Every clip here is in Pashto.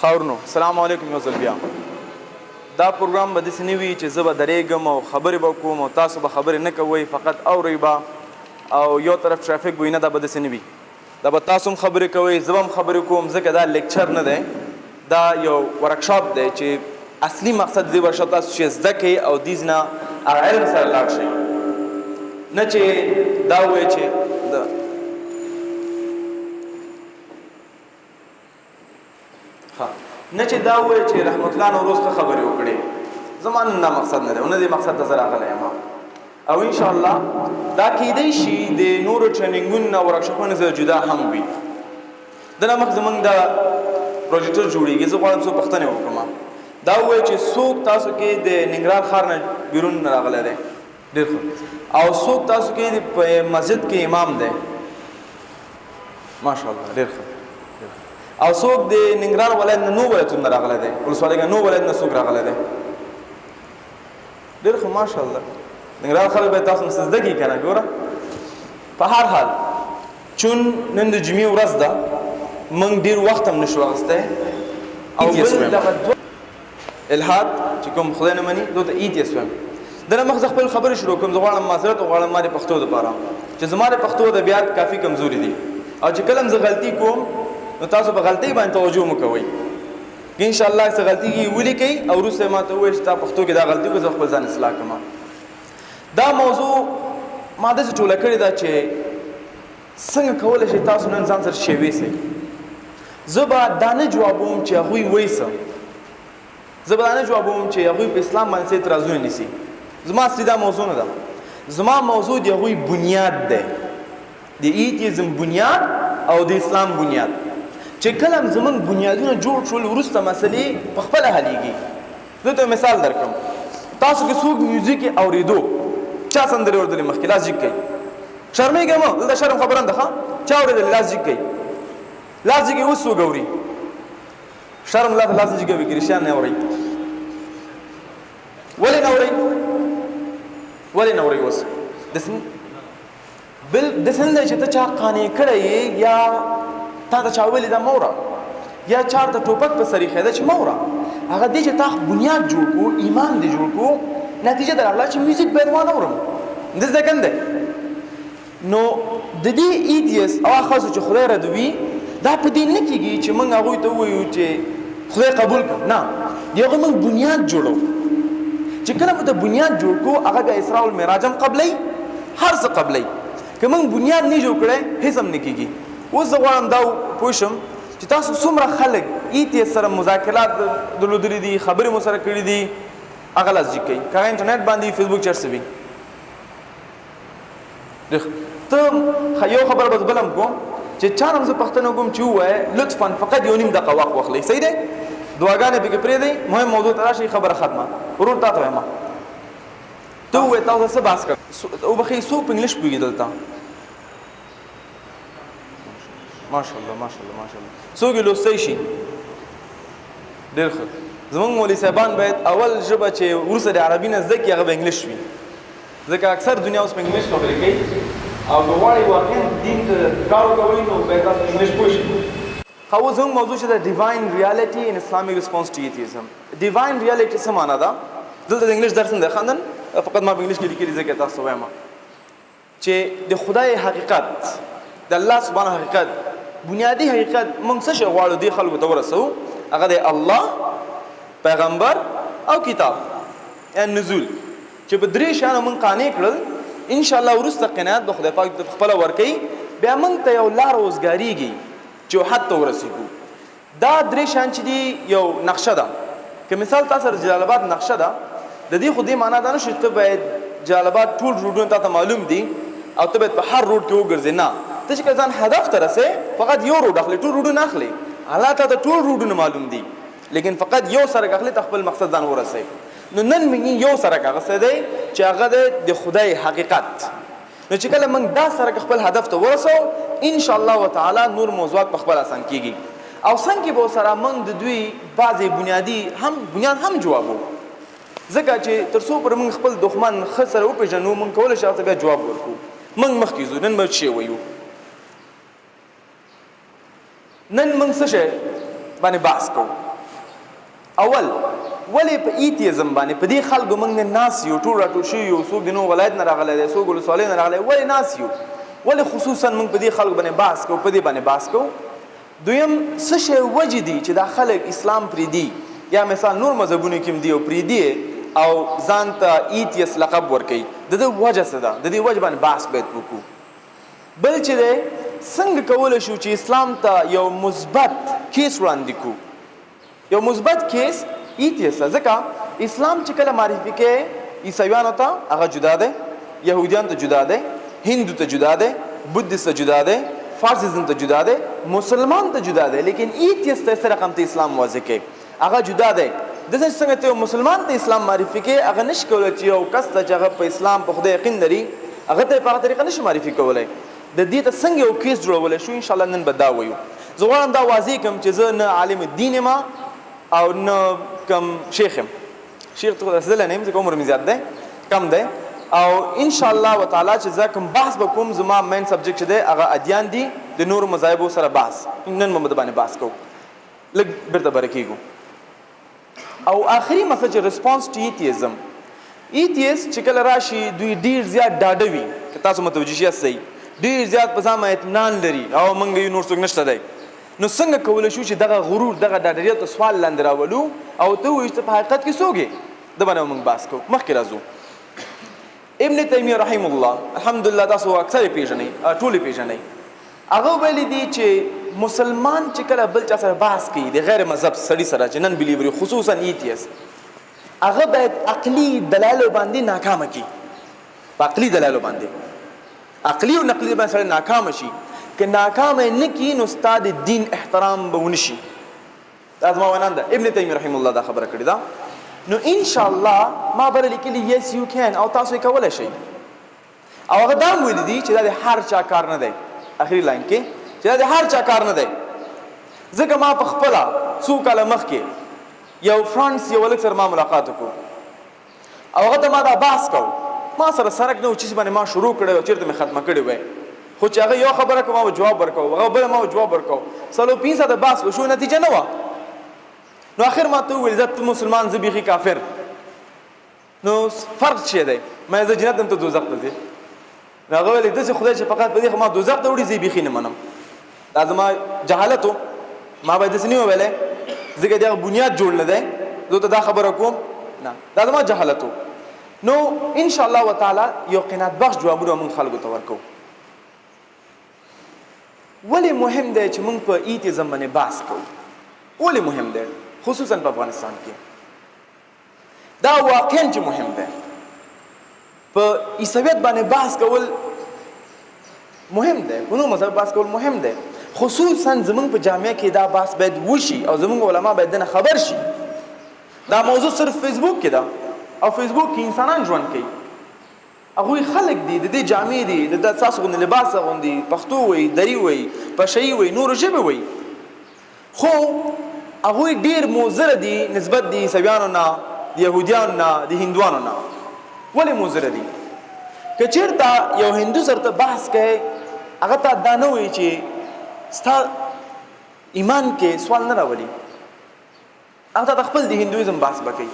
خاورنو السلام علیکم یو ځل بیا دا پروګرام به داسې نه وي چې زه به درېږم او خبرې به کوم او تاسو به خبرې نه کوئ فقط اورئ به او یو طرف ټرافیک به وي نه دا به داسې نه وي دا به تاسو هم خبرې کوئ زه به هم خبرې کوم ځکه دا لیکچر نه دی دا یو ورکشاپ دی چې اصلي مقصد دې ورکشاپ تاسو چې زده کوئ او دې نه علم سره لاړ شئ نه چې دا ووایئ چې نه چې دا وایي چې رحمت الله نو روز خبرې وکړي زما نن دا مقصد نه دی او نه دې مقصد ته زه راغلی یم او انشاءالله دا کیدی شي د نورو ټریننګونو نه ورکشاپونو سره جدا هم وي دنه مخ زمونږ د پروجیکټر جوړېږي زه غواړم څو پوښتنې وکړم دا وایي چې څوک تاسو کې د ننګرهار ښار نه بیرون راغلی دی ډېر ښه او څوک تاسو کې په مسجد کې امام دی ماشاءالله ډېر ښه او څوک د ننګرهار ولایت نه نو ولایتونو نه راغلی دی ولسوالۍ نو ولایت نه څوک راغلی دی ډېر ښه ماشاءالله ننګرهار خلک باید تاسو نه زده کړي که نه ګوره په هر حال چون نن د جمعې ورځ ده موږ ډېر وخت هم نشو اخیستی او بل دغه الحاد چې کوم خدای نه مني دو ته عید یې سویم دنه مخ زه خپل خبرې شروع کوم زه غواړم معذرت وغواړم ما د پښتو دپاره چې زما د پښتو ادبیات کافي کمزوري دي او چې کله هم زه غلطي کوم نو تاسو په غلطۍ باندې توجه مو کوئ که انشاءالله څه غلطي ولیکئ او وروسته ما ته ووایئ چې تا پښتو کې دا غلطي وکړه زه خپل ځان اصلاح کړم دا موضوع ما داسې ټوله کړې ده چې څنګه کولی شئ تاسو نن ځان سره شیوې سئ زه به دا نه جوابوم چې هغوی وایي څه زه به دا نه جوابوم چې هغوی په اسلام باندې څه اعتراضونه نیسي زما اصلي دا موضوع نه ده زما موضوع د هغوی بنیاد دی د ایتیزم بنیاد او د اسلام بنیاد چې کله زمونږ بنیادونه جوړ شول وروسته مسلې په خپله حلیږي زه ته مثال درکړم تاسو کې څوک میوزیک یې اورېدو چا سندرې اورېدلې مخکې لاس جګ کوئ شرمېږئ مه دلته شرم خبره نه ده ښه چا اورېدلې لاس جګ کوئ لاس جګ اوس څوک اوري شرم الله ته لاس جګ وي که رښتیا نه اورئ ولې نه اورئ ولې نه اورئ اوس داسې نه دی چې ته چا قانع کړی یې یا تا ته چا ویلې ده مه اوره یا چا ته ټوپک په سر ایښی ده چې مه اوره هغه دی چې تا بنیاد جوړ کړو ایمان دې جوړ کړو نتیجه دا راغله چې میوزیک باید وانه اورم د زده کن دی نو د دې ایتیس او هغه ښځو چې خدای ردوي دا په دې نه کېږي چې موږ هغوی ته ووایو چې خدای قبول کړه نه د هغوی موږ بنیاد جوړو چې کله مو ته بنیاد جوړ کړو هغه بیا اسراء المعراج هم قبلوي هر څه قبلوي که موږ بنیاد نه جوړ کړی هېڅ هم نه کېږي اوس زه غواړم دا پوه شم چې تاسو څومره خلک ایتیس سره مذاکرات درلودلي دي خبرې مو سره کړي دي هغه لاس جګ کوي که هغه انټرنیټ باندې فیسبوک چټ څه وي ته یو خبره بس بل هم کوم چې چا نه زه پوښتنه کوم چې ووایه لطفا فقط یو نیم دقیقه وخت واخلئ صحیح دی دعاګانې پکې پرېږدئ مهم موضوع ته راشئ خبره ختمه ورور تا ته وایم ته ووایې تاسو څه بحث کړ وبښئ څوک په انګلیش پوهېږي دلته ماشاءالله ماشاءالله ماشاءالله څوک یې لوستی شي ډېر ښه زمونږ مولوي صاحبان باید اول ژبه چې وروسته د عربي نه زده کړي هغه به انګلیش وي ځکه اکثر دنیا اوس په انګلیش خبرې کوي او که غواړئ واقعا دین ته کار وکوئ نو باید تاسو انګلیش پوه شئ ښه اوس زموږ موضوع چې د ډیواین ریالټي ان اسلامک ریسپانس ټو ایتیزم ډیواین ریالټي څه معنا ده دلته د انګلیش درس نه دی خاندن فقط ما په انګلیش کې لیکلي ځکه تاسو وایم چې د خدای حقیقت د الله سبحانه حقیقت بنیادی حقیقت موږ څه شی غواړو دې خلکو ته ورسوو هغه د الله پیغمبر او کتاب یعنې نزول چې په درې شیانو موږ قانع کړل انشاءالله وروسته قناعت به خدای پاک خپله ورکوي بیا موږ ته یو لار اوزګارېږي چې حد ته ورسېږو دا درې شیان چې دي یو نقشه ده که مثال تا سره جلال آباد نقشه ده د دې خو دې معنا دا نه شي ته باید جلال آباد ټول روډونه تا ته معلوم دي او ته باید په هر روډ کې وګرځې نه ته چې کله ځان هدف ته رسې فقط یو روډ اخلي ټول روډونه اخلي الله ته ټول روډونه معلوم دي لیکن فقط یو سرک اخلي ته خپل مقصد ځان ورسې نو نن موږ یو سرک اخیستی دی چې هغه دی د خدای حقیقت نو چې کله موږ دا سرک خپل هدف ته ورسو انشاءالله تعالی نور موضوعات په خپل اسان کېږي او څنګه به ورسره موږ د دوی بعضې بنیاد هم جوابو ځکه چې تر څو پورې موږ خپل دښمن ښه سره وپېژنو موږ کولی شو هغه ته بیا جواب ورکړو موږ مخکې ځو نن به څه شی وایو نن موږ څه شی باندې بحث کوو اول ولې په ایتیزم باندې په دې خلکو موږ نه ناس یو ټول راټول شوي یو څوک د نو ولایت نه راغلی دی څوک ولسوالۍ نه راغلی ولې ناس یو ولې خصوصا موږ په دې خلکو باندې بحث کوو په دې باندې بحث کوو دویم څه شی وجې دي چې دا خلک اسلام پرېږدي یا مثال نور مذهبونو کې هم دي او پرېږدي او ځان ته ایتیس لقب ورکوي د دې وجه څه ده د دې وجې باندې بحث باید وکړو بل چې دی څنګه کولی شو چې اسلام ته یو مثبت کیس وړاندې کړو یو مثبت کیس ایتیس ځکه اسلام چې کله معرفي کوي عیسویانو ته هغه جدا دی یهودیانو ته جدا دی هندو ته جدا دی بودیست ته جدا دی فارسیزم ته جدا دی مسلمان ته جدا دی لیکن ایتیس ته سره رقم ته اسلام واضح کوي هغه جدا دی داسې څنګه ته مسلمان ته اسلام معرفي کوي هغه نشي کولی چې یو کس ته چې هغه په اسلام په خدای یقین لري هغه ته په هغه طریقه نشي معرفي کولی د دې ته څنګه یو کیس جوړولی شو انشاءالله نن به دا وایو زه غواړم دا واضح کړم چې زه نه عالم الدین یم او نه کوم شیخ یم شیخ ته رسېدلی نه یم ځکه عمر مې زیات دی کم دی او انشاءالله وتعالی چې زه کوم بحث به کوم زما مین سبجیکټ چې دی هغه ادیان دي د نورو مذاهبو سره بحث نن به د باندې بحث کوو لږ بیرته بره کېږو او آخري مسله چې ریسپانس ټو ایتیزم ایتیس چې کله راشي دوی ډېر زیات ډاډه وي که تاسو متوجه یاستئ ډېر زیات په ځان اطمینان لري او موږ یو نور څوک نشته دی نو څنګه کولی شو چې دغه غرور دغه ډاډریت سوال لاندې راولو او ته ووایې چې ته په حقیقت کې څوک یې د باندې موږ بحث کوو مخکې راځو ابن تیمیه رحم الله الحمدلله تاسو اکثر یې پېژنئ ټول یې پېژنئ هغه ویلي دي چې مسلمان چې کله بل چا سره بحث کوي د غیر مذهب سړي سره چې نن بلیوري خصوصا ایتیس هغه باید عقلي دلایلو باندې ناکامه کړي په عقلي دلایلو باندې عقلي او نقلي باندې سره ناکامه شي که ناکامه نه کړي نو ستا د دین احترام به ونه شي دا زما وینا ده ابن تیمیه رحم الله دا خبره کړې ده نو انشاءالله ما بره لیکلي یس یو کین او تاسو یې کولی شئ او هغه دا هم ویلي دي چې دا د هر چا کار نه دی اخري لاین کې چې دا د هر چا کار نه دی ځکه ما په خپله څو کاله مخکې یو فرانس یو هلک سره ما ملاقات وکړو او هغه ته ما دا بحث کو ما سره سرک نه و چې باندې ما شروع کړی او چېرته مې ختمه کړې وی خو چې هغه یو خبره کوم ما به جواب ورکوم هغه بله ما به جواب ورکوم څلور پنځه ساعته بحث وشو نتیجه نه وه نو آخر ما ته وویل زه ته مسلمان زه بیخي کافر نو فرق څه دی ما زه جنت ته دوزخ ته ځې نو هغه ویل داسې خدای چې فقط په دې ما دوزخ ته وړي زه یې بیخي نه منم دا زما جهالت و ما باید داسې نه وویلی ځکه د هغه بنیاد جوړ نه دی زه ته دا خبره کوم نه دا زما جهالت و نو انشاءالله وتعالی یو قناعت بخش جوابونه موږ خلکو ته ورکوو ولې مهم دی چې موږ په ایتیزم باندې بحث کوو ولې مهم دی خصوصا په افغانستان کې دا واقعا چې مهم دی په عیسویت باندې بحث کول مهم دی په نور مذهب بحث کول مهم دی خصوصا زموږ په جامعه کې دا بحث باید وشي او زموږ علما باید دنه خبر شي دا موضوع صرف فیسبوک کې ده او فیسبوک کې انسانان ژوند کوي هغوی خلک دي د دې جامې دي د تاسو غوندې لباس اغوندي پښتو وایي دري وایي پشهیي وایي نورو ژبې وایي خو هغوی ډېر مضره دي نسبت د عیسویانو نه د یهودیانو نه د هندوانو نه ولې مضره دي که چېرته یو هندو سره ته بحث کوې هغه ته دا نه وایي چې ستا ایمان کې سوال نه راولي هغه ته خپل د هندویزم بحث به کوي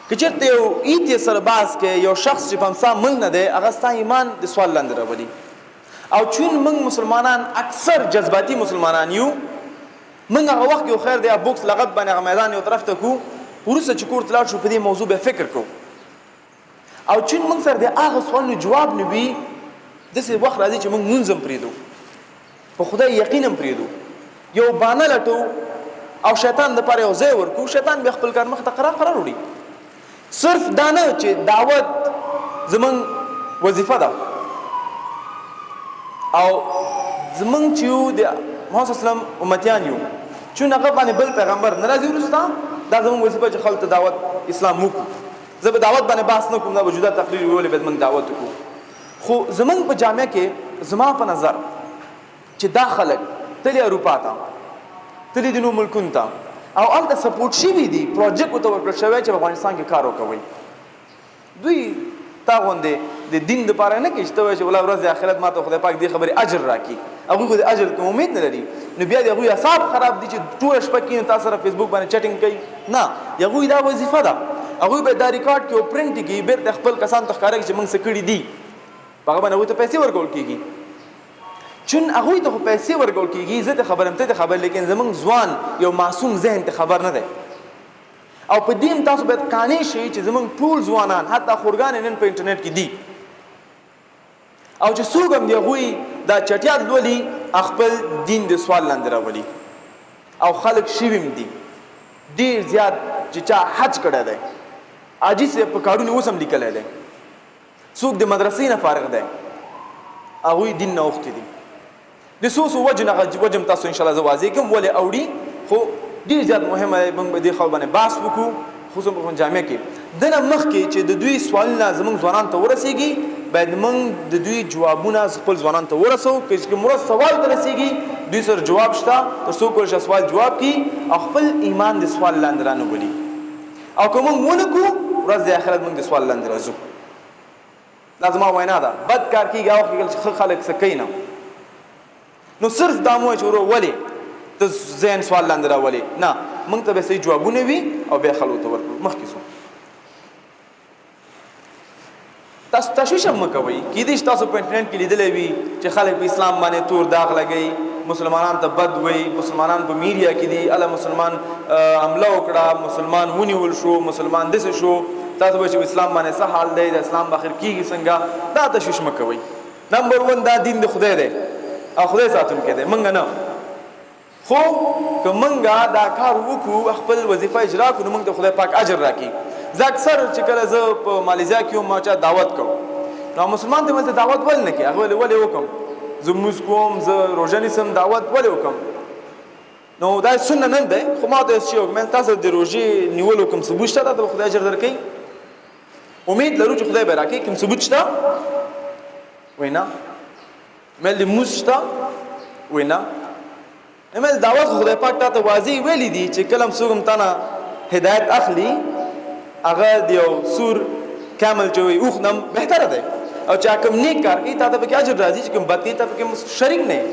که چېرته یو ایتیس سره بحث کوې یو شخص چې په همسا ملک نه دی هغه ستا ایمان د سوال لاندې راولي او چون موږ مسلمانان اکثر جذباتي مسلمانان یو موږ هغه وخت یو خیر دی بوکس لغت باندې هغه میدان یو طرف ته کو وروسته چې کور ته لاړ شو په دې موضوع به فکر کو او چون موږ سره د هغه سوالونو جواب نه وي داسې وخت راځي چې موږ لمونځ هم پرېږدو په خدای یقین هم پرېږدو یو بانه لټو او شیطان دپاره یو ځای ورکو شیطان بیا خپل کار مخ ته قرار وړي صرف دا نه چې دعوت زمونږ وظیفه ده او زمونږ چې یو د محمد صلی الله علیه وسلم امتیان یو چون هغه باندې بل پیغمبر نه راځي وروسته دا زمونږ وظیفه چې خلکو ته دعوت اسلام وکړو زه به دعوت باندې بحث نه کوم دا به جدا تقریر ویولې باید موږ دعوت وکړو خو زمونږ په جامعه کې زما په نظر چې دا خلک تلي اروپا ته تلي د نورو ملکونو ته او هلته سپورټ شوي دي پروجیکټ ورته ورکړل شوی چې په افغانستان کې کار وکوئ دوی تا غوندې د دین لپاره نه کوي چې ته وایې چې والله ورځ آخرت ما ته خدای پاک دې خبرې اجر راکړي. هغوی خو د اجر کوم امید نه لري. نو بیا د هغوی اعصاب خراب دي چې ټوله شپه کښېني تا سره فیسبوک باندې چټینګ کوي. نه، د هغوی دا وظیفه ده. هغوی به دا ریکارډ کړي او پرنټ کړي، بېرته خپل کسانو ته ښکاره کړي چې موږ څه کړي دي. په هغه باندې هغوی ته پیسې ورکول کېږي. چون هغوی ته خو پیسې ورکول کېږي، زه ته خبر یم ته ته خبر، لیکن زموږ ځوان یو معصوم ذهن ته خبر نه دی. او په دې تاسو باید قانع شئ چې زموږ ټول ځوانان حتی خورګانې نن په انټرنیټ کې دي، او چې څوک هم د هغوی دا چټیات لولي خپل دین د سوال لاندې راولي. او خلک شوي هم دي ډېر زیات چې چا حج کړی دی، حاجي صاحب په کارونه اوس هم لیکلی دی، څوک د مدرسې نه فارغ دی، هغوی دین نه اوښتي دي. د څو څو وجو نه وجه هم تاسو انشاءالله زه واضح کوم ولې اوړي، خو ډېر زیات مهمه دی موږ به دې خبرو باندې بحث وکړو، خصوصا په جامع کې. دنه مخکې چې د دوی سوالونه زموږ ځوانانو ته ورسېږي، باید موږ د دوی جوابونه خپل ځوانانو ته ورسوو. که کوم سوال ته رسېږي دوی سره جواب شته، تر څو کولی شي سوال جواب کړي او خپل ایمان د سوال لاندې رانولي. او که موږ ونه کړو ورځ د آخرت موږ د سوال لاندې راځو. دا زما وینا ده. بد کار کېږي هغه وخت چې ښه خلک څه کوي نه، نو صرف دا مو وایي چې ورو ولې ته ذهن سوال لاندې راولې. نه، موږ ته به صحیح جوابونه وي او بیا خلکو ته ورکړو. مخکې ځو. تاسو تشویش هم مه کوئ. کېدای شي تاسو په انټرنیټ کې لیدلی وي چې خلک په اسلام باندې تور داغ لګوي، مسلمانان ته بد وایي، مسلمانان په میډیا کې دي، الله مسلمان حمله وکړه، مسلمان ونیول شو، مسلمان داسې شو. تاسو وایئ چې اسلام باندې څه حال دی، د اسلام به اخر کېږي څنګه. دا تشویش مه کوئ. نمبر 1 دا دین د خدای دی او خدای ساتونکی دی، موږ نه. خو که موږ دا کار وکړو، خپل وظیفه اجرا کړو، نو موږ ته خدای پاک اجر راکړي. زه اکثر چې کله زه په مالیزیا کې وم ما چا دعوت کوم، نو مسلمان ته مې دعوت ولې نه کوي؟ هغه ولې وکړم؟ زه لمونځ کوم، زه روژه نیسم، دعوت ولې وکړم؟ نو دا سنت نه دی. خو ما ته چې وکړم تاسو د روژې نیولو کوم ثبوت شته د خدای اجر درکوي؟ امید لرو چې خدای به راکړي. کوم ثبوت شته؟ وایي نه. مې د لمونځ شته؟ وایي نه. مې دعوت خدای پاک تا ته واضح ویلی دي چې کله څوک هم تا نه هدایت اخلي، هغه د یو سور کامل چې وایي اوښ نم بهتره دی. او چې کوم نیک کار کوي تا ته پکې اجر راځي، چې کوم بد کوي تا پکې شریک نه یې.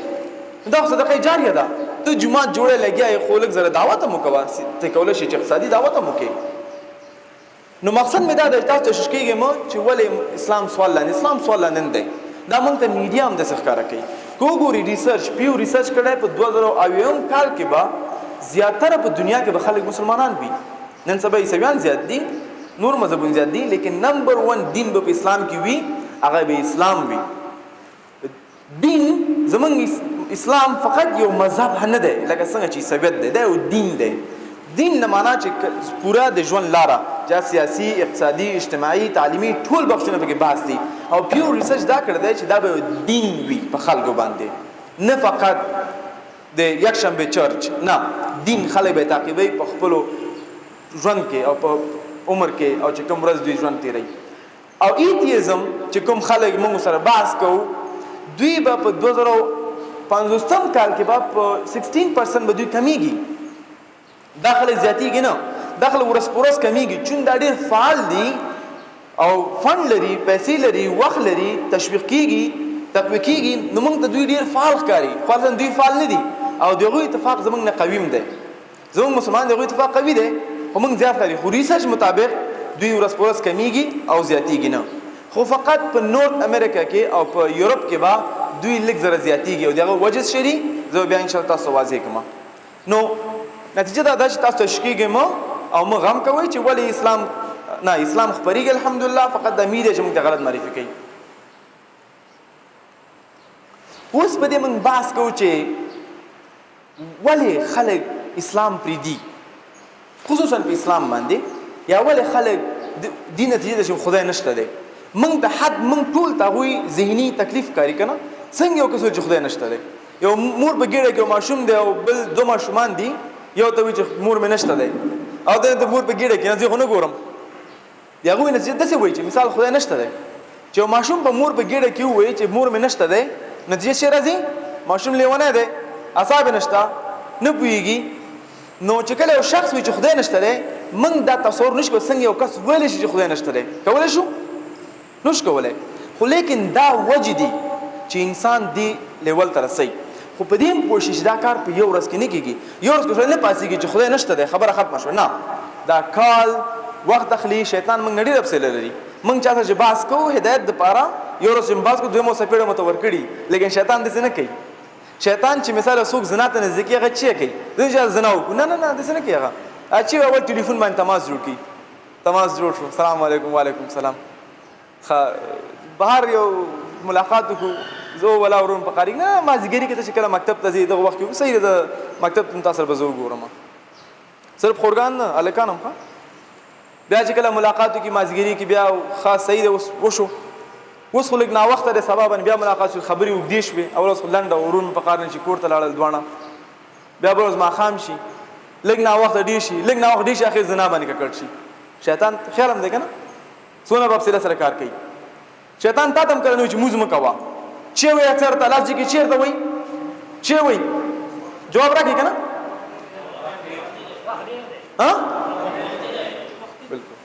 دا صدقه جاریه ده. ته جومات جوړې لګیا یې، خو لږ زره دعوت هم وکوه. ته کولی شي چې اقتصادي دعوت هم وکړې. نو مقصد مې دا دی تاسو تشویش کېږئ مه چې ولې اسلام سوال لاندې. اسلام سوال لاندې نه دی. دا موږ ته میډیا هم داسې ښکاره کوي. که وګورئ ریسرچ پیو ریسرچ کړی په 2008 کال کې به زیاتره په دنیا کې به خلک مسلمانان وي. نن سبا عیسویان زیات دي، نور مذهبونه زیات دي، لیکن نمبر 1 دین به په اسلام کې وي، هغه به اسلام وي. دین زمونږ اسلام فقط یو مذهب نه دی لکه څنګه چې عیسویت دی، دا یو دین دی. دین نه معنا چې پورا د ژوند لاره، چې سیاسي، اقتصادي، اجتماعي، تعلیمي ټول بخشونه پکې بحث دي. او پیور ریسرچ دا کړی دی چې دا به دین وي په خلکو باندې، نه فقط د یکشنبه چرچ. نه، دین خلک به تعقیبوي په خپلو ژوند کې او په عمر کې، او چې کوم ورځ دوی ژوند تیروي. او ایتیزم چې کوم خلک موږ سره بحث کوو، دوی به په 2050 کال کې به په 16% به دوی کمیږي. دا خلک زیاتیږي نه، دا خلک ورځ په ورځ کمیږي، چون دا ډېر فعال دي او فند لري، پیسې لري، وخت لري، تشویق کېږي، تقویه کېږي. نو موږ ته دوی ډېر فعال ښکاري، خو اصلا دوی فعال نه دي. او د هغوی اتفاق زموږ نه قوي دی. زموږ مسلمان د هغوی اتفاق قوي دی، خو موږ زیات ښکاري. خو ریسرچ مطابق دوی ورځ په ورځ کمیږي او زیاتیږي نه. خو فقط په نورث امریکا کې او په یورپ کې به دوی لږ زره زیاتیږي، او د هغه وجه څه دي زه بیا انشاءالله تاسو واضح کوم. نو نتیجه دا ده چې تاسو تشکیږئ مه او مه غم کوئ چې ولې اسلام نه، اسلام خپرېږي الحمدلله، فقط د میډیا چې موږ ته غلط معرفي کوي. اوس په دې موږ بحث کوو چې ولې خلک اسلام پرېږدي، خصوصا په اسلام باندې، یا ولې خلک دې نتیجه ده چې خدای نشته دی. موږ د حد موږ ټول ته هغوی ذهني تکلیف ښکاري که نه. څنګه یو کس وایي چې خدای نشته دی؟ یو مور په ګېډه کې یو ماشوم دی او بل 2 ماشومان دي، یو ته وایي چې مور مې نشته دی، او د مور په ګېډه کې نه زه خو نه ګورم. د هغوی نتیجه داسې وایي چې مثال خدای نشته دی. چې یو ماشوم په مور په ګېډه کې ووایي چې مور مې نشته دی، نتیجه څه راځي؟ ماشوم لیونی دی، اعصاب یې نشته، نه پوهېږي. نو چې کله یو شخص وایي چې خدای نشته دی، موږ دا تصور نشو کولی څنګه یو کس ویلی شي چې خدای نشته دی. کولی شو؟ نشو کولی. خو لیکن دا وجه دي چې انسان دی لیول ته رسي خو په دې هم پوه شي چې دا کار په یو ورځ کې نه کېږي یو ورځ کې نه پاسېږي چې خدای نشته دی خبره ختمه شوه نه دا کال وخت اخلي شیطان موږ نه ډېر افسله لري موږ چاته چې باس کوو هدایت دپاره یو ورځ چې باس کوو دویمو څپېړه مو ته ورکړي لیکن شیطان داسې نه کوي شیطان چې مثال څوک زنا ته نزدیکي هغه چی کوي دوی چې زنا وکړو نه نه نه داسې نه کوي هغه چې اول ټلیفون باندې تماس جوړ کړي تماس جوړ شو السلام علیکم وعلیکم السلام بهر یو ملاقات وکړو زه ولا ورون په قاری نه مازدیګري کې چې کله مکتب ته ځي دغه وخت کې صحیح ده مکتب ته تاسو به زه وګورم صرف خورګان نه الکان هم بیا چې کله ملاقات وکړي مازدیګري کې بیا خاص صحیح ده وشو اوس خو لږ ناوخته دی سبا باندې بیا ملاقات شو خبرې اوږدې شوې اول اوس خو لنډه ورون په قار نه چې کور ته لاړل دواړه بیا به اوس ماښام شي لږ ناوخته ډېر شي لږ ناوخت ډېر شي اخر زنا باندې ککړ شي شیطان خیال هم دی که نه څونه به حفصله سره کار کوي شیطان تا ته هم کله نه وایي چې مونځ مه کوه چې وایي اکثر ته لفظ کې چېرته وایي چې وایي جواب راکړي که نه بالکل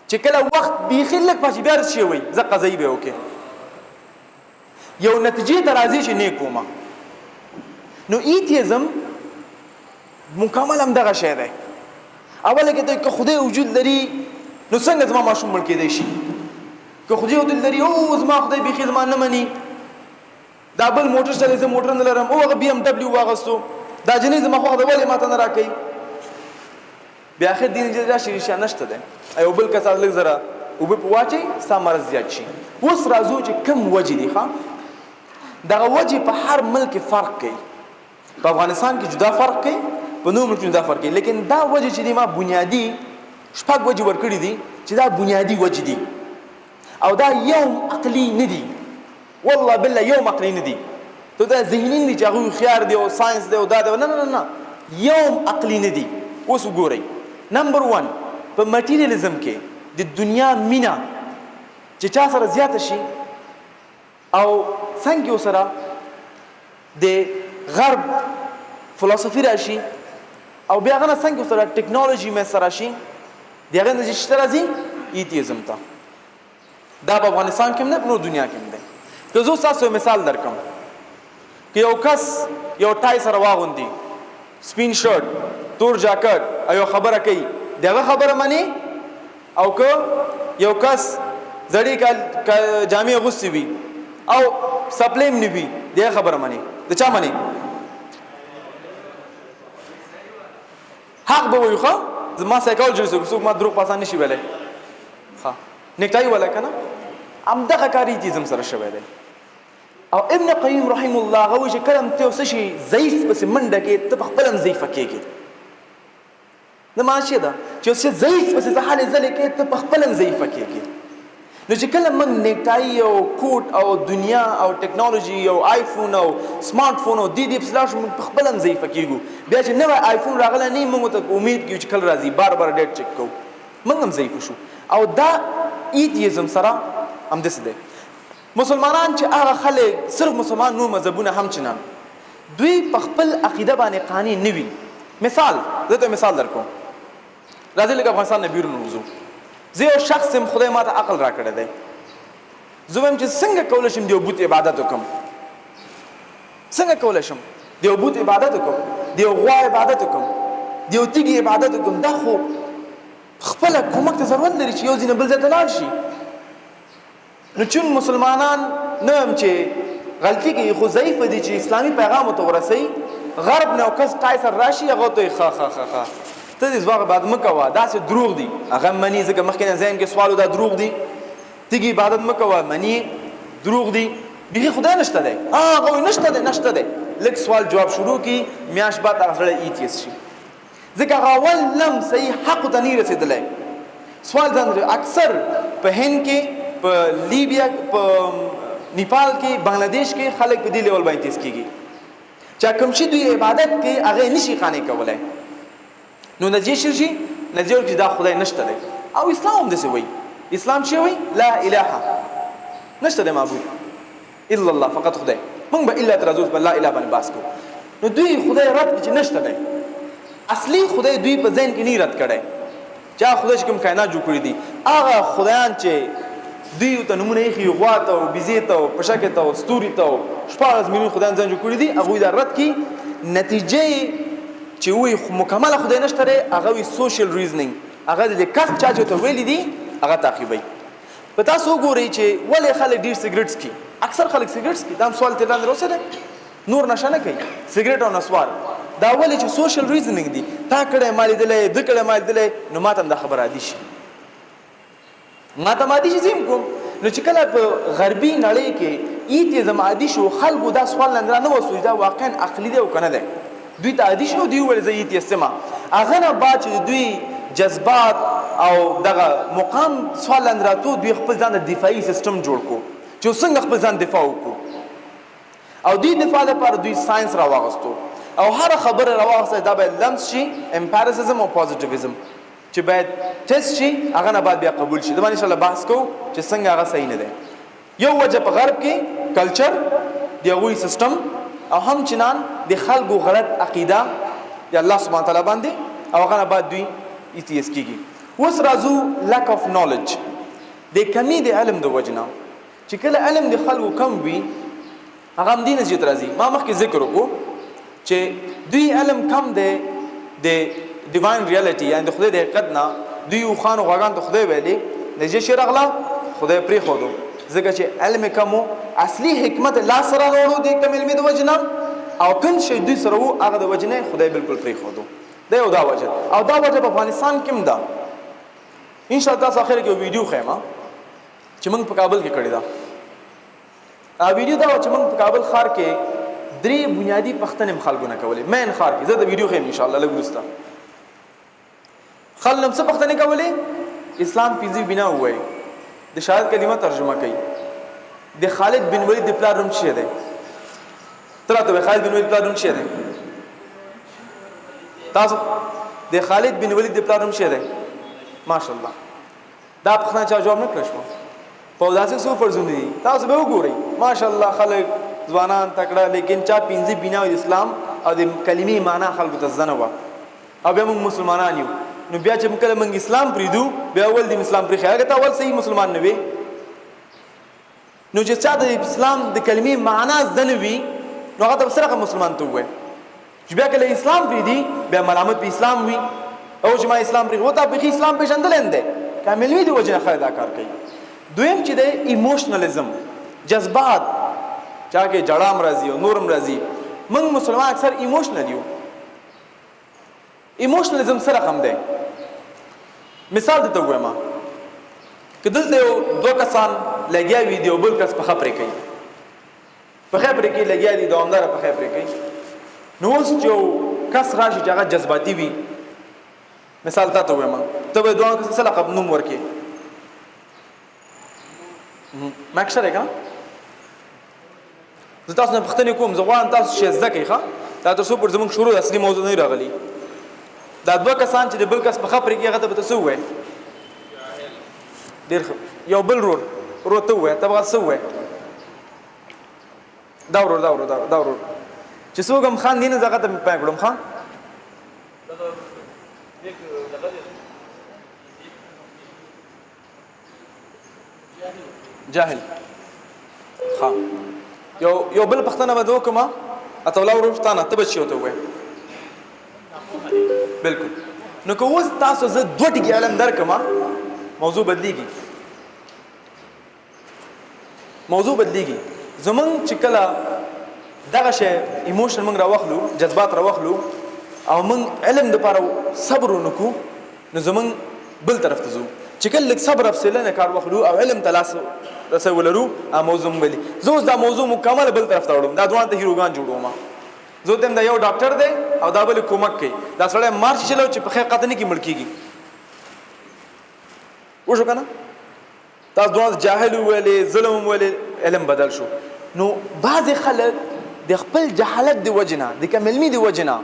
چې کله وخت بیخي لږ پاشي بیا چې وایي زه قضایي به وکړې یو نتیجې ته راځي چې نیک ومه نو ایتیزم مکمل هم دغه شی دی اوله کې ته که خدای وجود لري نو څنګه زما ماشوم مړ کېدی شي که خدای وجود لري او زما خدای بیخي زما نه مني دا بل موټر چلی زه موټر نه لرم او هغه بي ام ډبلیو واغستو دا جنۍ زما خو خدای ولې ماته نه راکوي بیا اخر دین چې راشي ریشه نشته دی یو بل کس لږ زره اوبه په واچوي ستا مرض زیات شي اوس راځو چې کوم وجې دي ښه دغه وجې په هر ملک فرق کوي په افغانستان کې جدا فرق کوي په نورو ملکونو جدا فرق کوي لیکن دا وجې چې دی ما بنیادي شپږ وجې ورکړي دي چې دا بنیادي وجې دي او دا یوم عقلي نه دي والله بالله یوم عقلي نه دي تو دا ذهني دي چې هغوی خيار دي او ساينس دي او دا دی نه نه نه یوم عقلي نه دي اوس وګورئ نمبر 1 په مټیریالیزم کې د دنیا مینا چې چا سره زیاته شي او څنګه سره د غرب فلسفي راشي او بیا غنه څنګه سره ټیکنالوژي مې سره شي دغه نه چې راځي ایتیزم ته دا په افغانستان کې نه په دنیا کې نه که زه تاسو مثال درکم که یو کس یو ټای سره واغوندي سپین شرټ تور جاکټ ایو خبره کوي دغه خبره مانی او که یو کس زړی جامې اغوستې وي او سپلیم نه وي دغه خبره مانی د چا مانی حق به وي خو زما سایکولوژي څوک ما دروغ پاسان نشي ویلی ښه نیکټای ولا کنه ام دغه کاری ایتیزم سره شوی دی او ابن قیم رحم الله غوي چې کلم ته وسه شي ضعیف پس منډه کې ته خپل هم ضعیف کېږي نه ماشي دا چې څه ضعیف پس حال زله کې ته خپل هم ضعیف کېږي نو چې کله موږ نیکټای او کوټ او دنیا او ټیکنالوژي او آیفون او سمارټ فون او دې پسلاش موږ خپل هم ضعیف کېږو بیا چې نوې آیفون راغله نه موږ ته امید کیو چې کله راځي بار بار ډیټ چک کوو موږ هم ضعیف شو او دا ایتیزم سره هم دسه دی مسلمانان چې هغه خلک صرف مسلمان نو مذهبونه هم چنان دوی په خپل عقیده باندې قانع نه وي مثال زه ته مثال درکوم راځي لکه افغانستان نه بیرون وځو زه یو شخص هم خدای ماته عقل راکړی دی زه وایم چې څنګه کولی شم د یو بت عبادت وکړم څنګه کولی شم د یو بت عبادت وکړم د یو غوا عبادت وکړم د یو تیږې عبادت وکړم دا خو خپله کومک ته ضرورت لري چې یو ځای نه بل ځای ته لاړ شي نو چون مسلمانان نه هم چې غلطي کوي خو ضعیف دي چې اسلامي پیغام ورته ورسوي غرب نه یو کس ټای سره راشي هغه ته ښه ښه ښه ښه ته دې زواغ عبادت مه کوه داسې دروغ دي هغه مني ځکه مخکې نه ذهن کې سوال دا دروغ دي تیږي عبادت مه کوه مني دروغ دي بیخي خدای نشته دی هغه وایي نشته دی نشته دی لږ سوال جواب شروع کړي میاشت بعد هغه سړی ایتیس شي ځکه هغه اول لم صحیح حقو ته نه رسېدلی سوال ځان اکثر په هند کې په لیبیا په نیپال کې بنگلاديش کې خلک په دې لیول باندې تیز کیږي چې کوم شي دوی عبادت کې هغه نشي خانه کولای نو نتیجه شي نتیجه کې دا خدای نشته دی او اسلام هم دسه وایي اسلام شي وایي لا اله نشته دی معبود الا الله فقط خدای موږ به الا ترازوس بالله اله باندې باس کو نو دوی خدای رد چې نشته دی اصلي خدای دوی په ذهن کې نه رد کړي چا خدای چې کوم کائنات جوړ کړی دي هغه خدایان چې دوی ته نمونه ایښي غوا ته او بیزې ته او پشکې ته او ستوري ته او 14 میلیون خدایان ځان جوړ کړي دي هغوی دا رد کړي نتیجه چې وایي مکمله خدای نشته دی هغه وایي سوشل ریزنینګ هغه د کس چا چې ورته ویلي دي هغه تعقیبوي په تاسو وګورئ چې ولې خلک ډېر سګرټ څکي اکثر خلک سګرټ څکي دا هم سوال ترې لاندې راوڅه دی نور نشه نه کوي سګرټ او نسوار دا ولې چې سوشل ریزنینګ دي تا کړی ما لیدلی ده کړی ما لیدلی نو ما ته هم دا خبره عادي شي ما ته عادي شي زه کوم نو چې کله په غربي نړۍ کې ایتیزم عادي شو خلکو دا سوال لاندې را نه وسوي دا واقعا عقلي دی او که نه دی دوی ته عادي شو دوی وویل زه ایتیست یم هغه نه بعد چې دوی جذبات او دغه مقام سوال لاندې راتو دوی خپل ځان د دفاعي سیستم جوړ کړو چې څنګه خپل ځان دفاع وکړو او دوی دفاع لپاره دوی ساينس راواغستو او هر خبره راواغسته دا باید لمس شي امپیریسزم او پوزټیویزم چې باید ټیسټ شي هغه نه بعد بیا قبول شي دا باندې ان شاء الله بحث کوو چې څنګه هغه صحیح نه دی یو وجه په غرب کې کلچر دی هغوی سیستم او همچنان د خلکو غلط عقیده د الله سبحانه تعالی باندې او هغه نه بعد دوی ایتیس کیږي اوس راځو لاک اف نالج د کمی د علم د وجنه چې کله علم د خلکو کم وي هغه هم دې نتیجې ته راځي ما مخکې ذکر وکړو چې دوی علم کم دی د ډیواین ریالټي یعنې د خدای د حقیقت نه دوی اوښانو غواګانو ته خدای ویلي نتیجه شی راغله خدای پرېښودو ځکه چې علم کم و اصلي حکمت لاس سره راوړو د کم علمي د وجې نه او کوم شی دوی سره و هغه د وجې نه خدای بالکل پرېښودو دا یو دا وجه او دا وجه په افغانستان کې هم ده انشاءالله تاسو اخر کې یو ویډیو ښیم چې موږ په کابل کې کړې ده ویډیو دا و چې موږ په کابل ښار کې 3 بنیادی پښتنې خلکو نه کولې مین ښار کې زه د ویډیو ښیم انشاءالله لږ وروسته خلک هم څه پښتنې کولې اسلام 5 بنا ووایي د شهادت کلمه ترجمه کوي د خالد بن ولید د پلار نوم څه دی تر ته خالد بن ولید پلار نوم څه دی تاسو د خالد بن ولید د پلار نوم څه دی ماشاءالله دا پښتنه چا جواب نه کړ شو په داسې څو فرضونه دي تاسو به وګورئ ماشاءالله خلک ځوانان تکړه لیکن چا 5 بنا د اسلام او د کلمې معنا خلکو ته ځنه و او بیا موږ مسلمانان یو نو بیا چې کله موږ اسلام پریدو بیا اول د اسلام پرې هغه ته اول صحیح مسلمان نه وي نو چې چا د اسلام د کلمې معنا ځنه وي نو هغه ته سره مسلمان ته وای چې بیا کله اسلام پریدي بیا ملامت په اسلام وي او چې ما اسلام پرې وته په اسلام پیژندل نه کامل وي د وجه خیر دا کار کوي دویم چې د ایموشنالیزم جذبات چا کې جړام راځي او نورم راځي موږ مسلمان اکثر ایموشنل یو ایموشنالیزم سره کم دی مثال دته وایم که دلته یو دوه کسان لګیا وي دی او بل کس په خبرې کوي په خبرې کې لګیا دي دوامدار په خبرې کوي نو اوس چې کس راشي چې هغه جذباتي وي مثال تاسو وایم ته به دوه کس سره لقب نوم ورکې ماکشره کا زه تاسو نه پښتنې کوم زه غواړم تاسو چې زده کوئ ښه دا تر څو پر زموږ شروع د اصلي موضوع نه راغلی دا دوه کسان چې د بل کس په خبرې کې هغه ته به ته څه ووایې ډېر ښه یو بل رور ته ووایه ته به څه ووایې دا ورور چې څوک هم خان دی نه زه هغه ته مې پای کړم ښه جاهل ښه یو بل پښتنه به دې وکړم اتولا ورور پښتانه ته به چې ورته ووایې بالکل نو که اوس تاسو زه دوه ټکي علم درکړم موضوع بدلیږي زمونږ چې کله دغه شی ایموشن موږ راواخلو جذبات راواخلو او موږ علم دپاره صبر ونکړو نو زمونږ بل طرف ته ځو چې کله لږ صبر حوصله نه کار واخلو او علم ته لاس رسوي ولرو موضوع مولي زه اوس دا موضوع مکمل بل طرف ته وړم دا دوه ته هیروګان جوړوم زه تم دا یو ډاکټر دی او دا بل کومک کوي دا سړی مارچ چلو چې په حقیقت نه کې مړ کیږي وشو کنه تاسو دوه جاهل ویلې ظلم ویلې علم بدل شو نو بعض خلک د خپل جهالت دی وجنه د کملمی دی وجنه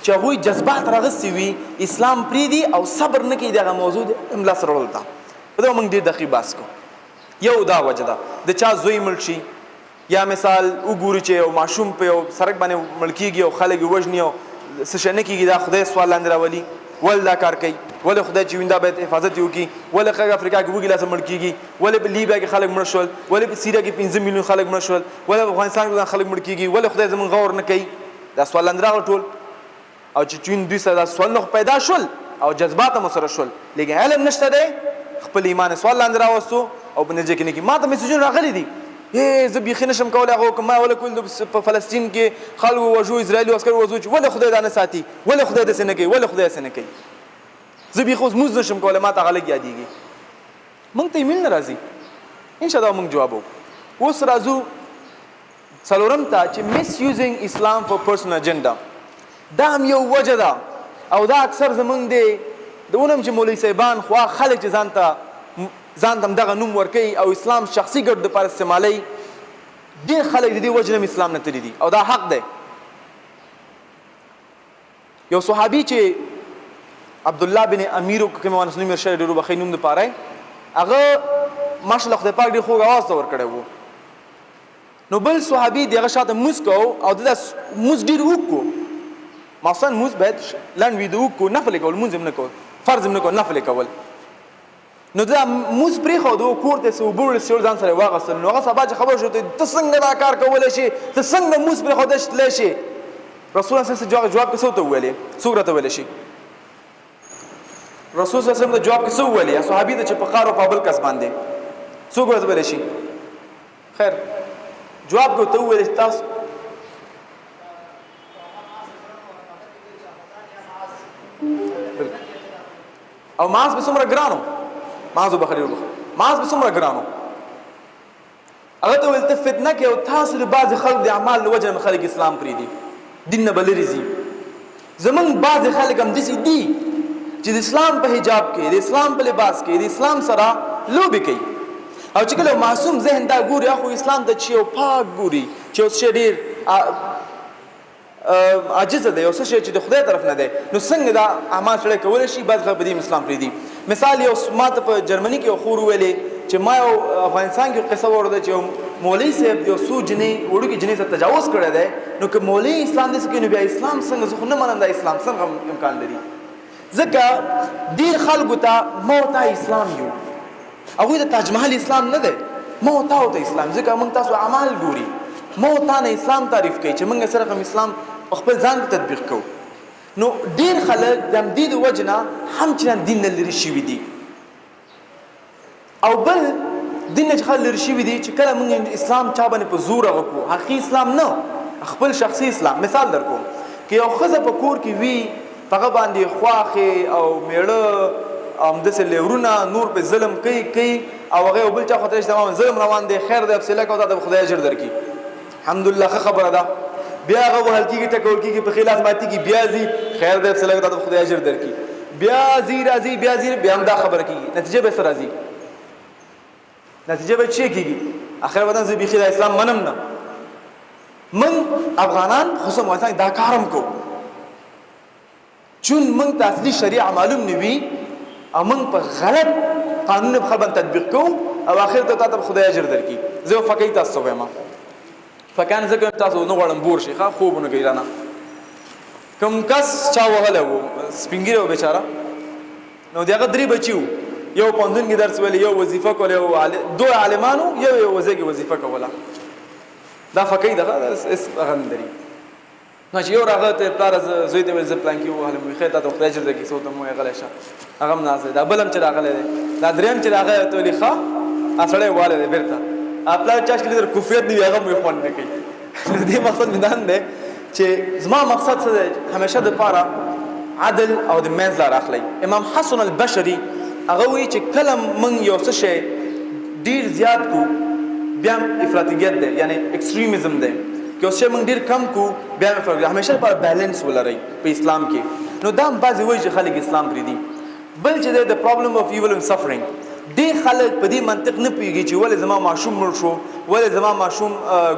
چې هغوی جذبات راغستې وي اسلام پریدي او صبر نه کوي دغه موضوع املا سره ولته په دا موږ ډېر دقیق بحث کوو یو دا وجه ده د چا زوی مړ شي یا مثال وګوري چې یو ماشوم په یو سړک باندې مړ کېږي او خلک یې وژني او څه شی نه کېږي دا خدای سوال لاندې راولي ول دا کار کوي ول خدای چې ویندا به حفاظت وکي ول خلک افریقا کې وګیلا سم مړ کیږي ول په لیبیا کې خلک مړ شول ول په سیریا کې 15 میلیون خلک مړ شول ول په افغانستان کې خلک مړ کیږي ول خدای زمون غور نه کوي دا سوال اندراغ ټول او چې چون دوی سره سوال نو پیدا شول او جذبات هم سره شول لیکن علم نشته دی خپل ایمان سوال اندرا وستو او په نتیجه کې نه کی ما ته میسجونه راغلي دي زه بیخي نشم کولی هغه ما ولا کول په فلسطین کې خلکو وژو اسرائیل عسکر وژو چې ولې خدای دا نه ساتي ولې خدای داسې نه کوي ولې خدای داسې نه کوي زه بیخي اوس موز نشم کولی ما ته هغه لږ یادېږي موږ ته ایمیل نه راځي انشاءالله موږ جواب وکړو اوس راځو څلورم ته چې مس یوزینګ اسلام فور پرسنل اجنډا دا هم یو وجه ده او دا اکثر زمونږ دی د اونم چې مولوي صاحبان خوا خلک چې ځان ته دغه نوم ورکوي او اسلام شخصي ګټو دپاره استعمالوي ډېر خلک د دې وجې نه اسلام نه تللي دي او دا حق دی یو صحابي چې عبدالله بن امیر کوم وانس نوم یې شری ډېر وبخښئ نوم دپاره هغه ماشاءالله خدای پاک ډېر خوږ اواز ته ورکړی و نو بل صحابي د هغه شاته موز کو او د موز ډېر وکړو مخصوصا موز باید لنډ وي د وکړو نفل کول مونځ هم نه کول فرض هم نه کول نفل کول نو دا موز پرېښود و کور ته یې څه اوبه وړل ځان سره یې واغېستل نو هغه سبا چې خبر شو ته څنګه دا کار کولی شې ته څنګه موز پرېښودی تللی شې رسول الله صلی الله جواب کې څه ورته وویلې څوک راته ویلی شي رسول صلی الله علیه وسلم د جواب کې څه وویلې صحابي ته چې په قار او په بل کس باندې څوک ورته ویلی شي خیر جواب کې ورته وویلې چې تاسو او ماز به څومره ګرانو مازو بخری وبخ ماز به څومره ګرانو هغه ته ویل ته فتنه کې او تاسو د بعضې خلک د اعمال له وجې نه خلک اسلام پرېږدي دین نه به لرې ځي زمونږ بعضې خلک هم داسې دي چې د اسلام په حجاب کې د اسلام په لباس کې د اسلام سره لوبې کوي او چې کله معصوم ذهن دا ګوري خو اسلام ته چې یو پاک ګوري چې اوس شی ډېر عاجزه دی او څه شی چې د خدای طرف نه دی نو څنګه دا اعمال سړی کولی شي بعض خلک په دې اسلام پرېږدي مثال یو ما ته په جرمني کې یو خور وویلې چې ما یو افغانستان کې قصه واورېده چې یو مولوي صاحب یو څو جنۍ وړوکې جنۍ سره تجاوز کړی دی نو که مولوي اسلام داسې کوي نو بیا اسلام څنګه زه خو نه منم دا اسلام څنګه امکان لري ځکه ډېر خلکو ته ما ورته اسلام یو هغوی ته تاج محل اسلام نه دی ما ورته اسلام ځکه موږ تاسو اعمال ګوري ما ورته نه اسلام تعریف کوي چې موږ سره هم اسلام خپل ځان ته تطبیق کوو نو ډېر خلک د همدې د وجې نه هم چې دین نه لرې شوي دي او بل دین نه چې خلک لرې شوي دي چې کله موږ اسلام چا باندې په زور هغه کړو حقیقي اسلام نه خپل شخصي اسلام مثال در کوم که یو ښځه په کور کې وي په هغه باندې خواښې او میړه او همداسې لیورونه نور په ظلم کوي او هغه بل چا خاطر چې ظلم روان دی خیر دی حوصله کوه تا ته خدای اجر درکړي الحمدلله ښه خبره ده بیا هغه وهل کېږي ټکول کېږي په خلاف ماتېږي بیا ځي خیر دی حوصله کوه تا ته خدای اجر درکړي بیا ځي راځي بیا هم دا خبره کېږي نتیجه به څه راځي نتیجه به څه کېږي اخر وطن زه بیخي د اسلام منم نه من افغانان خصوصا افغانستان دا کار هم کوو چون موږ ته اصلي شریعه معلوم نه وي او موږ په غلط قانون په خبر تطبیق کوو او اخر ته تا ته خدای اجر درکړي زه فقې تاسو ته وایم فکان زه کوم تاسو نه غواړم بور شي ښه خوب نه کوي رانه کوم کس چا وهلی و سپین ږیری و بیچاره نو د هغه 3 بچي وو یو پوهنتون کې درس ویلی یو وظیفه کوله یو دو عالمانو یو ځای کې وظیفه کوله دا فقې ده هغه نه لري نو چې یو راغله ته پلاره زوی ته ویل زه پلانکي ووهلم وي خیر تا ته خدای اجر درکړي څه ورته مو ویل غلی شه هغه هم ناست دی دا بل هم چې راغلی دی دا درېیم چې راغلی ته ویلي ښه سړی والی دی بېرته پلار چا چې در کفریت نه وي هغه مو خوند نه کوي نو دې مقصد مې دا دی چې زما مقصد څه دی همیشه دپاره عدل او د منځ لار اخلئ امام حسن البشري هغه وایي چې کله موږ یو څه شی ډېر زیات کو بیا هم افراطیت دی یعنی ایکسټریمزم دی که اوس شی موږ ډېر کم کو بیا هم فرق دی همیشه لپاره بیلنس ولرئ په اسلام کې نو دا هم بعضې وایي چې خلک اسلام پرېږدي بل چې دی د پرابلم اف ایول اینڈ سفرینګ ډېر خلک په دې منطق نه پوهېږي چې ولې زما ماشوم مړ شو ولې زما ماشوم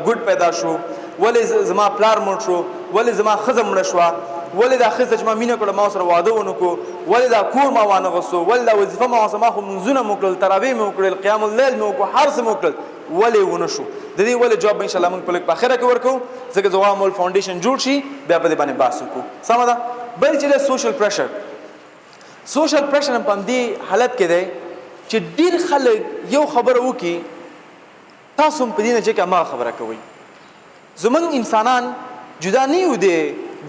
ګډ پیدا شو ولې زما پلار مړ شو ولې زما ښځه مړه شوه ولې دا ښځه چې ما مینه کړه ما سره واده ونه کړو ولې دا کور ما وانغوستو ولې دا وظیفه ما وانغوسته ما خو منځونه مو کړل تراویح مې وکړل قیام اللیل مې وکړو هر څه مې وکړل ولې ونه شو د دې ولې جواب به انشاءالله موږ په لږ په اخره کې ورکوو ځکه زه غواړم ول فاونډیشن جوړ شي بیا په دې باندې بحث وکړو سمه ده بل چې دی سوشل پریشر سوشل پریشر په دې حالت کې دی چې ډیر خلک یو خبره وکي تاسو په دې نه چې ما خبره کوي. زمونږ انسانان جدا نه یو دي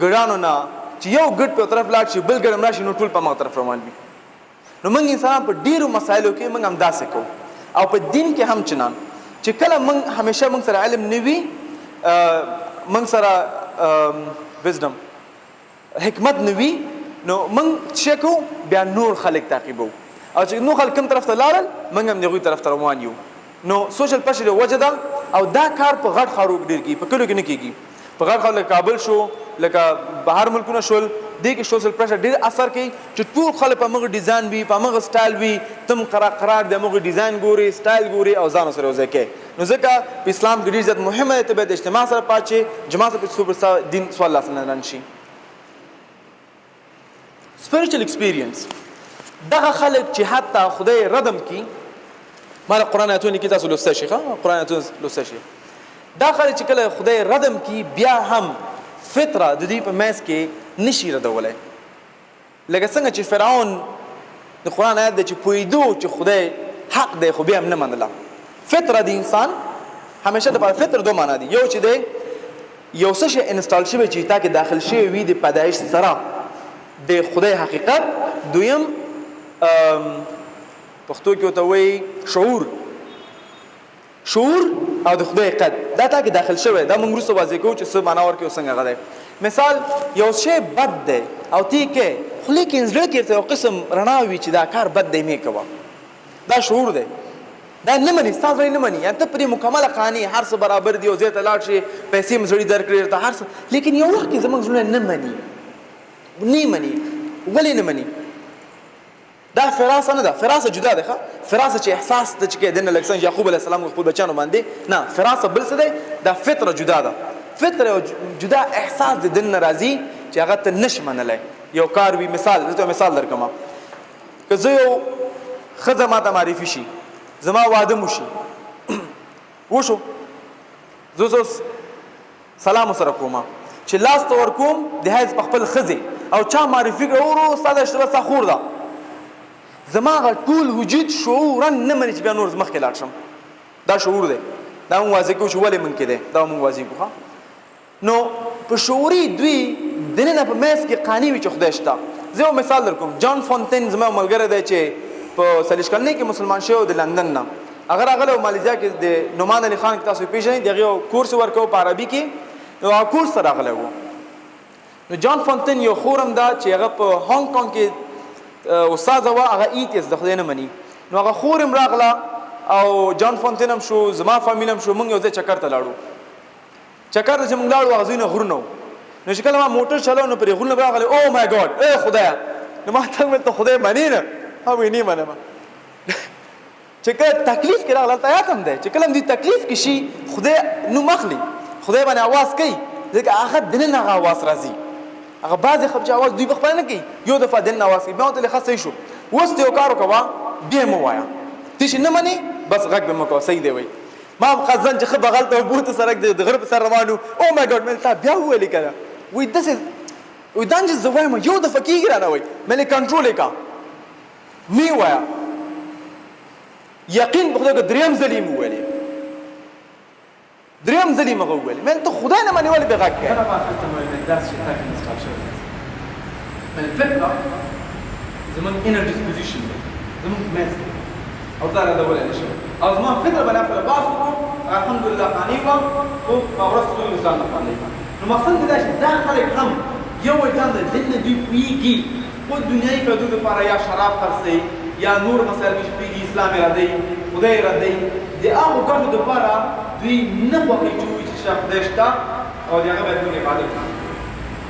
ګډانو نه چې یو ګډ په طرف لاړ شي بل ګډ راشي نو ټول په ما طرف روان وي. نو موږ انسانان په ډیرو مسایلو کې موږ هم داسې کوو او په دین کې هم چنان چې کله موږ همیشه موږ سره علم نه وي موږ سره وزډم حکمت نه وي نو موږ چې کوو بیا نور خلک تعقیبو او چې نور خلک کوم طرف ته لاړل موږ هم دغوی طرف ته روان یو. نو سوشل پریشر وجه ده او دا کار په غټ ښارو کې ډېر کېږي په کلیو کې نه کېږي. په غټ ښار لکه کابل شو لکه بهر ملکونه شول دې کې سوشل پریشر ډېر اثر کوي چې ټول خلک په هغه ډیزاین وي په هغه سټایل وي تم قرار د هغه ډیزاین ګوري سټایل ګوري او ځان سره وځي کوي. نو ځکه په اسلام کې ډېر زیات مهمه ده چې د اجتماع سره پاتې جماعت سره دین سوال الله سره نه شي. spiritual experience دغه خلک چې حتی خدای ردم کی ما قرآن آیتونه کې تاسو لوستئ شي قرآن آیتونه لوستئ شي دا خلک چې کله خدای ردم کی بیا هم فطره د دې په مېز کې نشي ردولای. لکه څنګه چې فرعون د قرآن آیت د چې پویدو چې خدای حق دی خو بیا هم نه منله. فطره د انسان همیشه د فطر دوه معنا دي. یو چې دی یو څه شی انسټال شوی چې تا کې داخل شوی وي د پیدایش سره د خدای حقیقت. دویم پښتو کې ورته وایي شعور او د خدای قد دا تا کې داخل شوی دا موږ وروسته واضح کوو چې څه معنا ورکوي څنګه هغه دی. مثال یو شی بد دی او تی کې خو لیکن زړه کې یو قسم رڼا وي چې دا کار بد دی مې کوه دا شعور دی. دا نه مني ستاسو نه مني یا ته پرې مکمله قانع هر څه برابر دی او زه ته لاړ شي پیسې م زړی درکړې ته هر څه لیکن یو وخت کې زموږ زړه نه مني ولې نه مني. دا فراسه نه ده. فراسه جدا ده فراسه چې احساس ته چې دنه لکسن یعقوب علیه السلام خپل بچانو باندې نه فراسه بل څه ده. دا فطره جدا ده. فطره جدا احساس د دنه راځي چې هغه ته نش منلای. یو کار وی مثال درکما که زه یو خزه ماته معرفي شي زما واده موشي وشو زه سلام سره کوم چې لاس ته ورکوم د هیڅ خپل خزه او چا معرفي کړو استاد اشرف خور ده زما ټول وجود شعورا نه مني چې بیا نور مخکې لاړ شم. دا شعور دی. دا موږ واضح کوو چې ولې ممکن دی. دا موږ واضح کوو. نو په شعوري دوی دننه په مېز کې قانع وي چې خدای شته. زه یو مثال درکوم. جان فونتین زما ملګری دی چې په سلیش کلنۍ کې مسلمان شوی د لندن نه هغه راغلی مالیزیا کې د نعمان علي خان تاسو پیژنئ د هغې یو کورس ورکوه په عربي کې نو هغه کورس ته راغلی و. نو جان فونتین یو خورم ده چې هغه په هانګ کانګ کې استاد و هغه ایتیس د خدای نه مني. نو هغه خورم راغله او جان فونتین هم شو زما فامیل هم شو موږ یو ځای چکر ته لاړو. چکر ته چې موږ لاړو هغه ځای نه غرونه نو چې کله ما موټر چلاو نو پرې غرونه راغلی او مای ګاډ ای خدایه نو ما ته ته خدای مني نه او نه منم چې کله تکلیف کې راغله ته یاد هم دی چې کله دې تکلیف کې شي خدای نو مخلي خدای باندې आवाज کوي ځکه هغه دنه هغه आवाज راځي. هغه بعضې خبرې اواز دوی بخپله نه کوي یو دفعه دننه اواز کوي بیا ورته لخوا صحیح شو اوس ته یو کار وکوه بیا یې مه وایه ته چې نه منې بس غږ به مه کوه صحیح دی وایي. ما هم قصدن چې ښه بغل ته بوته سړک دی د غره په سر روان و او مای ګاډ مې تا بیا وویلې که نه وایي داسې وایي دا چې زه وایم یو دفعه کېږي رانه وایي مې کنټرول یې که مې وایه یقین په خدای که درېیم ځل یې مې وویلې درېیم ځل یې مې هغه وویلې مې ته خدای نه منې ولې بې غږ کوې من الفطرة زمان inner disposition زمان ماسك او طالع دولة نشوف او زمان فطرة بنافع بعضكم الحمد لله قانيبا ومورس سوء الإسلام قانيبا المقصد ده داخل الحم يوم كان الدنيا دي بيجي والدنيا يفضل بارا يا شراب خرسي يا نور مسائل مش بيجي إسلام ردي خدای ردي دي آخو قرد بارا دوی نخوخي جوي شاف دشتا او دي هغه بدون عبادت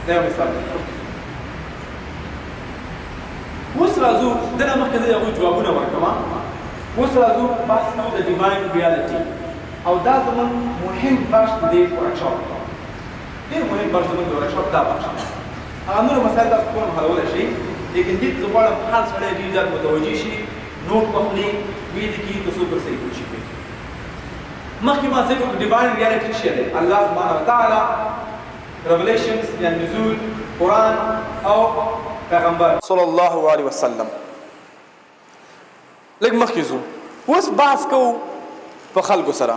ده مثال اوس راځو دنه مخکې د هغوی جوابونه ورکوم. اوس راځو بحث کوو د ډیواین ریالټي او دا زموږ مهم بحث د دې ورکشاپ ډېر مهم بحث زموږ د ورکشاپ دا بحث هغه نور مسایل تاسو کوم حلولی شئ لیکن دې ته زه غواړم هر سړی ډېر زیات متوجه شي نوټ واخلي ویې لیکي تر څو پر صحیح پوه شي. مخکې ما ذکر وکړو ډیواین ریالټي څه دی. الله سبحانه وتعالی ریولیشنز یعنې نزول قرآن او پیغمبر صلی الله علیه وسلم. لږ مخکې ځو اوس بحث کوو په خلکو سره.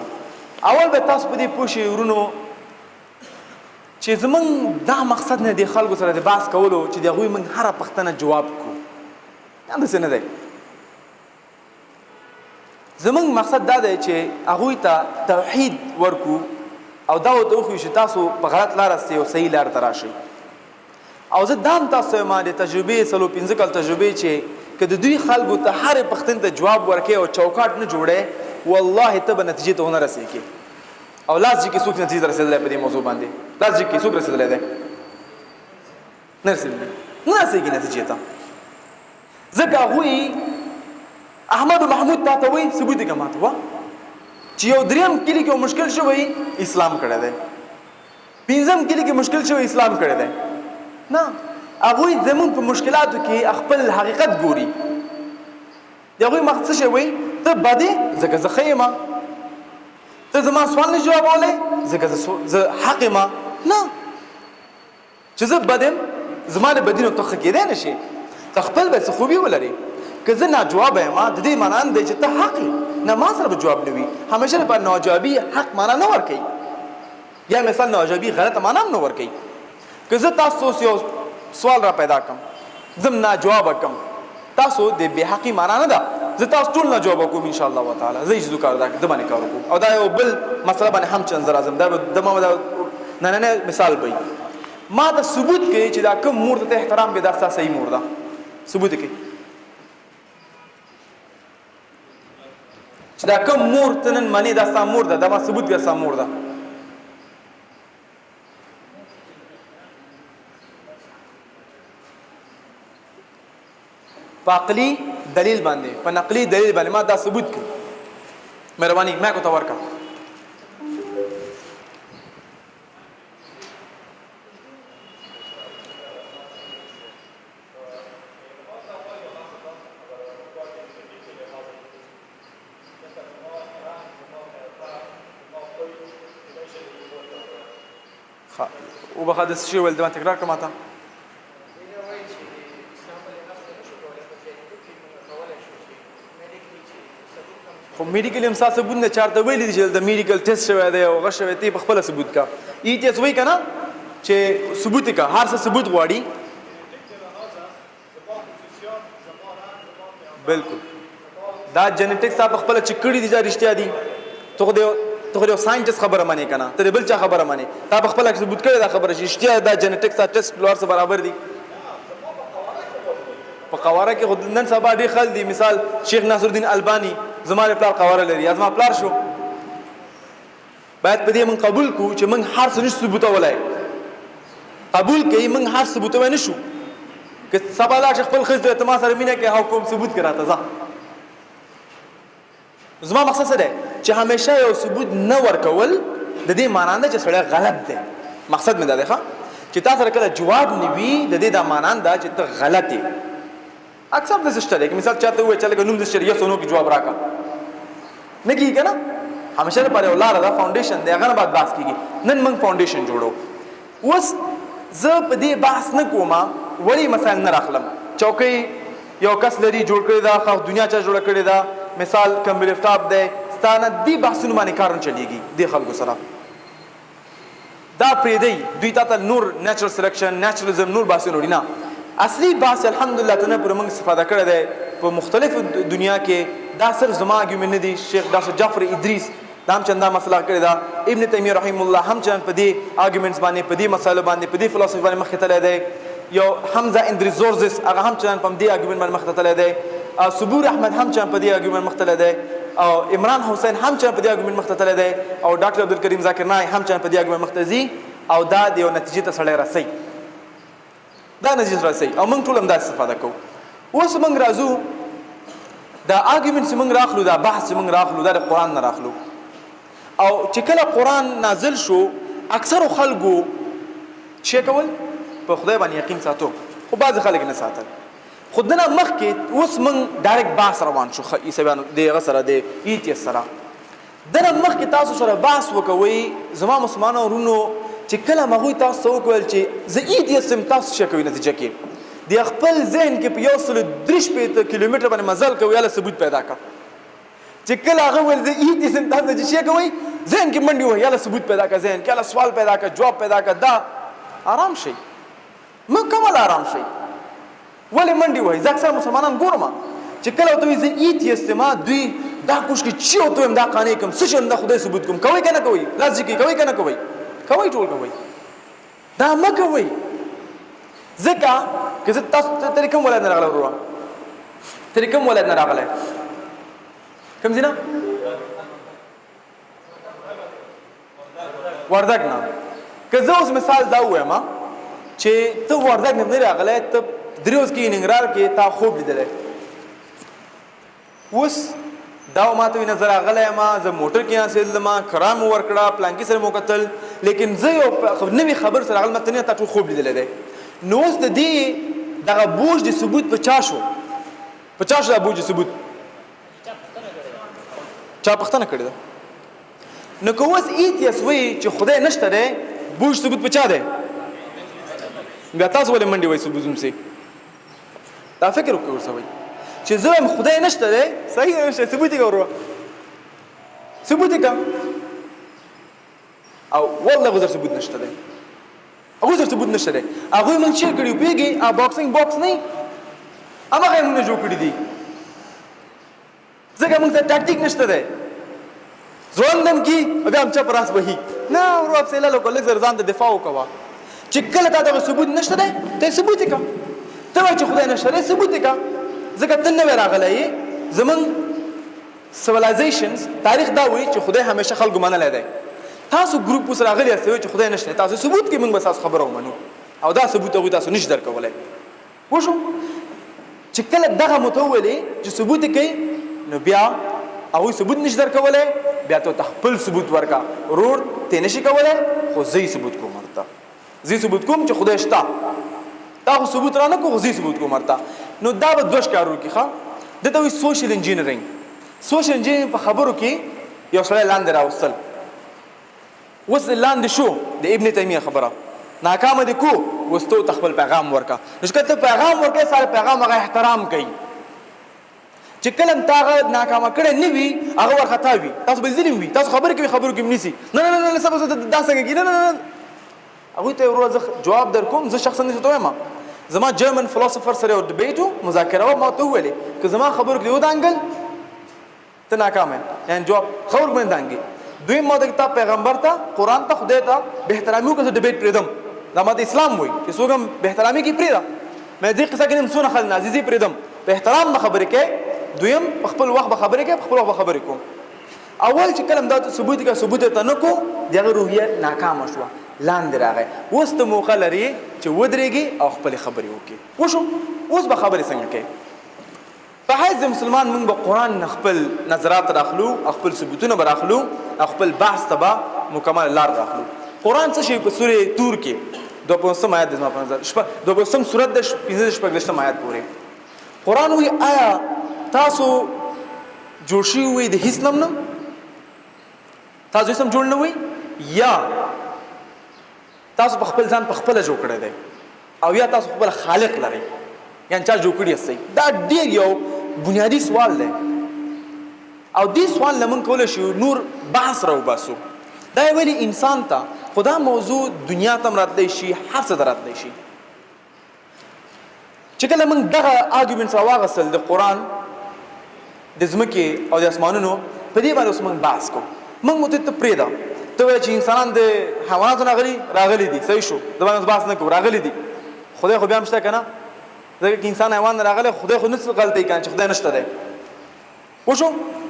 اول به تاسو په دې پوه شئ ورونو چې زمونږ دا مقصد نه دی خلکو سره د بحث کولو چې د هغوی موږ هره پوښتنه جواب کړو. همداسې نه دی. زمونږ مقصد دا دی چې هغوی ته توحید ورکو او دا ورته وښیو چې تاسو په غلط لاره یاستئ او صحیح لار ته راشئ. او زه دا هم تاسو ته وایم د تجربې 45 کال تجربې چې که د دوی خلکو ته هرې پوښتنې ته جواب ورکړې او چوکاټ نه جوړې والله ته به نتیجې ته ونه رسېږې. او لاس چې کې څوک نتیجې ته رسېدلی په دې موضوع باندې لاس چې کې څوک رسېدلی دی نه رسېږي نتیجې ته. ځکه هغوی احمد محمود تا ته وایي ثبوت یې که ماته وه چې یو دریم کلي کې مشکل شوی اسلام کړی دی، پنځم کلي کې مشکل شوی اسلام کړی دی. نه هغوی زمونږ په مشکلاتو کې خپل حقیقت ګوري. د هغوی مقصد څه شی وایي ته بد یې ځکه زه ښه یم، ته زما سوال نه جوابولی ځکه زه حق یم. نه چې زه بد یم زما له بدي نه ته ښه کېدی نه شې. ته خپل به څه خوبي ولرې. که زه ناجوابه یم د دې معنا نه دی چې ته حق یې. نه ما سره به جواب نه وي. همیشه لپاره ناجوابي حق معنا نه ورکوي. یا مثال ناجوابي غلطه معنا هم نه ورکوي. که زه تاسو یو سوال را پیدا کړم زه ناجوابه کړم تاسو د بې حقي معنا نه ده. زه تاسو ټول ناجوابه کوم ان شاء الله تعالی. زه چې کار د باندې کار وکړم. او دا یو بل مسله باندې هم چې نظر اعظم دا د ما نه مثال به ما ته ثبوت کوي چې دا کوم مور ته احترام به دا صحیح مور ده. ثبوت کوي چې دا کوم مور ته نن معنی دا ستا مور ده دا ما ثبوت کوي ستا مور ده. په عقلي دلیل باندې په نقلي دلیل باندې ما دا ثبوت کړ. مهرباني ما کو ته ورکا. وبخد الشيء ولد ما تكرار كما تا خو میډیکل هم ساسه ثبوت نه چارته ویلي چې د میډیکل ټیسټ شوی دی او غش شوی دی په خپل ثبوت کا ای ټی اس وای کنه چې ثبوت کا هر څه ثبوت غواړي. بالکل دا جنټیکس په خپل چکړی دي دا رښتیا دي. ته یو ساينټیست خبره مانی کنه ته بل چا خبره مانی تا په خپل ثبوت کړی دا خبره چې رښتیا دا جنټیکس ټیسټ لور سره برابر دي. په قواره کې خود نن سبا ډېر خلک دي. مثال شیخ ناصر الدین البانی زماره پلار قواره لري یا زما پلار شو. باید په دې من قبول کو چې من هر څه نشو ثبوتولای. قبول کوي من هر څه ثبوتوي نشو. که سبا لا خپل خزه ته ما سره مینه کې حکم ثبوت کراته ځه. زما مقصد څه دی چې همیشه یو ثبوت نه ورکول د دې معنا نه چې سړی غلط دی. مقصد مې دا دی چې تاسو سره کله جواب نیوي د دې دا معنا ده چې ته غلط یې. اکثر د سشتره کې مثال چاته وای چې لکه نوم د شریعه سونو کې جواب راکا نه کیږي کنه. همیشه لپاره یو لار ده فاونډیشن دی هغه نه بعد بحث کیږي. نن موږ فاونډیشن جوړو. اوس زه په دې بحث نه کوم ولی مثلا نه راخلم. چوکۍ یو کس لري جوړ کړی دا خو دنیا چا جوړ کړی دا. مثال کم لیپټاپ دی ستانه دی بحثونه باندې کار نه چلیږي د خلکو سره. دا پرې دوی ته نور نیچرل سلیکشن نیچرالزم نور بحثونه وړي نه. اصلي بحث الحمدلله ته پر موږ استفاده کړی دی په مختلفو دنیا کې. دا صرف زما ارګومنټ نه دی. شیخ ډاکټر جعفر ادریس دا هم چندا مسله کړی دا. ابن تیمیه رحم الله هم چن په دې ارګومنټس باندې په دې مسایلو باندې په دې فلسفي باندې مخ ته تللی دی. یو حمزه اندریزورزس هغه هم چن په دې ارګومنټ باندې مخ ته تللی دی. صبور احمد هم چن په دې ارګومنټ مخ ته تللی دی. او عمران حسین هم چن په دې ارګومنټ مخ ته تللی دی. او ډاکټر عبدالکریم ذاکر نای هم چن په دې ارګومنټ مخ ته ځي او دا د یو نتیجې ته سړی رسي. دا نتیجه رسي او موږ ټول هم دا استفاده کوو. اوس موږ راځو دا ارګومنټ چې موږ راخلو دا بحث چې موږ راخلو دا د قرآن نه راخلو. او چې کله قرآن نازل شو اکثرو خلکو چې کول په خدای باندې یقین ساتو خو بعض خلک نه ساتل. خو دنه مخکې اوس موږ ډایرکټ بحث روان شو عیسویانو دغه سره د ای ټی اس سره. دنه مخکې تاسو سره بحث وکوي زما مسلمانانو ورونو چې کله هغوی تاسو ته وکویل چې زه ای ټی اس یم تاسو څه کوئ نتیجه کې د خپل ذهن کې په 130 کیلومتر باندې مزل کوي یاله ثبوت پیدا کا چې کله هغه ول زه ایت اسم تاسو چې شي کوي ذهن کې منډي وي یاله ثبوت پیدا کا ذهن کې یاله سوال پیدا کا جواب پیدا کا دا آرام شي مکمل آرام شي ولې منډي وي ځکه اکثر مسلمانان ګورم چې کله ته زه ایت استما دوی دا کوش کې چې او ته دا قانې کوم څه شم د خدای ثبوت کوم کوي کنه کوي لازم کې کوي کنه کوي کوي ټول کوي دا مکه وي ځکه که زه تاسو ته کوم ولادت نه راغله ورو ته کوم ولادت نه راغله کوم زینا وردګ نه که زه اوس مثال دا وایم چې ته وردګ نه راغله ته دریوز کې ننګرهار کې تا خوب لیدل اوس دا ماته نظر راغله ما زه موټر کې حاصل ما کرام ورکړه پلانکی سره مو قتل لیکن زه یو نوې خبر سره راغله مته نه تا ټول خوب لیدل دی نو اوس د دې دغه بوج د ثبوت 50 شو 50 د بوج ثبوت چا پښتنه کړی ده نو که اوس ایتیاس وی چې خدای نشته دی بوج ثبوت پچا دی بیا تاسو ولې منډي وای ثبوت زمسي دا فکر وکړئ ورسوي چې زه خدای نشته دی صحیح نشته ثبوت یې ورو ثبوت یې او والله غوږ ثبوت نشته دی هغه ثبوت نشته دی هغه مونږ چې کړیو پیږي ا باکسینګ باکس نه هغه موږ جوړ کړی دی ځکه موږ ته ټاکټیک نشته دی ځوندم کی بیا هم چپ راس وهي نه ورو افسله لو کله ځان ته دفاع وکوا چې کله تا ته ثبوت نشته دی ته ثبوت وکړه ته چې خدای نشته دی ثبوت وکړه ځکه ته نه راغلی زمون سیویلایزیشنز تاریخ دا وایي چې خدای همیشه خلکو منلی دی تاسو ګروپ اوس راغلی یاست چې خدای نشته تاسو ثبوت کې موږ به تاسو خبره ومنو او دا ثبوت هغوی تاسو نشي درکولی پوه شو چې کله دغه متولي چې ثبوت کوي نو بیا هغوی ثبوت نشي درکولی بیا ته خپل ثبوت ورکا ورور ته نشي کولی خو زه ثبوت کوم ورته زه ثبوت کوم چې خدای شته تا خو ثبوت را نه کو زه ثبوت کوم ورته نو دا به دوه ښکار وکړي ښه دته وایي سوشل انجینرینګ سوشل انجینرینګ په خبرو کې یو سړی لاندې راوستل اوس لاندې شو د ابن تیمیه خبره ناکامه دي کو اوس ته خپل پیغام ورکا نو چې ته پیغام ورکې سره پیغام هغه احترام کوي چې کلم تاغه ناکامه کړي نه وي هغه ورختا وي تاسو بل ځینې وي تاسو خبرې کوي خبرو کې نيسي نه نه نه سبا دا څنګه کې نه هغه ته ورو جواب در کوم زه شخصا نه وایم زما جرمن فلسفر سره یو ډیبیټ مذاکره ما ته ویلې که زما خبرو کې یو دانګل ته ناکامه یعنی جواب خبر باندې دانګي دوی ماده کتاب پیغمبر ته قران ته خدای ته به احترامي کو ډیبیټ پریدم دا ماده اسلام وای چې څوک به احترامي کې پریدا مې دې قصه کې مسونه خل عزیزي پریدم په احترام خبرې کې دویم خپل وخت خبرې کې خپل وخت خبرې کوم اول چې کلم دا ثبوت کا ثبوت ته نه کو دغه روحیه ناکام شو لاندې راغی اوس ته موقع لري چې ودرېږي او خپل خبرې وکړي وشو اوس به خبرې څنګه کوي په حیث مسلمان موږ به قرآن خپل نظرات راخلو خپل ثبوتونه به راخلو خپل بحث ته به مکمل لار راخلو قرآن څه شي په سورې تور کې 250 آیات د زما په نظر 250 سورت د 15 آیات پورې قرآن وی آیا تاسو جوړ شوي وي د هیڅ نه تاسو هیڅ جوړ نه وي یا تاسو په خپل ځان په خپل جوړ کړی دی او یا تاسو خپل خالق لري یعنی چا جوړ کړی یاست دا ډیر یو بنیادی سوال دی او دې سوال لمن کول شو نور بحث راو باسو دا ویلي انسان ته خدا موضوع دنیا ته راتلی شي هر څه راتلی شي چې کله موږ دغه آرګومنټس راواغستل د قرآن د ځمکې او د اسمانونو په دې باندې اوس موږ بحث کوو موږ مو ته پرېږده ته وایې چې انسانان د حیواناتو راغلي دي صحیح شو د باندې بحث نه کوو راغلي دي خدای خو بیا هم شته که نه ځکه چې انسان حیوان نه راغلی خدای خو نه څه غلطۍ کوي چې خدای نشته دی وشو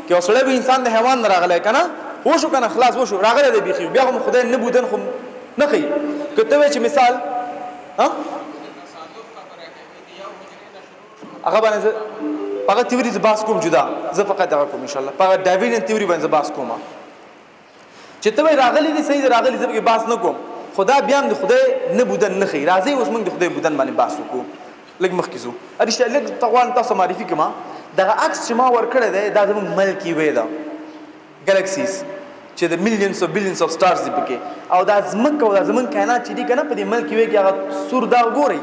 که یو سړی به انسان د حیوان نه راغلی که نه وشو که نه خلاص وشو راغلی دی بیخي بیا خو خدای نه بودن خو نه ښیي که ته وایې چې مثال هغه باندې هغه تیوري زه بحث کوم جدا زه فقط دغه کوم انشاءالله په هغه ډاروین تیوري باندې زه بحث کوم چې ته وایې راغلی دی صحیح دی راغلی زه پکې بحث نه کوم خدا بیا هم د خدای نه بودن نه ښیي راځئ اوس موږ د خدای بودن باندې بحث وکړو لږ مخکې ځو رښتیا لږ غواړم تاسو معرفي کړم دغه عکس چې ما ورکړی دی دا زموږ ملکي وی ده ګلیکسیز چې د میلیونز او بیلیونز اف سټارز دي پکې او دا ځمکه او دا زموږ کائنات چې دي که نه په دې ملکي وی کې هغه سور داغ ګورئ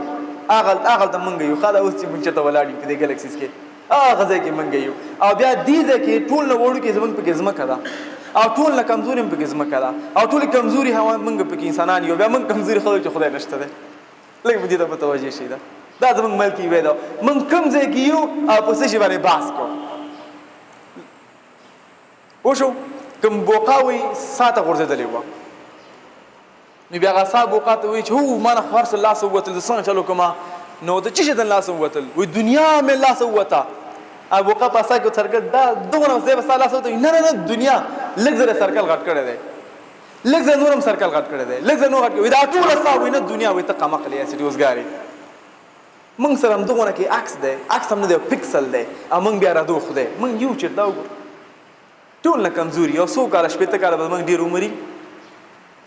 هغه ته مونږ یو خاله اوس چې مونږ ته ولاړ یو په دې ګلیکسیز کې هغه ځای کې مونږ یو او بیا دې ځای کې ټول نه وړو کې زمونږ پکې ځمکه ده او ټول نه کمزوري هم پکې ځمکه ده او ټول کمزوري هوا مونږ پکې انسانان یو بیا مونږ کمزوري خلک چې خدای نشته ده لږ به دې ته متوجه شي دا زمونږ ملک یې ده مونږ کوم ځای کې یو او په څه شي باندې بحث کوو وشو کوم بوقاوي ساته غورځېدلې وه نو بیا هغه سا بوقا ته وایي چې هو ما نه خو هر څه لاسه ووتل زه څنګه چلو کومه نو د څه شي د لاسه ووتل وایي دنیا مې لاسه ووته او بوقا په سا کې سرکل دا دومره ځای به ستا لاسه وته نه نه دنیا لږ زره سرکل غټ کړی دی لږ زره نور هم سرکل غټ کړی دی لږ زره نور غټ کړی دا ټوله ستا وایي نه دنیا وایي ته قمقلې یې سټي موږ سره همدغونه کې عکس دی عکس هم نه دی پکسل دی او موږ بیا راځو خدای موږ یو چېرته وګورو ټول نه کمزوري یو څو کاله شپېته کاله به موږ ډېر عمري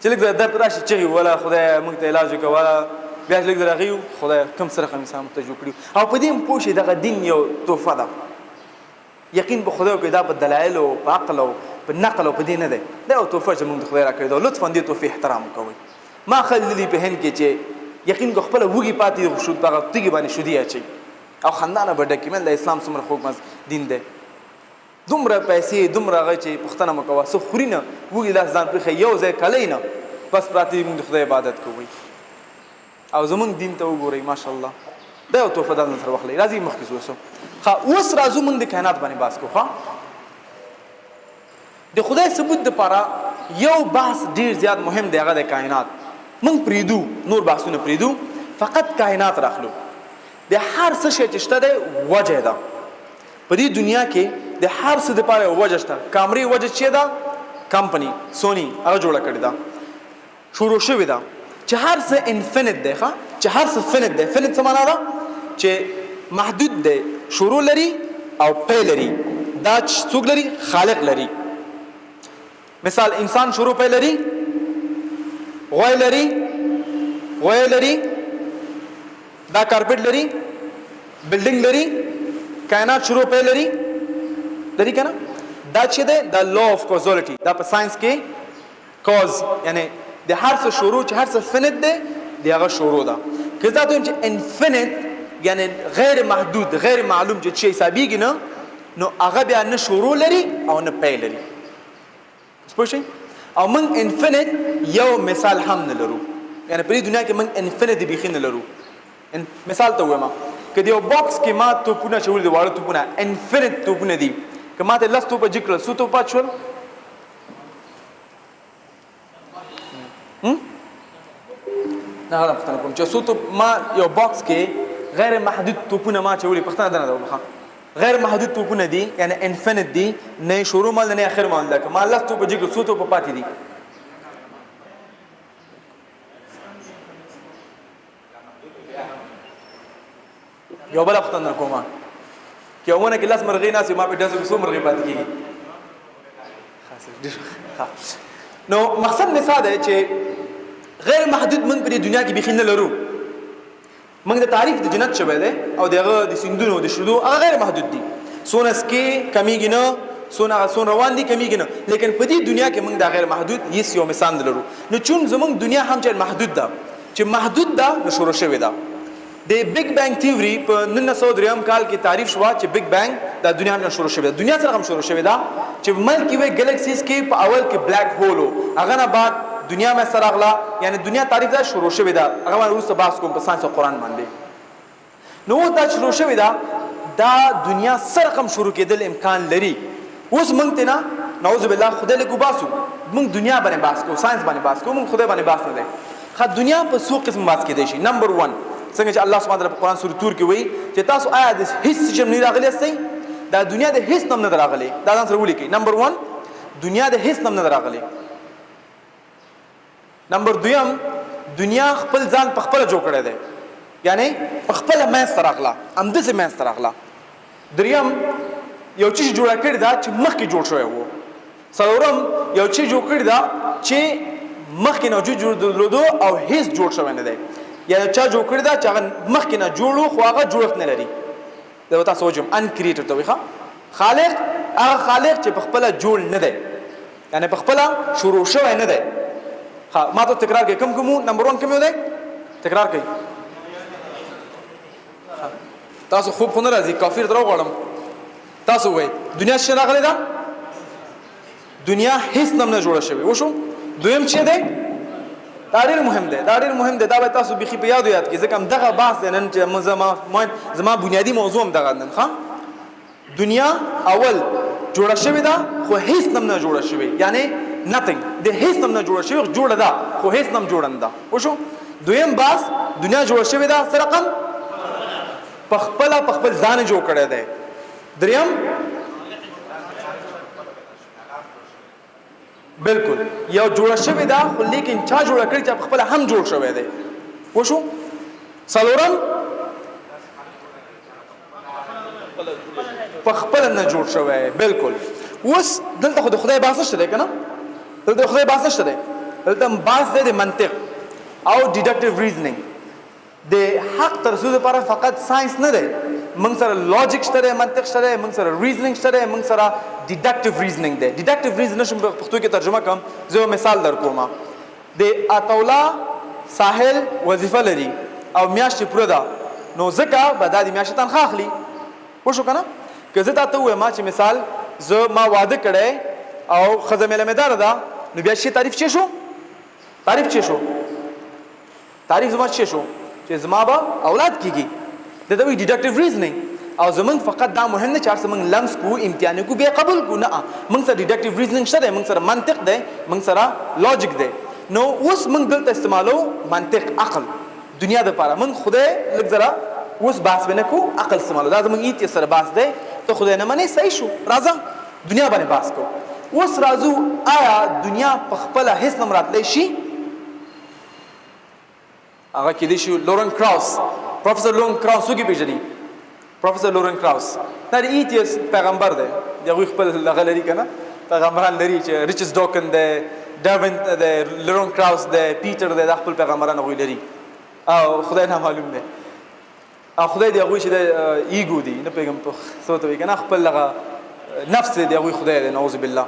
چې لږ زره درد راشي چغې وله خدای موږ ته علاج وکړه وله بیا لږ زره هغې خدای کوم څه رقم انسان موږ ته جوړ کړي او په دې هم پوه شي دغه دین یو تحفه ده یقین په خدای وکړي دا په دلایلو په عقل او په نقل او په دې نه دی دا یو تحفه چې موږ د خدای راکړې ده لطفا دې تحفې احترام کوئ ما خل لیدلي په هند کې چې یقین کو خپله وږي پاتې شو په هغه تیږې باندې شودي اچوي او خندانه به ډکې من د اسلام څومره خوږ دین دی دومره پیسې دومره هغه چې پوښتنه مه کوه څه خوري نه وږي لاس ځان پرېښی یو ځای کلی نه بس پراته دي موږ د خدای عبادت کوئ او زمونږ دین ته وګورئ ماشاءالله دا یو تحفه دا سره واخلئ راځئ مخکې ځو اوس راځو موږ د کائنات باندې بحث کوو د خدای ثبوت دپاره یو بحث ډېر زیات مهم دی هغه د کائنات موږ پرېږدو نور بحثونه پرېږدو فقط کائنات راخلو د هر څه شی چې شته دی وجه ده په دې دنیا کې د هر څه دپاره یو وجه شته کامرې وجه چې ده کمپني سوني هغه جوړه کړې ده شروع شوې ده چې هر څه انفینټ دی ښه چې هر څه فینټ دی فینټ څه معنا ده چې محدود دی شروع لري او پی لري دا څوک لري خالق لري مثال انسان شروع پی لري غوی لري دا کارپټ لري بلډینګ لري کائنات شروع پی لري که نه دا چې دی دا لا اف کوزالټي دا په ساينس کې کوز یعنی د هر څه شروع چې هر څه فینټ دی د هغه شروع ده که دا دویم چې انفینټ یعنی غیر محدود غیر معلوم چې شی حسابېږي نه نو هغه بیا نه شروع لري او نه پی لري پوه شئ او موږ انفینټ یو مثال هم نه لرو یعنی په دې دنیا کې موږ انفینټ بیخي نه لرو مثال ته ووایم که د یو باکس کې ما توپونه اچولي دي واړه توپونه انفینټ توپونه دي که ما ته لس توپه جګ کړل څو توپه پاتې شول نه غواړم پوښتنه کوم چې څو توپ ما یو باکس کې غیر محدود توپونه ما اچولي پوښتنه ده نه ده وبخه غیر محدود توپونه دي یعنی انفینټ دي نه شروع مال نه اخر مال ده که ما لس توپه جګ کړل څو توپه پاتې دي یو بله پوښتنه کومه که ونه کې لس مرغۍ ناستې ما په ډزو کې څو مرغۍ پاتې کېږي نو مقصد مې څه دی چې غیر محدود موږ په دې دنیا کې بیخي نه لرو موږ د تعریف د جنت شوی دی او د هغه د سیندونو د شیدو هغه غیر محدود دي څونه څکې کمیږي نه څونه روان دي کمیږي نه لیکن په دې دنیا کې موږ د غیر محدود هیڅ یو مثال نه لرو نو چون زموږ دنیا هم چې محدود ده چې محدود ده نو شروع شوې ده د بیگ بینګ تیوري په 1903 کال کې تعریف شوه چې بیگ بینګ د دنیا نه شروع شوې ده دنیا سره هم شروع شوې ده چې ملکی وی ګلیکسیز کې په اول کې بلیک هول و هغه نه بعد دنیا مې سره اغلا یعنی دنیا تعریف دا شروع شوې ده هغه باندې وروسته بحث کوم په ساينس او قرآن باندې نو دا شروع شوې ده دا دنیا سره هم شروع کېدل امکان لري اوس موږ ته نه نعوذ بالله خدای له ګوباسو موږ دنیا باندې بحث کوو ساينس باندې بحث کوو موږ خدای باندې بحث نه دی خا دنیا په څو قسم بحث کېدای شي نمبر 1 څنګه چې الله سبحانه وتعالى په قرآن سورۃ تور کې وایي چې تاسو آیا د هیڅ څه نه راغلي استئ دا دنیا د هیڅ نم نه راغلي دا ځان سره ولیکئ نمبر 1 دنیا د هیڅ نم نه راغلي نمبر 2 دنیا خپل ځان په خپل جوړ کړی دی یعنی په خپل مېز سره راغله همداسې مېز سره راغله دریم یو چیز جوړ کړی دا چې مخکې جوړ شوی وو څلورم یو چیز جوړ کړی دا چې مخکې نه جوړ او هیڅ جوړ شوی نه دی یا چا جوړ کړی دا چې هغه مخکې نه جوړو خو هغه جوړښت نه لري دا تاسو وجم ان کریټر ته وایي خالق هغه خالق چې په خپل جوړ نه دی یعنی په خپل شروع شوی نه دی ما ته تکرار کوي کوم نمبر 1 کوم دی تکرار کوي تاسو خوب خو نه راځي کافر درو غواړم تاسو وای دنیا څنګه راغلی ده دنیا هیڅ نه جوړه شوی وشو دویم چې دی دا ډېر مهم دی دا به تاسو بيخي په یاد کې ځکه هم دغه بحث نن چې زما بنیادی موضوع هم دغه نن ښه دنیا اول جوړه شوې ده خو هیڅ نه جوړه شوې یعنی nothing د هیڅ نه جوړه شوې جوړه ده خو هیڅ نه جوړنده وشو دویم بحث دنیا جوړه شوې ده سره رقم په خپل ځان جوړ کړی دی دریم بالکل یو جوړه شوې ده خو لیکن چا جوړه کړی چې خپل هم جوړ شوی دی وشو څلورم په خپل نه جوړ شوی بالکل اوس دلته خو د خدای بحث شته کنه دلته خدای بحث شته دلته بحث دی د منطق او ډیډکټیو ریزنینګ د حق ترسو لپاره فقط ساينس نه دی موږ سره لاجیک شته منطق شته موږ سره ریزنینګ شته موږ سره ډیډکټیو ریزنینګ دی ډیډکټیو ریزنینګ شم په پښتو کې ترجمه کوم زه مثال درکوم د اطولا ساحل وظیفه لري او میاشت پوره ده نو ځکه به د میاشت تنخواه اخلي وشو کنه که زه تاسو وایم چې مثال زه ما واده کړی او خزه مې لمدار ده نو بیا شي تعریف چی شو تعریف زما چی شو چې زما به اولاد کیږي د دوی ډیډکټیو ریزنینګ او زمون فقط دا مهم نه چې څنګه لمس کو امتحان کو به قبول کو نه موږ سره ډیډکټیو ریزنینګ شته موږ سره منطق دی موږ سره لاجیک دی نو اوس موږ دلته استعمالو منطق عقل دنیا د لپاره موږ خدای لږ اوس بحث بنه کو عقل استعمالو دا زموږ ایت سره بحث دی ته خدای نه منې صحیح شو راځه دنیا باندې بحث کو اوس راځو آیا دنیا په خپل هیڅ نمرات لې شي هغه کې دي شو لورن کراوس پروفیسور لورن کراوس څوک پیژني پروفیسور لورن کراوس دا د ایتیس پیغمبر دی دغه خپل لغلري کنه پیغمبران لري چې ریچس ډوکن دی ډاروین دی لورن کراوس دی پیټر دی د خپل پیغمبران غوي لري او خدای نه معلوم دی او خدای دی هغه چې د ایګو دی نه پیغام په صوت وی کنه خپل لغه نفس دی هغه خدای دی نعوذ بالله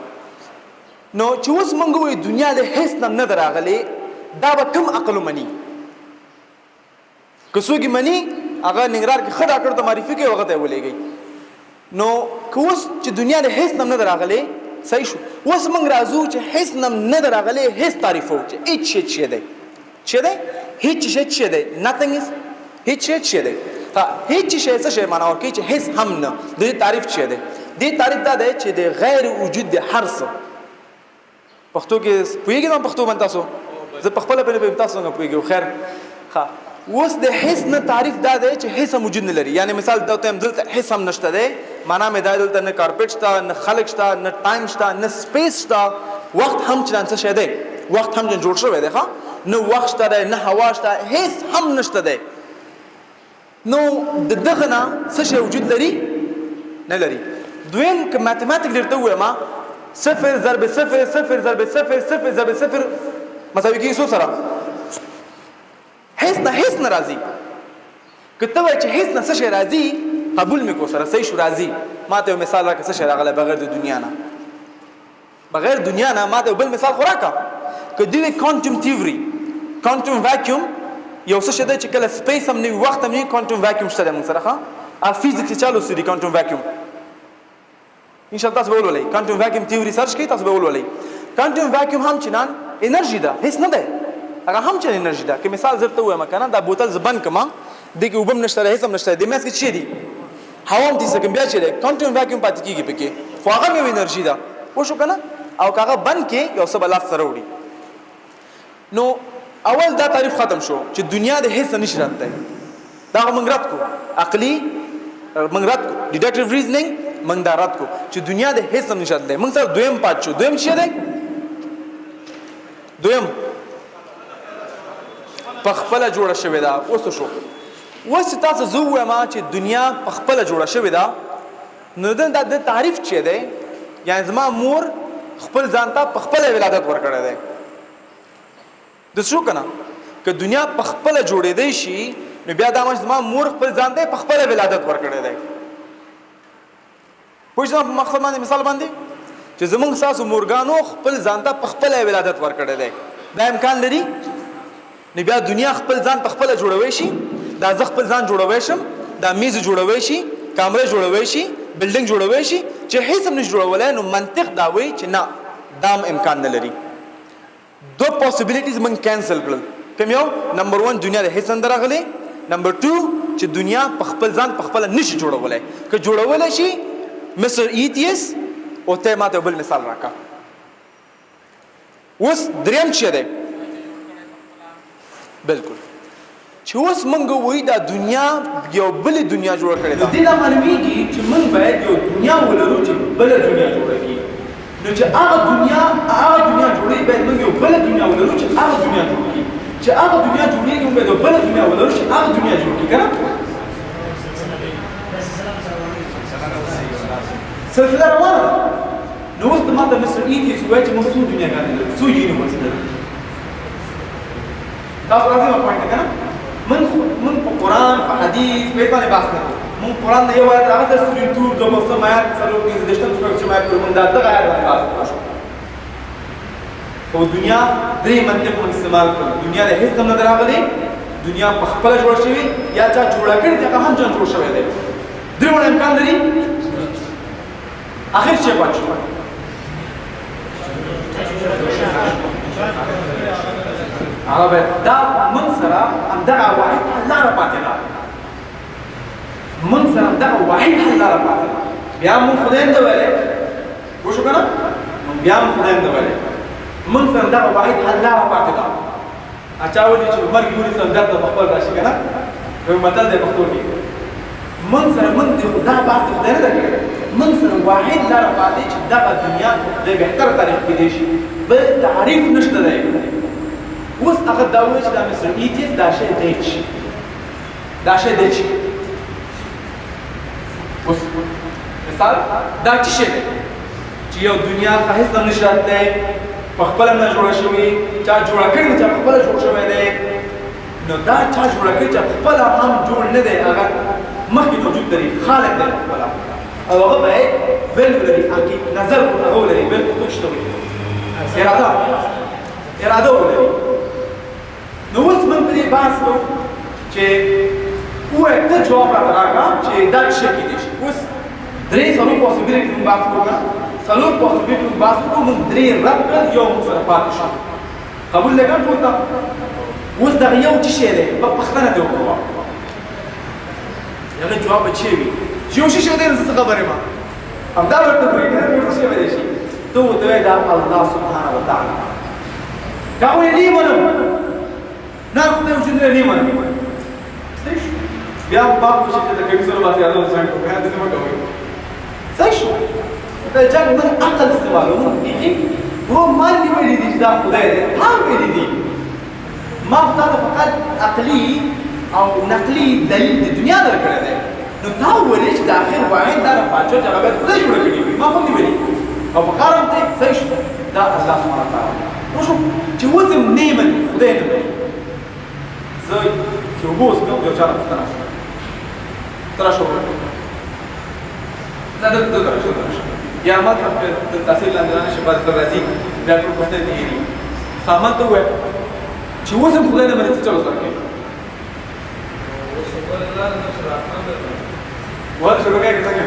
نو چې اوس مونږ وې دنیا د هیڅ نه دراغلي دا به کم عقل مني کڅوګي مني هغه ننګرهار کې خدا کړ ته معرفي کوي وخت ولېږي نو کوس چې دنیا د هیڅ نه دراغلي صحیح شو اوس مونږ راځو چې هیڅ نه دراغلي هیڅ تعریفو چې هیڅ شي دی هیڅ شي دی nothing is هیڅ شي دی هیڅ شي څه شي معنا ورکړي چې هیڅ هم نه د تعریف شي دی د تعریف دا دی چې د غیر وجود د حرس پښتو کې پوهیږم پښتو باندې تاسو زه په خپل په تاسو نه پوهیږم خیر ها اوس د هیڅ نه تعریف دا دی چې هیڅ موجود نه لري یعنی مثال دا ته دلته هیڅ هم نشته دی معنا مې دا دلته نه کارپټ شته نه خلق شته نه ټایم شته نه سپیس شته وخت هم چې څه شه دی وخت هم جوړ شوی دی ها نه وخت شته نه هوا شته هیڅ هم نشته دی نو د دغه نه څه شی وجود لري نه لري دویم که ماتماتیک درته وایم 0 ضرب 0 0 ضرب 0 0 ضرب 0 مساوي کیږي څو سره هیڅ نه راځي کته وای چې هیڅ نه څه شی راځي قبول مې کو سره صحیح شو راځي ماته مثال راکړه څه شی راغله بغیر د دنیا نه ماته بل مثال خوراکا کدی کوانټم تیوري کوانټم واکیوم یو څه شته چې کله سپیس هم نه وخت هم نه کوانټم واکیوم شته موږ سره ها فزیکس چالو سړي کوانټم واکیوم ان شاء الله تاسو به ولولئ کوانټم واکیوم تیوري سرچ کړئ تاسو به ولولئ کوانټم واکیوم هم چنان انرژي ده هیڅ نه ده هغه هم چن انرژي ده که مثال زرته وایم کنه دا بوتل زبن کما دغه وبم نشته هیڅ هم نشته د مېس کې چي دي هوا هم دې سکم بیا چي ده کوانټم واکیوم پاتې کیږي پکې خو هغه مې انرژي ده وشو کنه او هغه بن کې یو څه بل سره وړي نو اول دا تعریف ختم شو چې دنیا د هیڅ نشي راته دا موږ رات کو عقلی موږ رات کو ډیډکټیو ریزنینګ موږ دا رات کو چې دنیا د هیڅ نشي راته موږ سره دویم پات شو دویم څه دی دویم پخپله جوړه شوې ده اوس شو اوس تاسو زه وایم چې دنیا پخپله جوړه شوې ده نو دا د تعریف چي دی یعنی زما مور خپل ځان ته پخپله ولادت ورکړی دی د شو کنه که دنیا پخپله جوړې دی شي نو بیا دا زما مور خپل ځان ته پخپله ولادت ورکړی دی پوه شئ په مقصد باندې مثال باندې چې زمونږ تاسو مورګانو خپل ځان ته پخپله ولادت ورکړی دی دا امکان لري نو بیا دنیا خپل ځان په خپل جوړوي شي دا ځ خپل ځان جوړوي شم دا میز جوړوي شي کامره جوړوي شي بلډینګ جوړوي شي چې هیڅ هم نشي جوړولای نو منطق دا وایي چې نه دام امکان نه لري دو پوسیبلیټیز من کینسل کړل کوم یو نمبر 1 دنیا د هیڅ اندر راغلي نمبر 2 چې دنیا په خپل ځان په خپل نشي جوړولای که جوړولای شي مستر ایتیس او ته ماته بل مثال راکا اوس دریم چې ده بالکل چې اوس مونږ وایي دا دنیا یو بل دنیا جوړ کړې ده دې دا معلومیږي چې مونږ باید یو دنیا ولرو چې بل دنیا جوړه کړي نو چې هغه دنیا جوړي باید موږ یو بل دنیا ولرو چې هغه دنیا جوړ کړي چې هغه دنیا جوړیږي موږ یو بل دنیا ولرو چې هغه دنیا جوړ کړي کنه سلسله روانه ده نو اوس ما ته مستر ایتیس وایي چې موږ څو دنیاګانې لرو څو یونیورس لرو تاسو راځي ما پوینټ کنه من په قرآن په حدیث په باندې بحث نه کوو من قرآن نه یو آیت راغلی سورې طور 2 آیات 45 شپږم آیت پورې من دغه آیت باندې بحث کوو او دنیا درې منطق من استعمال کړو دنیا د هیڅ هم نه راغلي دنیا په خپل جوړ شوی یا چا جوړ کړی دی هغه هم جوړ شوی دی درې امکان لري اخر شی پاتې شو هغه دا من سره همدغه واحد حل لاره پاتې ده من سره همدغه واحد حل لاره پاتې ده بیا مون خدای ته ویلې وشو که نه بیا مون خدای ته ویلې من سره همدغه واحد حل لاره پاتې ده اچا وایي چې مرګ ګوري سره درد په خپل راشي که نه یو متل دی پښتو کې من سره من دې دا بحث خدای نه ده کړی من سره واحد لاره پاتې چې دغه دنیا د بهتر طریق کېدی شي بل تعریف نشته دی اوس هغه دا وایي چې دا مستر ایتیس دا شی دی شي دا شی دی شي اوس مثال دا څه شی دی چې یو دنیا هیڅ هم نشي راتلی په خپله نه جوړه شوې چا جوړه کړې چې په خپله جوړ شوی دی نو دا چا جوړه کړې چې په خپله هم جوړ نه دی هغه مخکې موجود لري خالق دی په خپله او هغه باید ویلو لري نظر هغه ولري ویلو څه ته وایي اراده ولري نو اوس من په دې بحث کوو چې ووایه ته جواب راته راکړه چې دا څه کېدی شي اوس درې څلور پوسیبلیټي موږ بحث کوو که څلور پوسیبلیټي موږ بحث کوو موږ درې رد کړل یو موږ سره پاتې شو قبول دی که ټول ته اوس دغه یو څه شی دی په پوښتنه دې وکړو هغه جواب به څه وي چې یو شی دی نو زه څه خبر یم همدا ورته پرېږدي نور څه شی ویلی شي ته ورته وایې دا الله سبحانه وتعالی که وایې نه منم نه خدای وجود نه منم بیا باپ شي چې د کمیسونو باسي یادو ځان کو کنه دې مګو صحیح شو دا جنگ من عقل استعمالو بیخي هو مان دی ویلي دي دا خدای دی ها ویلي دي ما ته فقط عقلي او نقلي دلیل د دنیا درکړی دی نو تا ویلي چې د اخر واحد دا پاچو چې هغه خدای جوړ کړی وي ما هم دی ویلي او په کار هم دی صحیح شو دا الله سبحانه وتعالی وشو چې وزم نیمن خدای نه دی زه چې وګوس کوم یو چا راځه تراشو دا تراشو یا ما ته د تحصیل لاندې نشي بعد تر راځي بیا ټول پښتنه دی سامان ته وای چې وزم خدای نه مرسته چلو سره کوي واه شروع کوي څنګه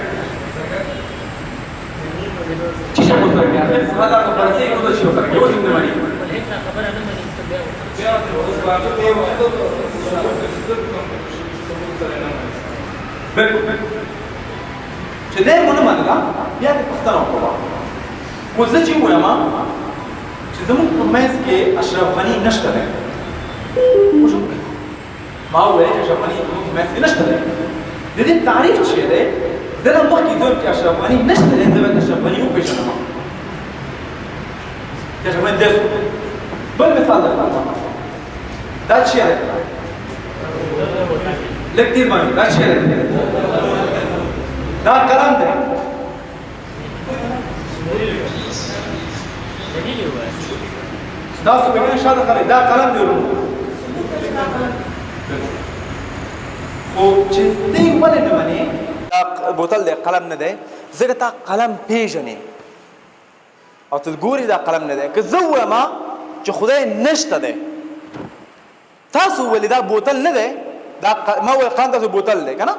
چې څه وځي اخر څه حالات په پرسي یو د شي سره کوي وزم نه مانی خبره نه مانی بیا اوس راځي بالکل چې دې مونږ منله بیا د پښتنو په واسطه خو زه چې وایم چې زموږ په منځ کې اشرف غني نشته دی ما وویل چې اشرف غني زموږ په منځ کې نشته دی د دې تعریف چې دی د نه مخکې زه چې اشرف غني نشته دی زه باید اشرف غني وپېژنم چې اشرف غني دی بل مثال درته دا چې دی لږ تېر باندې دا چې دی دا قلم دی دا څه به شاده خلک دا قلم دی خو چې دې ولې نه منې دا بوتل دی قلم نه دی ځکه تا قلم پیژنې او ته ګورې دا قلم نه دی که زه ووایم چې خدای نشته دی تاسو ولې دا بوتل نه دی دا ما وایي خان تاسو بوتل دی که نه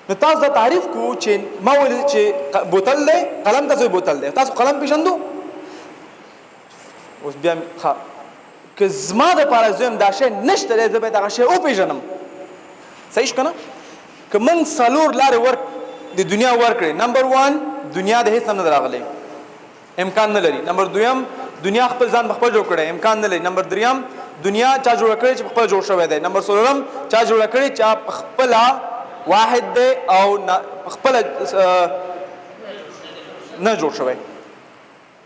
نو تاسو دا تعریف کو چې ما ویل چې بوتل دی قلم تاسو بوتل دی تاسو قلم پیژندو اوس بیا که زما د پاره زم دا شی نشته دی زه به دغه شی او پیژنم صحیح کنه که من سالور لارې ورک د دنیا ورکړي نمبر 1 دنیا د هیڅ نه راغلی امکان نه لري نمبر 2 دنیا خپل ځان خپل جوړ کړي امکان نه لري نمبر 3 دنیا چا جوړ کړي چې خپل جوړ شوی دی نمبر 4 چا جوړ کړي چې خپل واحد دی او خپل نه جوړ شوی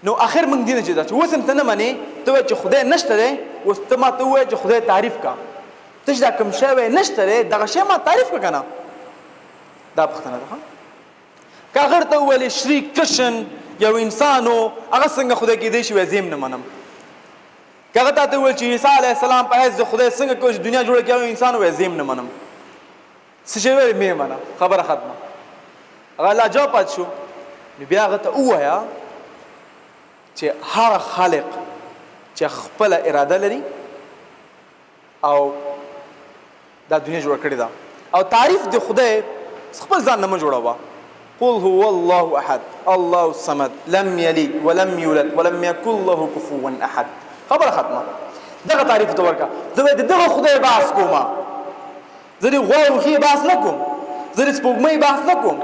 نو اخر موږ دینه چې دا چې وسم ته نه مانی ته چې خدای نشته دی اوس ته ما ته وایې چې خدای تعریف کا ته دا کوم شی نشته دی دغه شی ما تعریف وکنه دا پښتنه ده کاغر ته ویل شری کرشن یو انسانو هغه څنګه خدای کې دی شي وزیم نه منم کاغه ته ویل چې عیسی علی السلام په حیث خدای څنګه کوم دنیا جوړه کړو انسان وزیم نه منم څه شی مې منم خبره ختمه هغه لا جواب پات شو بیا هغه ته وایا چې هر خالق چې خپل اراده لري او دا دنیا جوړ کړی دا او تعریف د خدای خپل ځان نه جوړاوه قل هو الله احد الله الصمد لم يلد ولم يولد ولم يكن له كفوا احد خبره ختمه دغه تعریف ته ورکا زه دغه خدای باس کوم زه د غوړو خې باس نه کوم زه د سپوږمۍ باس نه کوم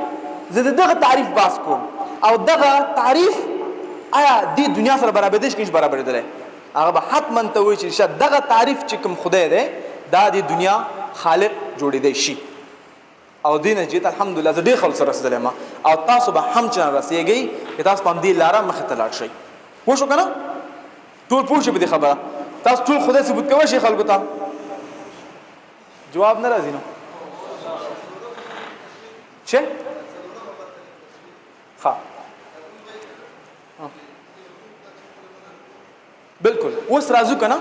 زه دغه تعریف باس کوم او دغه تعریف آیا د دنیا سره برابر دي چې برابر دي هغه به حتما ته وایي چې دغه تعریف چې کوم خدای دی دا د دنیا خالق جوړې دی شي او دینه چې الحمدلله زه ډېر خلک سره رسېدلی ما او تاسو به هم چې رسېږئ چې تاسو په همدې لاره مخې ته لاړ شئ پوه شو که نه ټول پوه شئ په دې خبره تاسو ټول خدای ثبوت کولی شئ خلکو ته جواب نه راځي نو چې ښه بالکل اوس راځو که نه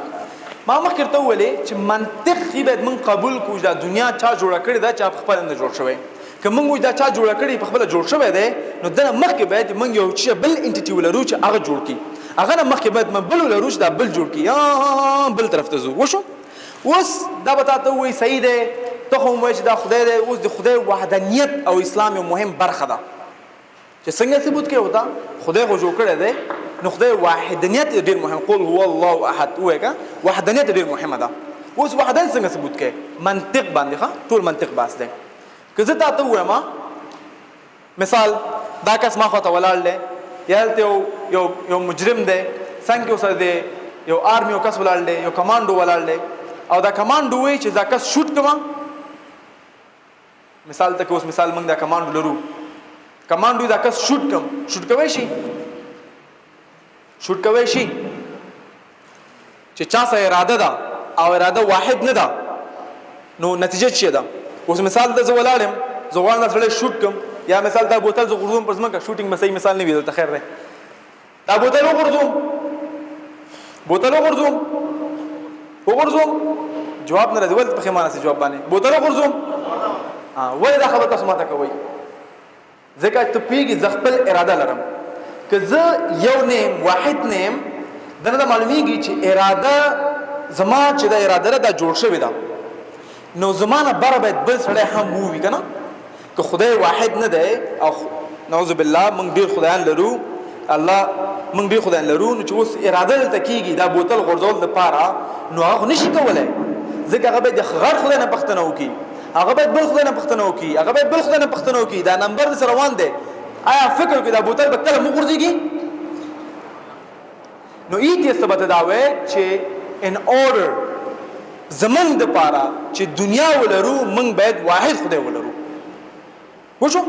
ما مخکې ته وویلې چې منطق کې باید موږ قبول کړو دا دنیا چا جوړه کړې ده چا په خپله نه جوړ شوی که موږ وایو دا چا جوړه کړې په خپله جوړ شوی دی نو دنه مخکې باید موږ یو چې بل انټیټي ولرو چې هغه جوړ کړي هغه نه مخکې باید موږ بل ولرو چې دا بل جوړ کړي بل طرف ته ځو وشو اوس دا به تا ته ووایي صحیح دی ته خو وایي چې دا خدای دی اوس د خدای وحدانیت او اسلام یو مهم برخه ده چې څنګه ثبوت کوي وتا خدای خو جوړ کړی دی نو خدای وحدانیت ډېر مهم قل هو الله احد وایي وحدانیت ډېر مهمه ده اوس وحدانیت څنګه ثبوت کوي منطق باندې ښه ټول منطق باس دی که زه تا ته ووایم مثال دا کس ما خواته ولاړ دی یا هلته یو مجرم دی څنګ کې ورسره دی یو آرمي یو کس ولاړ دی یو کمانډو ولاړ دی او دا کمانډو وایي چې دا کس شوټ کوه مثال ته که اوس مثال موږ دا کمانډو لرو کمانډو دا کس شوټ کوم شوټ کوی شي شوټ کوی شي چې چا سره اراده ده او اراده واحد نه ده نو نتیجه څه ده اوس مثال د زه ولاړم زه غواړم دا سړی شوټ کوم یا مثال دا بوتل زه غورځوم پر ځمکه شوټینګ به صحیح مثال نه وي دلته خیر دی دا بوتل وغورځوم جواب نه راځي ولې په خیمانه سي جواب باندې بوتل وغورځوم ولې دا خبره تاسو ماته کوئ ځکه ته پوهېږي زه خپل اراده لرم که زه یو نیم واحد نیم دنه دا معلومیږي چې اراده زما چې دا اراده ده دا جوړ شوې ده نو زما نه بره باید بل سړی هم ووي که نه که خدای واحد نه دی او نعوذ بالله موږ ډېر خدایان لرو الله موږ ډېر خدایان لرو نو چې اوس اراده دلته کېږي دا بوتل غورځول دپاره نو هغه خو نشي کولی ځکه هغه باید د غټ خدای نه پوښتنه وکړي هغه باید بل خدای نه پوښتنه وکړي هغه باید بل خدای نه پوښتنه وکړي دا نمبر داسې روان دی آیا فکر وکړي دا بوتل به کله وغورځېږي نو ایتیست به ته دا وایي چې ان order زمونږ دپاره چې دنیا ولرو موږ باید واحد خدای ولرو وشو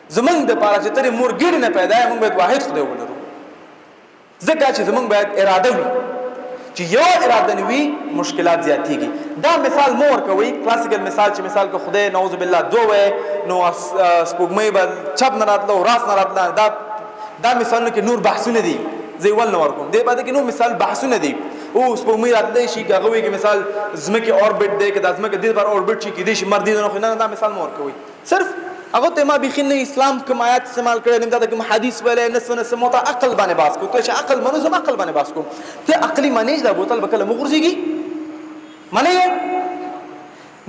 زمونږ دپاره چې ترې مور ګېډې نه پیدا موږ باید واحد خدای ولرو ځکه چې زمونږ باید اراده وي چې یو اراده نه وي مشکلات زیاتېږي دا مثال مو ورکوئ کلاسیکل مثال چې مثال که خدای نعوذ بالله دو وی نو سپوږمۍ به چپ نه راتله او راست نه راتله دا مثالونه کې نور بحثونه دي زه یې ول نه ورکوم دې باندې کې نور مثال بحثونه دي او سپوږمۍ راتلی شي که هغه وایي که مثال ځمکې اوربټ دی که دا ځمکه دې لپاره اوربټ شي کېدای شي مر دې نه خو نه دا مثال مو ورکوئ صرف هغه ته ما بیخي نه اسلام کوم آیات استعمال کړی نه دا کوم حدیث ویلی نه څه نه څه ما ته عقل باندې باس کوم ته چې عقل منو زه عقل باندې باس کوم ته عقلي منې چې دا بوتل به کله وغورځېږي منې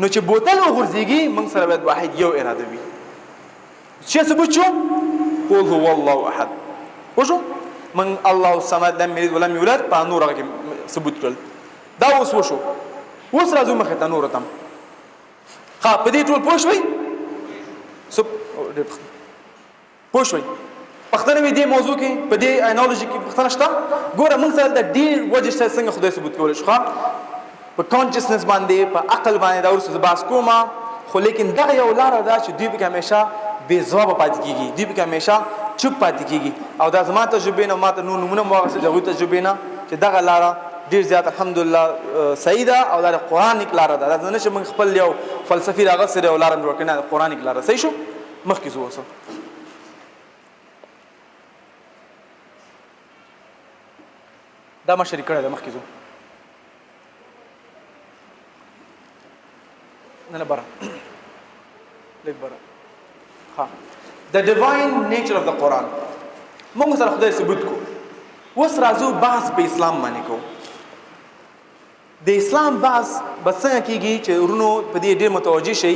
نو چې بوتل وغورځيږي موږ سره باید واحد یو اراده وي چې ثبوت شو قول هو الله احد وشو من الله الصمد لم يلد ولم يولد په نور هغه ثبوت کړل دا اوس وشو اوس راځو مخه ته نور تم ها په دې ټول پوښوي سب پوښوي پښتنه دې موضوع کې په دې انالوجي کې پښتنه شته ګوره موږ سره د ډیر وجه شته څنګه خدای ثبوت کول شي په کانشسنس باندې په عقل باندې دا ورسره باس کومه خو لیکن دغه یو لار ده چې دوی به همیشه بے ځواب پاتې کیږي دوی به همیشه چوپ پاتې کیږي او دا زما تجربه نه ماته نور نمونه مواغسه دغه تجربه نه چې دغه لار ډیر زیات الحمدلله صحیح ده او دا قرآنیک لار ده دا نه چې موږ خپل یو فلسفي راغ سره ولار جوړ کړي نه قرآنیک لار صحیح شو مخکې زو وسه دا ما شریک کړه د مخکې زو نه برا لیک برا ها the divine nature of the Quran موږ سره خدای ثبوت کو وس راځو بحث په اسلام باندې کو د اسلام بحث بس څنګه کیږي چې ورونو په دې ډېر متوجي شي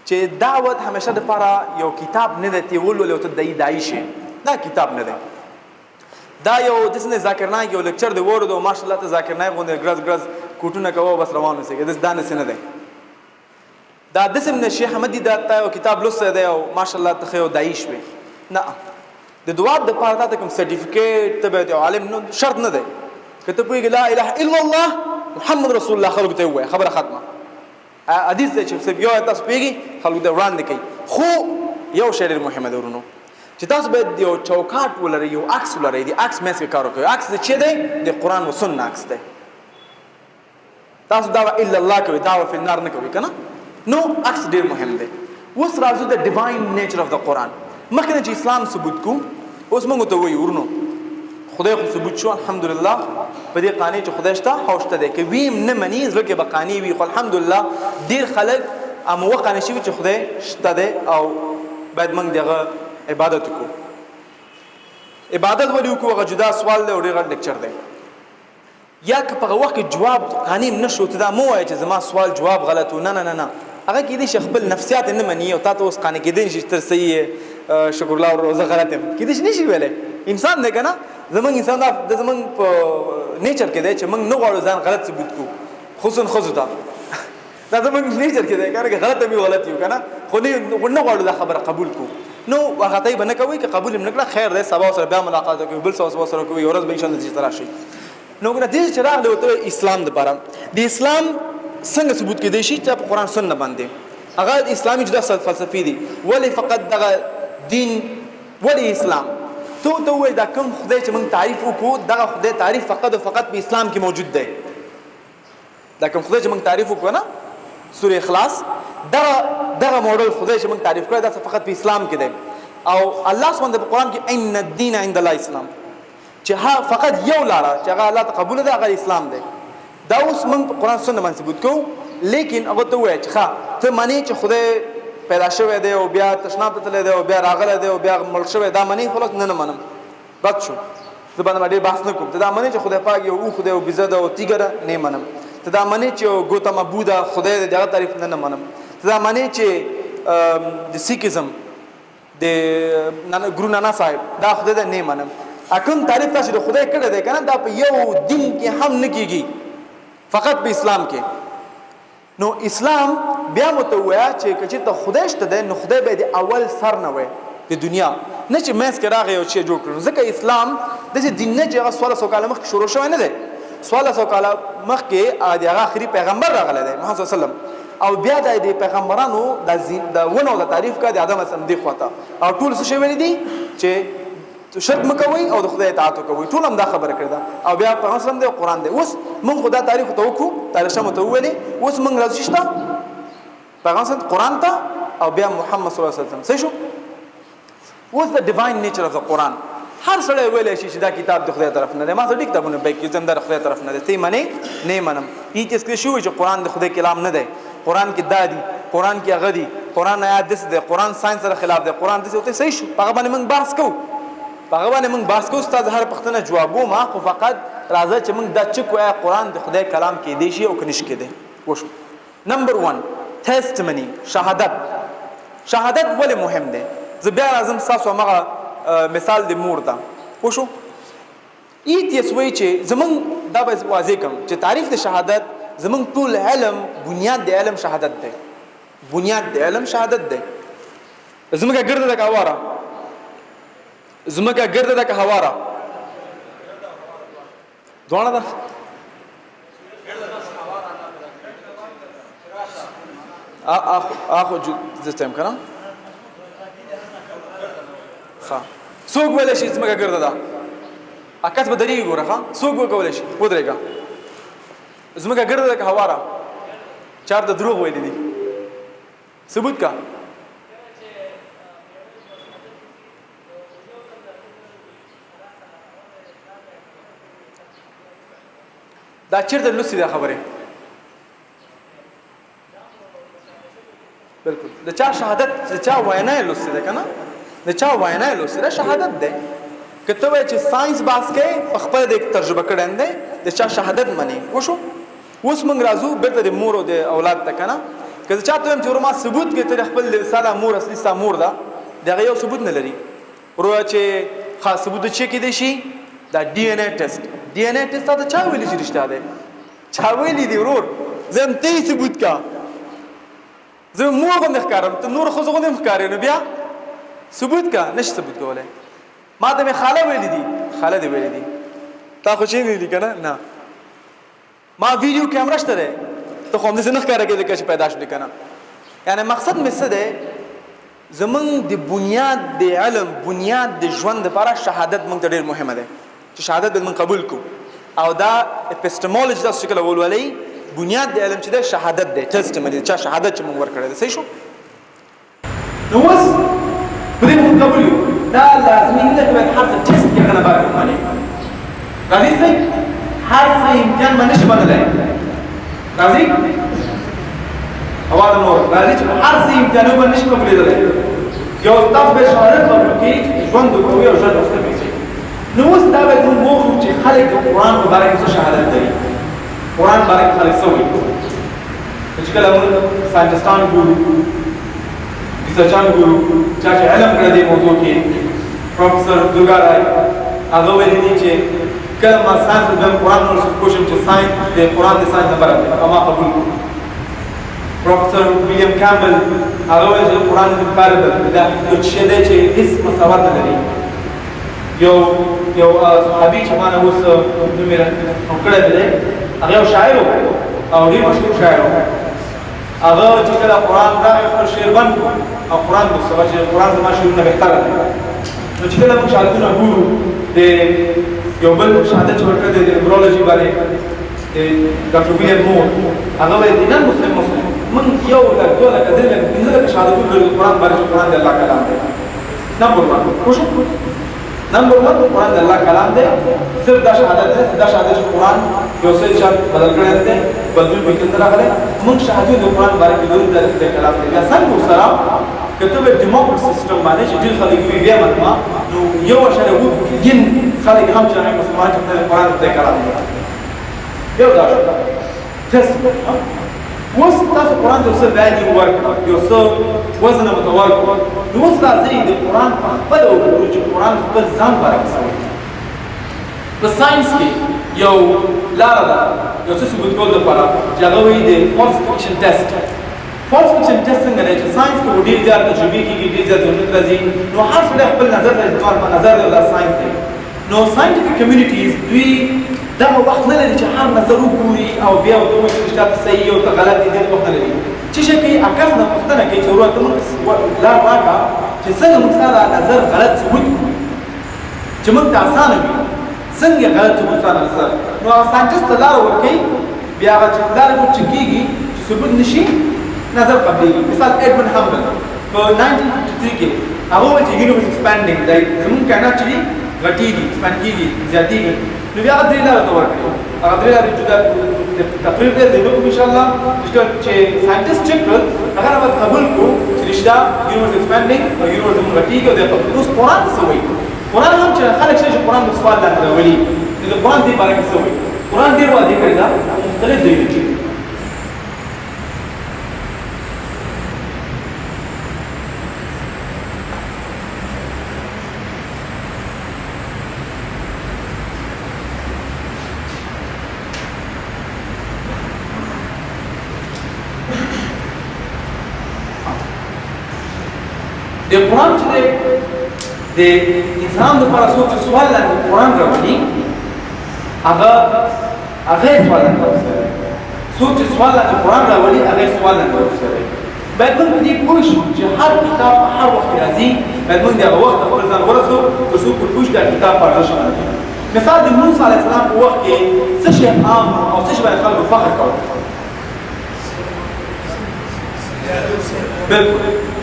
چې دعوت همیشه د لپاره یو کتاب نه دی تیول ولې ته دای شي دا کتاب نه دی دا یو د څنګه ذکر نه یو لیکچر دی ورته ماشاءالله ته ذکر نه غوډه ګرز کوټونه کوو بس روان اوسې د دانه سن دی دا د سم شیخ احمدی دا یو کتاب لوسته دی او ماشاءالله ته خو دایښ وي نه د دعا د پاره ته کوم سرټیفیکیټ ته به عالم نو شرط نه دی کته په لا اله الا الله محمد رسول الله خلق ته وای خبره ختمه حدیث دی چې یو تاسو پیږي خلق ته وړاندې کوي خو یو شی مهم دی ورونو چې تاسو به یو چوکاټ ولري یو عکس ولري دی عکس مې څه کار کوي عکس چې دی د قران او سنت عکس دی تاسو دا الا الله کوي دا په النار نه کوي کنه نو عکس ډیر مهم دی اوس راځو د ډیواین نیچر اف د قران مخکې چې اسلام ثبوت کو اوس موږ ته وایو ورونو خدای خو ثبوت شو الحمدلله په دې قانې چې خدای شته هوشته دی کې ویم نه مني ځکه به قانې وي خو الحمدلله ډیر خلک اموقع نشي چې خدای شته دی او باید موږ دغه عبادت کو عبادت ولې کو هغه جدا سوال دی او ډیر غټ لیکچر دی یا که په وخت کې جواب قانیم نشو ته دا مو وایي چې زما سوال جواب غلط و نه نه نه نه هغه کې دې خپل نفسیات نه مني او تاسو اوس قانې کې دې چې تر صحیح شکر الله او روزه غلط کې دې نشي ویلې انسان نه کنه زمون انسان د زمون په نیچر کې دی چې موږ نه غواړو ځان غلط ثبوت کو خصوصا خزوتا دا زمون نیچر کې دی کنه غلط مې غلط یو کنه خو نه غواړو دا خبره قبول کو نو هغه ته به نه کوي چې قبول نه کړه خیر دی سبا سره بیا ملاقات کوي بل څه سره کوي ورځ به ان شاء الله چې تراشي نو ګره دې چې راغله وته اسلام د بارا د اسلام څنګه ثبوت کې دی شي چې په قران سنت باندې هغه اسلامي جدا فلسفي دي ولی فقط دغه دین ولی اسلام ته وای دا کوم خدای چې موږ تعریف وکړو دغه خدای تعریف فقط او فقط په اسلام کې موجود دی دا کوم خدای چې موږ تعریف وکړو نه سوره اخلاص دغه موډل خدای چې موږ تعریف کړو دا فقط په اسلام کې دی او الله سبحانه په قران کې ان الدين عند الله اسلام چې فقط یو لاره چې هغه الله تقبل ده هغه اسلام دی دا اوس موږ په قران سنت باندې ثبوت کوو لیکن هغه ته وایي چې ته معنی چې خدای پیدا شوی دی او بیا تشناب ته تللی دی او بیا راغلی دی او بیا مړ شوی دا معنی خلاص نه منم بد شو زه باندې ډېر بحث نه کوم ته دا معنی چې خدای پاک یو خدای او بزه ده او تیګه ده نه منم ته دا معنی چې ګوتما بودا خدای دغه تعریف نه منم ته دا معنی چې د سیکیزم د ګورو نانا صاحب دا خدای ده نه منم اکم تعریف تاسو د خدای کړه دی کنه دا په یو دین کې هم نه کیږي فقط په اسلام کې نو اسلام بیا متویا چې کچې ته خدای شته دی نو خدای به د اول سر نه وي د دنیا نه چې مېس کې راغی او چې جوړ کړو ځکه اسلام د دین نه چې هغه 1600 کال مخکې شروع شوی نه دی 1600 کال مخکې د آخري پیغمبر راغلی دی محمد صلی الله علیه وسلم او بیا د پیغمبرانو د ونه د تعریف کا د ادم اسلام دی خواته او ټول څه شوی دي چې شرک مکوي او د خدای اطاعت کوي ټول هم دا خبره کړه او بیا پیغمبر اسلام دی قرآن دی اوس موږ خدای تعریف ته وکړو تاریخ شمه ته ویلې اوس موږ راځو شته پیغمبر قرآن ته او بیا محمد صلی الله علیه وسلم صحیح شو اوس د ډیواین نیچر اف د قرآن هر سړی ویلی شي چې دا کتاب د خدای طرف نه دی ما سره ډېر کتابونه بیک کې زم د خدای طرف نه دی ته منې نه منم هیڅ څه شوی چې قرآن د خدای کلام نه دی قرآن کې دا دی قرآن کې هغه دی قرآن آیات دس دی قرآن ساينس سره خلاف دی قرآن دس ته صحیح شو هغه باندې موږ بحث کوو هغه باندې موږ بحث کوو استاد هر پښتنه جوابو ما خو فقط راځه چې موږ دا چې کوه قرآن د خدای کلام کې دی شي او کنيش کې دی وشو نمبر 1 testimony شهادت ولې مهم دی زه بیا راځم ستاسو هماغه مثال د مور ته پوه شو ایتیس وایي چې زمونږ دا به واضح کړم چې تعریف د شهادت زمونږ ټول علم بنیاد د علم شهادت دی بنیاد د علم شهادت دی زمونږه ګرده ده که هواره زمونږه ګرده ده که هواره دواړه ده آخو this time کنه ښه څوک ویلی شي زموږه ګرده ده عکس به درېږي ګوره ښه څوک وکولی شي ودرېږه زموږه ګرده ده که هواره چار د دروغ ویلی دي ثبوت کا دا چیرته لوستې ده خبرې بالکل د چا شهادت د چا وینا یې لوستې ده که نه د چا وینا یې لوستې ده شهادت دی که ته وایې چې ساینس بحث کوې په خپله د تجربه کړی دی د چا شهادت منې وشو اوس موږ راځو بېرته د مور او د اولاد ته که نه که زه چا ته وایم چې ورو ما ثبوت کړې ته د خپل ستا دا مور اصلي ستا مور ده د هغه یو ثبوت نه لري ورو چې خاص ثبوت د چې کېدی شي دا ډي ان اے ټیسټ ډي ان اے ټیسټ تا ته چا ویلي چې رښتیا دی چا ویلي دي ورور زه هم ته یې ثبوت کا زه مور غوندې ښکارم ته نور ښځو غوندې هم ښکارې نو بیا ثبوت کا نشي ثبوت کولی ما ته مې خاله ویلي دي خاله دې ویلي دي تا خو چې ویلي که نه ما ویډیو کیمرا شته دی ته خو همداسې نه ښکاره کېدې که چې پیدا شولې که نه یعنې مقصد مې څه دی زمونږ د بنیاد د علم بنیاد د ژوند دپاره شهادت موږ ته ډېر مهمه دی چې شهادت به موږ قبول کړو او دا اپسټمولوژي تاسو چې کله ولولئ بنیاد د علم چې دی شهادت دی ټسټمني چا شهادت چې موږ ورکړی دی صحیح شو نو اوس په دې موږ قبول یو دا لازمي نه ده چې باید هر څه ټسټ کې هغه نه باید ومنې راځي صحیح هر څه امتحان به نشي بدلی راځي اواز نور راځي چې هر څه امتحانونه به نشي قبولېدلی یو تاسو به شهادت قبول کړئ ژوند وکړئ او ژوند وکړئ نو اوس دا باید موږ وګورو چې خلک د قرآن په باره کې څه شهادت لري قرآن باره کې خلک څه وایي چې کله موږ ساینټسټان ګورو ریسرچان ګورو چا چې علم کړی دې موضوع کې پروفیسر درګا رای هغه ویلي دي چې کله ما ساینس د قرآن ورسره کوشم چې ساینس د قرآن د ساینس نه بره دی ما قبول کړو پروفیسر ویلیام کامبل هغه ویلي چې قرآن د امپیریبل دا یو شی دی چې هېڅ مساوات نه لري یو صحابي چې ما نه اوس نوم یې کړی دی هغه یو شاعر و او ډېر مشهور شاعر و هغه چې کله قرآن راغی خپل شعر بند کړو او قرآن لوست هغه چې قرآن زما شعرونه بهتره دی نو چې کله موږ شهادتونه ګورو د یو بل شهادت چې ورکړی دی د امبرولوژي باندې د ډاکټر ویلیام مور هغه وایي نن مسلم موږ یو لک دوه لکه درې لکه پنځه لکه شهادتونه لرو د قرآن باندې چې قرآن د الله کلام دی نمبر ون پوه شو نمبر ون قرآن د الله کلام دی صرف دا شهادت دی دا شهادت چې قرآن یو څه چا بدل کړی دی بدلون پکې نه راغلی موږ شهادت د قرآن باره کې لرو دا د کلام دی بیا څنګه ورسره که ته به ډیموکرټ سیسټم باندې چې ډېر خلک وي بیا منما نو 1.2 خلک هم چې مسلمان چې د قرآن د کلام دی یو دا شو ټیسټ اوس تاسو قرآن ته څه ویلیو ورکړه یو څه وزن ورته ورکړه نو اوس راځئ د قرآن په خپله وګورو چې قرآن خپل ځان باره کې څه وایي په ساینس کې یو لاره ده یو څه ثبوت کولو دپاره چې هغه وایي د فالس فکشن ټیسټ فالس فکشن ټیسټ څنګه دی چې ساینس کې ډېر زیات تجربې کېږي ډېر زیات ضرورت راځي نو هر سړی خپل نظر ته اعتبار په نظر دی دا ساینس دی نو ساینټیفیک کمیونټیز دوی دغه وخت نه لري چې هر نظر وګوري او بیا ورته ووایي چې رښتیا ته صحیح او ته غلط دي دې وخت نه لري چې شی کوي عکس نه پوښتنه کوي چې ورور ته موږ لار راکړه چې څنګه موږ ستا دا نظر غلط ثبوت کړو چې موږ ته اسانه وي څنګه غلط ثبوت ستا نظر نو هغه ساینټسټ ته لاره ورکوي بیا هغه چې لاره چې کېږي چې ثبوت نه شي نظر قبلېږي مثال ایډمن همبل په 1953 کې هغه وویل چې یونیورس ایکسپانډینګ دی زموږ کائنات چې دي غټېږي ایکسپانډ کېږي زیاتېږي نو بیا هغه درې لارې ته ورکړي هغه درې لارې جدا تقریر دی زه وکړم انشاءالله چې ساینټسټ چک کړل هغه نه باید قبول کړو چې رښتیا یونیورس ایکسپانډینګ او یونیورس زموږ غټېږي او د اوس قرآن څه وایي قرآن هم چې خلک شته چې قرآن د سوال لاندې راولي نو د قرآن دې باره کې څه وایي قرآن ډېر واضح کړی ده مختلف ځایونه کې د قرآن چې دی د انسان دپاره څوک چې سوال لاندې قرآن راولي هغه سوال لاندې ورسره څوک چې سوال لاندې قرآن راولي هغه سوال لاندې ورسره باید موږ په دې پوه شو چې هر کتاب په هر وخت کې راځي باید موږ د هغه وخت خپل ځان ورسو تر څو په پوه شو دا کتاب په ارزښت باندې مثال د موسی علیه السلام په وخت کې څه شی عام او څه شی باندې خلکو فخر کوي بالکل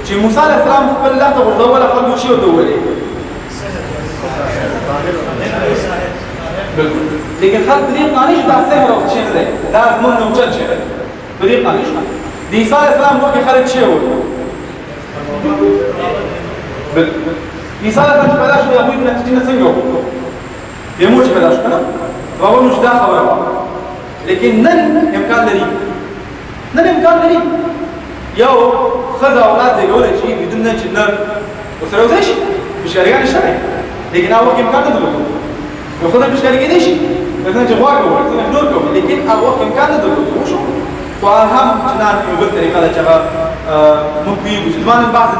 چې موسی علیه السلام خپل لاره غورځوله خلکو شي ورته وویلې بالکل لیکن خلک په دې قانع شو دا سحر او شی نه دی دا زموږ نه اوچت شی دی په دې قانع شو د عیسی علیه السلام وخت کې خلک شی وویل بالکل عیسی علیه السلام چې پیدا شو د هغوی په نتیجې نه څنګه وکړو د مور چې پیدا شو که نه هغه موږ دا خبره وه لیکن نن امکان لري یو ښځه اولاد زېږولی شي بدون نه چې نر ورسره یوځای شي پېشکارګانې شته دی لیکن هغه وخت کې امکان نه درلود یو ښځه پېشکاري کېدی شي بدون چې غوا کوي څنګه نور کوي لیکن هغه وخت امکان نه درلود پوه شو خو هم چنان یو بل طریقه ده چې هغه موږ پوهېږو چې زما نن بحث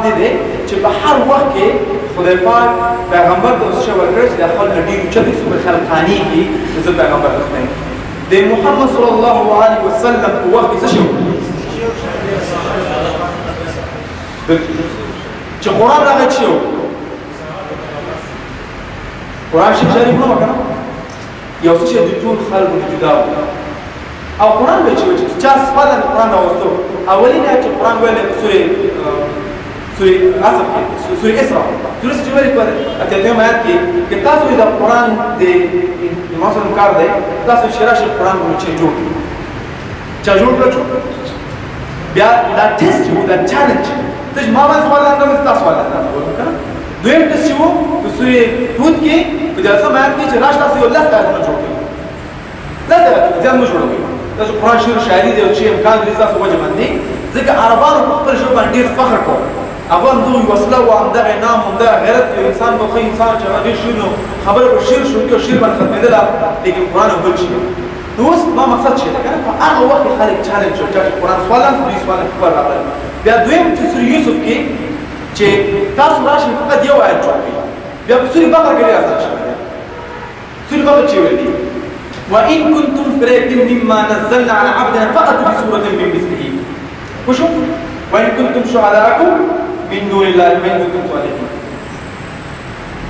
دې دی چې په هر وخت کې خدای پاک پیغمبر ته څه شی ورکړی چې د خپل نه ډېر اوچت وي څومره خلک قانعېږي چې زه پیغمبر ته یم د محمد صلی الله علیه وسلم په وخت کې څه شی چې قرآن راغی چې قرآن شریف نه وه که نه یو څه شی د ټول خلکو نه جدا و او قرآن به چې چا صفات د قرآن راوستو اولین آیت چې قرآن ویلی په سورې اسراء سورې چې ویلي په اتیاتویم آیت کې که تاسو د قرآن د امام صلی کار دی تاسو چې راشئ قرآن به چې جوړ کړي چا جوړ کړه بیا دا ټیسټ چې و دا چالنج ته چې ما باندې سوال راکړم زه تا سوال راکړم که نه دویم ټیسټ چې و په سورې هود کې په دیارلسم آیت کې چې راشئ تاسو یو لس آیتونه جوړ کړئ لس آیتونه زیات مه جوړوئ تاسو قرآن شعر و شاعري دی او چې امکان لري ستاسو وجه باندې ځکه عربانو په خپل ژبه باندې ډېر فخر کوو هغه همدغه وسله وه همدغه نام همدغه غیرت یو انسان به ښه انسان چې هغه ډېر شعر نو خبره به شعر شروع کړي او شعر باندې ختمېدله لیکن قرآن یو بل شي نو اوس ما مقصد څه دی که نه په هغه وخت کې خلک چالنج شو چې قرآن سوال هم دوی سوال خبر راغلی بیا دویم چې سورې یوسف کې چې تاسو راشئ فقط یو آیت جوړ کړئ بیا په سورې بقره کې ډېر اسان شوی دی سورې بقره چې ویلي وإن كنتم في ريب مما نزلنا على عبدنا فأتوا بسورة من مثله وشو وإن كنتم شهداء من دون الله وإن كنتم صادقين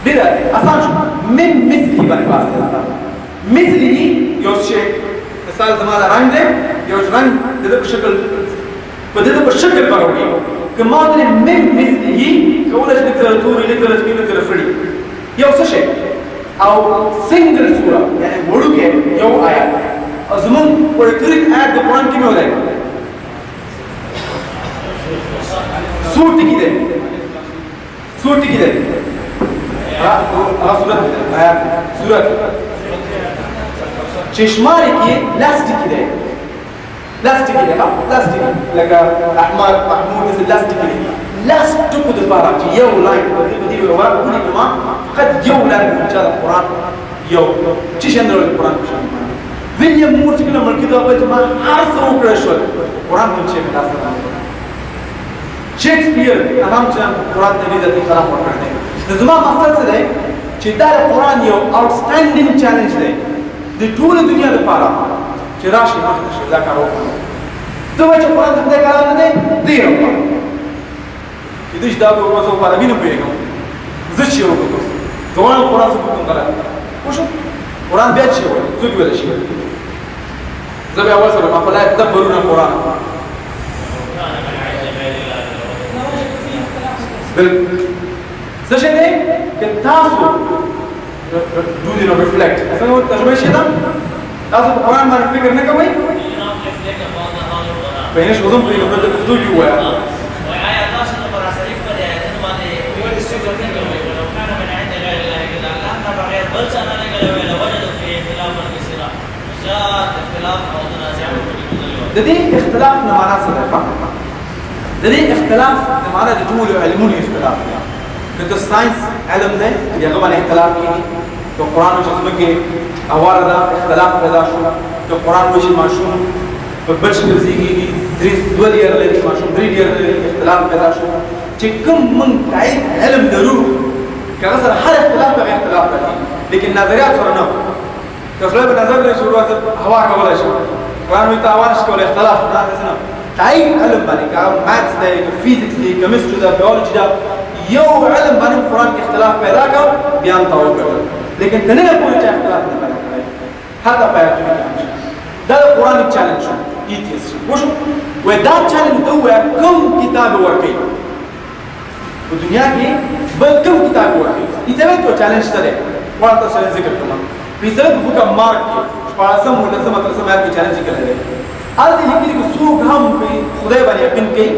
بدا آسان شو من مثله بني واسطة مثله يوز شيء مثال زمان رنگ ده يوز رنگ ده بشكل بروي كما ده من مثله كولش نقدر توري نقدر سبين نقدر فري يوز شيء او سنگل سورة يعني وڑو کے یو آیات اور زمان ورکرک آیات دو قرآن کی میں ہو رہے سور ٹکی دے سورت آیات سورت چشماری کی لاس ٹکی دے لگا احمد محمود جیسے لاس ٹکی دے لاس ټکو د پاره چې یو لاین په دې ورا کولی کما فقط یو لاین چې قرآن یو چې څنګه قرآن شامل ویلیام مور چې کله ملکی دا وایي ما هر څه وکړ شو قرآن هم چې تاسو شیکسپیر هغه چې قرآن ته دې ځکه خراب وکړ نو زما مقصد څه دی چې دا قرآن یو آوټسټانډینګ چیلنج دی د ټول دنیا لپاره چې راشي مخکې دا کار وکړو دوی چې قرآن دې کار نه دی کدیش دا به ورځو په عربي نه پوهېږم زه چې یې وکړم زه وایم قرآن څه کوم غلط پوه شو قرآن بیا چې وایي څوک ویلی شي زه بیا اول سره افلا یتدبرون القرآن څه شی دی که تاسو do you know reflect څنګه ترجمه شي دا تاسو په قرآن باندې فکر نه کوئ په هیڅ وزن پرې کوم ته دوی وایي د دې اختلاف نه معنا څه ده د دې اختلاف نه معنا د ټول علمونو اختلاف دی د ساينس علم نه هغه باندې اختلاف کیږي د قرآن او څه کې اواره دا اختلاف پیدا شو د قرآن وشي ماشوم په بل شکل زیږي 3 لري ماشوم 3 لري اختلاف پیدا شو چې کوم موږ تایید علم لرو که هغه سره هر اختلاف به اختلاف راځي لیکن نظریات سره نه که سړی په نظر لري چې ورته هوا کولی شي قرآن وایي تاوان شي کولی اختلاف نه تایید علم باندې که هغه ماثس دی که فیزیکس دی کیمستري ده بیولوجي ده یو علم باندې قرآن کې اختلاف پیدا کړ بیا هم ته وکړل لیکن ته نه پوهې چې اختلاف نه پیدا کړی حتی په آیاتونو کې دا د قرآن چیلنج شو ایتیس وشو وایي دا چیلنج ته ووایه کوم کتاب ورکوي په دنیا کې بل کوم کتاب ورکوي ایسویت یو چیلنج ته دی قرآن تاسو ذکر کوم په ایسویت بوک اف مارک کې شپاړسم ولسم اتلسم آیات کې چیلنج کړی دی هلته لیکلي چې څوک هم په خدای باندې یقین کوي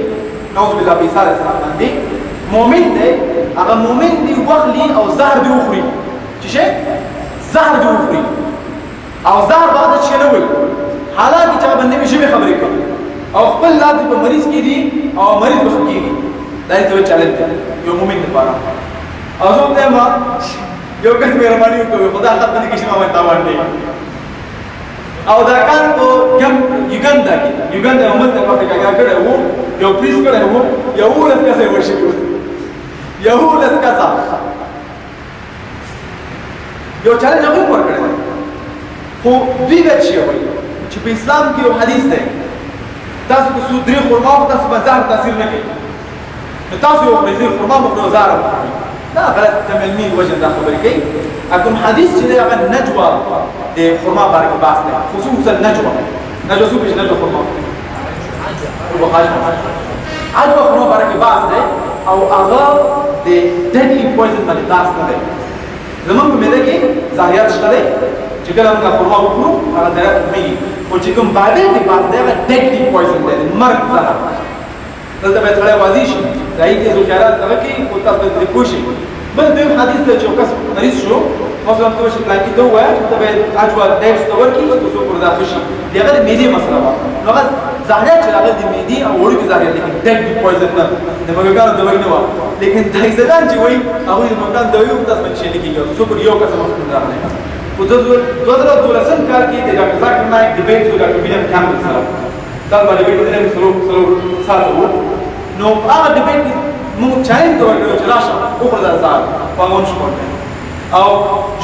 نعوذ بالله په عیسی علیه السلام باندې مؤمن دی هغه مؤمن دی وخلي او زهر دی وخوري چې شي زهر دی وخوري او زهر بعد شي نه وي حالانکه چې باندې به شي خبرې کوي او خپل لاس په مریض کې دي او مریض به کېږي دا یې چیلنج دی یو مؤمن لپاره او زه ته ما یو کس مهرباني وکړي خدا خدمت کې شي ما تاوان دی او دا کار په یوګاندا کې یوګاندا امت په افریقا کې کړه وو یو پریس کړه وو یو ولس کسه ورشي یو ولس کسه یو چیلنج هغه ورکړل خو دوی به شي وایي چې په اسلام کې یو حدیث دی تاسو کو سود درې خرما او تاسو بازار تاثیر نه کوي تاسو یو پریز خرما مخلو زار دا غلط تملمي وجه دا خبرې کوي اګم حدیث چې هغه نجوا د خرما بارے بحث دی خصوصا نجوا څه په نجوا خرما عجوا خرما بارے بحث دی او هغه د deadly poison باندې بحث نه دی زمونږ په مېده کې ظاهریات شته دی چې کله موږ خرما وخورو هغه ظاهریات کمېږي خو چې کوم باندې د بحث دی هغه deadly poison دی مرګ زهر دلته باید سړی واضح شي ځایي کې زو خیالات هغه کې خو تاسو باید پرې پوه شئ بل دویم حدیث دی چې یو کس مریض شو مثلا ته چې پلان کې ته ووایه چې ته باید عجوا ډیټس ته ورکړي چې څوک وردا شي د هغه د معدې مسله وه نو هغه ظاهریات چې هغه د معدې او وړوکي ظاهریات لیکن ډیډلي پویزن نه د مګرګانو دوايي نه وه لیکن دایزدان چې وایي هغوی د مګرګان دوايي هم تاسو باندې شی نه کېږي څوک یو کس مخکې راغلی په 2012 کال کې د ډاکټر ذاکر نایک ډیبیټ و ډاکټر ویلیام کیمبل سره دا به ډیبیټ د څلور ساعته و نو هغه ډیبیټ موږ چیلنج ته ورکړو چې راشه وخوره دا زهر خو هغه ونه شو کولی او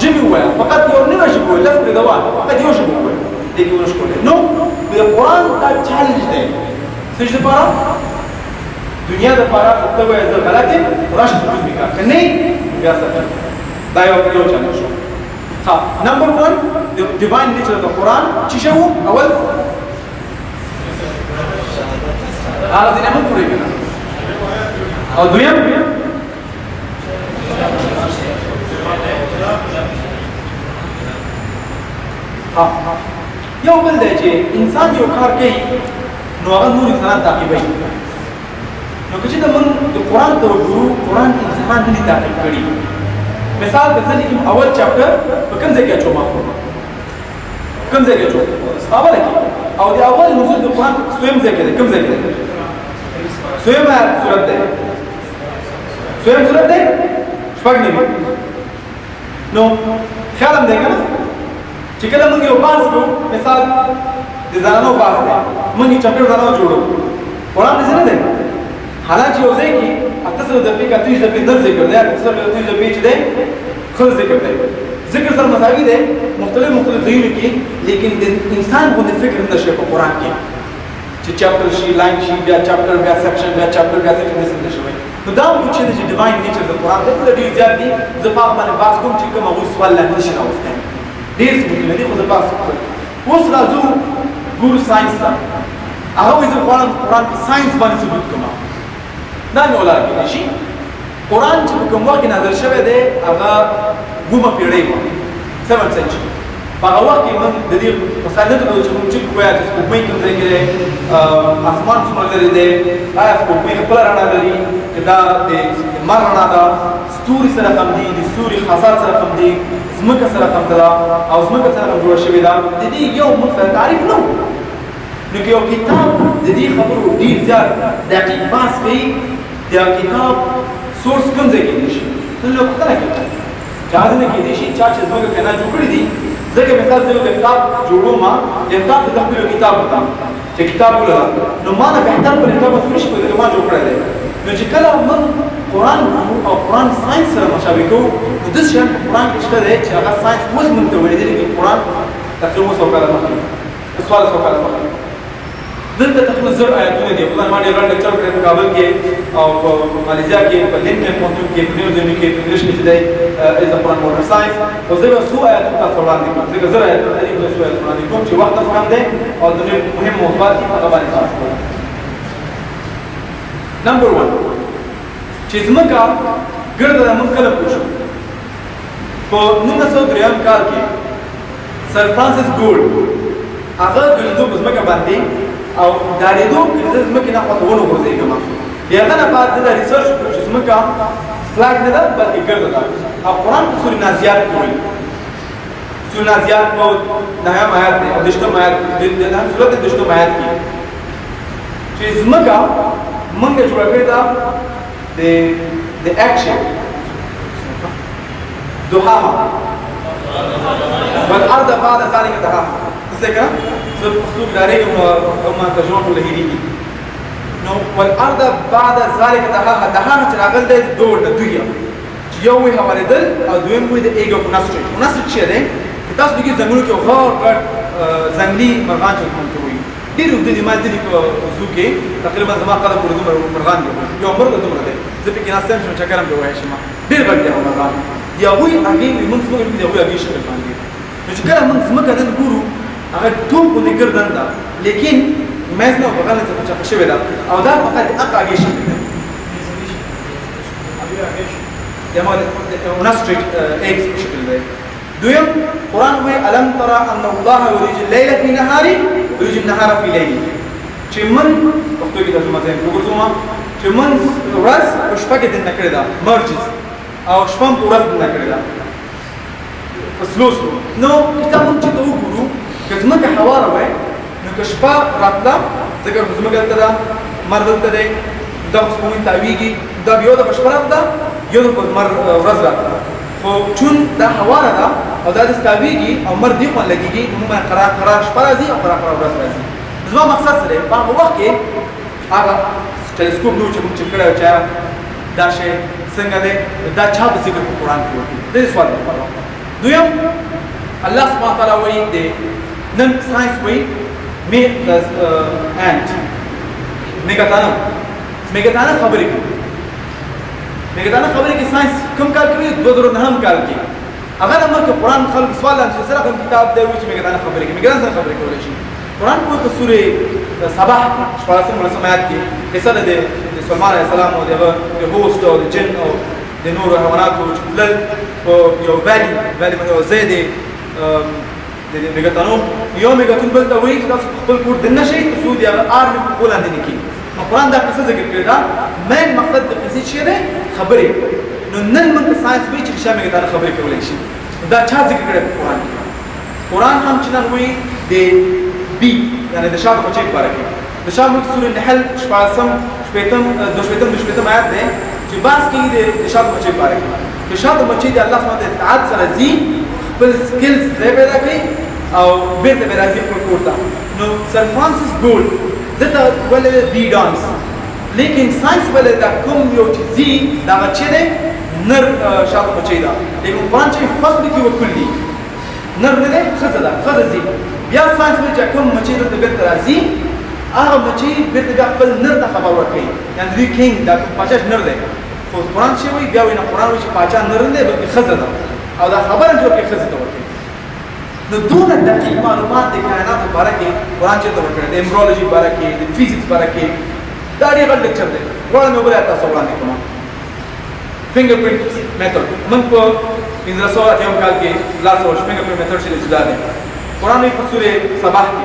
ژبې ووایه فقط یو نیمه ژبه ووایه لس پرې دوا فقط یو ژبه ووایه دې کې ونه شو کولی نو د قرآن دا چیلنج دی څه شي دپاره دنیا دپاره ته وایه زه غلط یم راشه سمجھ مې کړه که نه بیا سره دا یو چیلنج شو ها نمبر 1 د ډیواین نیچر د قرآن چې شی وو اول هغه ځینې موږ پوره کړه او دویم یو بل دی چې انسان یو کار کوي نو هغه نور انسانان تعقیبوي نو که چېرته موږ د قرآن ته وګورو قرآن انسانان نه دي تعقیب کړي مثال که زه لیکم اول چاپټر په کوم ځای کې اچوم کوم ځای کې اچوم اوله کې او د اول نزول د قرآن دویم ځای کې دی کوم ځای کې دی دویم صورت دی دویم صورت دی شپږ نوي نو خیال هم دی که نه چې کله موږ یو باس کوو مثال د زنانو باس دی موږ یې چاپټر زنانو جوړو قرآن داسې نه دی حالانکه یو ځای کې 800 دقیقې که 30 دقیقې در ذکر دی 830 دقیقې چې دی ښه ذکر دی ذکر سره مساوي دی مختلف ځایونو کې لیکن د انسان غوندې فکر نه شي په قرآن کې چې چاپټر شي لاین شي بیا چاپټر بیا سیکشن بیا چاپټر بیا سیکشن داسې نه شوی نو دا هم چې د ډیواین نیچر د قرآن دی ټول ډېر زیات دي زه په هغه باندې بحث کوم چې کوم هغوی سوال لاندې نشي راوستی ډېر څه دي خو زه بحث کوم اوس راځو ګورو ساینس ته هغه وایي زه غواړم قرآن په ساینس باندې ثبوت کړم دا مې ولاړ کېدای شي قرآن چې په کوم وخت کې نازل شوی دی هغه 9مه پېړۍ وه 7th century په هغه وخت کې موږ د دې مثال نه درلود چې موږ چک ووایه چې سپوږمۍ کوم ځای کې دی اسمان څومره لرې دی آیا سپوږمۍ خپله رڼا لري چې دا د لمر رڼا ده ستوري سره کم دي د ستوري خاصات سره کم دي ځمکه سره کم ده او ځمکه سره کم جوړه شوې ده د دې یو موږ سره تعریف نه و نو که یو کتاب د دې خبرو ډېر زیات دقیق بحث کوي د کتاب سورس کوم ځای کېدای شي ته نو پوښتنه کوي چې هغه ځای کېدای شي چا چې ځمکه کنه جوړ کړي دي ځکه مثال زه یو کتاب جوړوم کتاب د خپل کتاب وکړم چې کتاب ولرم نو ما نه بهتر په کتاب وسو شي په ما جوړ کړی دی نو چې کله موږ قرآن او قرآن ساينس سره مشابه کوو نو داسې شیان په قرآن کې شته دی چې هغه ساينس اوس موږ ته ویلي دي چې قرآن تقریبا 100 کاله مخکې 1400 کاله مخکې دلته تقریبا 1000 آیاتونه دي. خدای ما ډېر غټ لیکچر کړی په کابل کې او په مالیزیا کې په لینکن پوهنتون کې په نیوزیلینډ کې په انګلیش کې چې دی از د قرآن مورنر ساينس او زه به څو آیاتونه تاسو وړاندې کړم ځکه 1000 آیاتونه دي څو آیاتونه وړاندې کوم چې وخت هم دی او د مهم موضوعات دي هغه باندې تاسو کوم. نمبر 1 چې ځمکه ګرده ده موږ کله پوه شو په 1903 کال کې سر فرانسیس ګولډ هغه ګرځېدو په ځمکه باندې او ډارېدو ګرځېدو ځمکې نه خواته ونغورځېږم د هغه نه بعد دا ریسرچ وکړو چې ځمکه فلاټ نه ده بلکې ګرده ده او قرآن په سورې نازیات کې وایي سورې نازیات په 9 آیات دی او 10 آیات د سورت 10 آیات کې چې ځمکه موږ جوړه کړې ده د اکشن دحاها والارض بعد ذلك دحاها څه کړه زه پښتو کې ډارېږم او ما ترجمه کوله هېرېږي نو والارض بعد ذلك دحاها دحاها چې راغلی دی دوړ د دوی چې یو وی هوارېدل او دویم وی د ایګ اف نسټریټ نسټریټ چې دی تاسو دغه ځنګلونو کې غار غټ ځنګلي مرغان چې کوم ته وایي ډېر اوږده دي ما لیدلي په زو کې تقریبا زما قدم پورې دومره مرغان دي یو مرغ دومره دی زه پکې ناست یم چې چکر هم پرې وهی شم ډېر غټ دي هغه مرغان د هغوی هګۍ موږ ځمکه کې د هغوی هګۍ شکل باندې نو چې کله موږ ځمکه نن ګورو هغه ټول غوندې ګردن ده لیکن منځ نه بغل څخه چپه شوې ده او دا فقط هغه هګۍ شکل دی نسټریټ ایګز شکل دی. دویم قرآن وی الم ترى ان الله يولج الليل في نهار ويولج النهار في ليل چې من پښتو کې ترجمه ځم وګورم چې من ورځ په شپه کې دنه کړی دا مرجز او شپه په ورځ دنه کړی دا فسلوس نو کتاب چې ته وګورو که ځمکه هواره وای نو که شپه راتله ځکه ځمکه ته دا مرد ته دی دا اوس په تاویږي دا بیا د شپه راتله یو د ورځ راتله خو چون دا هواره ده او دا دستاویږي او مرد دی خوان لګیږي نو ما قرار شپه راځي او قرار ورځ راځي. زما مقصد سره په هغه وخت کې هغه ټلسکوپ نو چې موږ چې کړو چې دا شی څنګه دی دا چا د ذکر په قرآن کې وایي دا سوال دی. دویم الله سبحانه وتعالی وایي د نن ساينس وایي می انت میګاتانا خبرې کوي میګاتانا خبرې کې ساينس کوم کال کوي 2009 کال کې هغه نمبر کې قرآن خلق سوال لږ سره کوم کتاب دی چې میګاتانا خبرې کوي میګاتانا خبرې کولای شي قرآن په سورې صباح 14 آیات کې قصه ده د سلمان علیه السلام او د هوست او د جن او د نور حیواناتو چې تلل په یو ویلي باندې یو ځای دی د میګاتانو یو میګاتون بل ته وایي چې تاسو خپل کور دننه شئ ترڅو د هغه آرمي په خپل لاندې نه کړي. نو قرآن دا قصه ذکر کړې ده مین مقصد د قصې چې دی خبرې نو نن موږ ته ساينس وایي چې رښتیا میګاتانه خبرې کولی شي دا چا ذکر کړی په قرآن کې قرآن هم چې نن وایي د بي یعنی د شاته بچی لپاره کې د شاته ملک سورې نحل 14 آیات ده چې باس کې د شاته بچی لپاره کې د شاته بچی د الله سبحانه تعالی سره زی خپل سکلز زې پیدا کړي او بیرته به راځي خپل کور ته. نو سر فرانسیس ګولډ دته ولې بي ډانس لیکن ساينس ولې دا کوم یو چې زی دا چې ده نر شاته بچی دا لیکن قرآن چې فصل کې وکړي نر نه ده خزه ده خزه زی بیا ساينس چې کوم مچې د بیرته راځي هغه مچې بیرته بیا خپل نر ته خبر ورکړي یعنی دوی کینګ دا پاچا نر دی خو قرآن چې وایي بیا وایي نه قرآن وایي چې پاچا نر نه دی بلکې ښځه ده او دا خبره چې ورکړي ښځې ته ورکړي. نو دونه دقیق معلومات د کائناتو باره کې قرآن چې ته ورکړی د امبرولوژي باره کې د فزیکس باره کې دا ډېر غټ لیکچر دی غواړم یو بل آیت تاسو وړاندې کړم. فنګر پرنټ میتھډ موږ په 1508 کال کې لاس ورش فنګر پرنټ میتھډ چې جدا دی قرآن په سورې صباح کې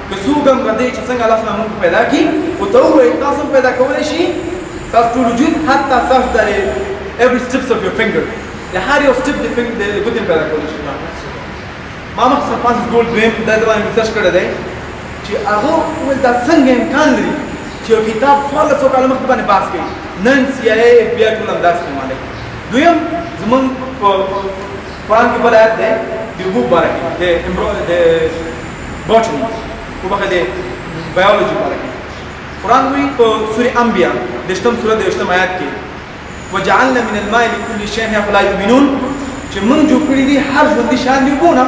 که څوک هم غندي چې څنګه الله سبحانه موږ پیدا کړي او ته وایي تاسو پیدا کولی شي تاسو ټول وجود حتی تاسو د every steps of your finger د هر یو سټپ د فنګر د ګوتې پیدا کولی شي. ما مخ سر فرانسیس ګولډ دویم دا د باندې ریسرچ کړی دی چې هغه ویل دا څنګه امکان لري چې یو کتاب 1400 کاله مخکې باندې بحث کوي نن CIA FBI ټول هم دا استعمالوي. دویم زمونږ په قرآن کې بل آیت دی د اوبو باره کې د بوټني په مخه د بایولوژي باره کې قرآن وی په سورة انبیاء دشتم سورة دشتم آیات کې وجعلنا من الماء لكل شيء افلا يؤمنون چې موږ جوړ کړی دي هر ژوندي شیان دی وګونه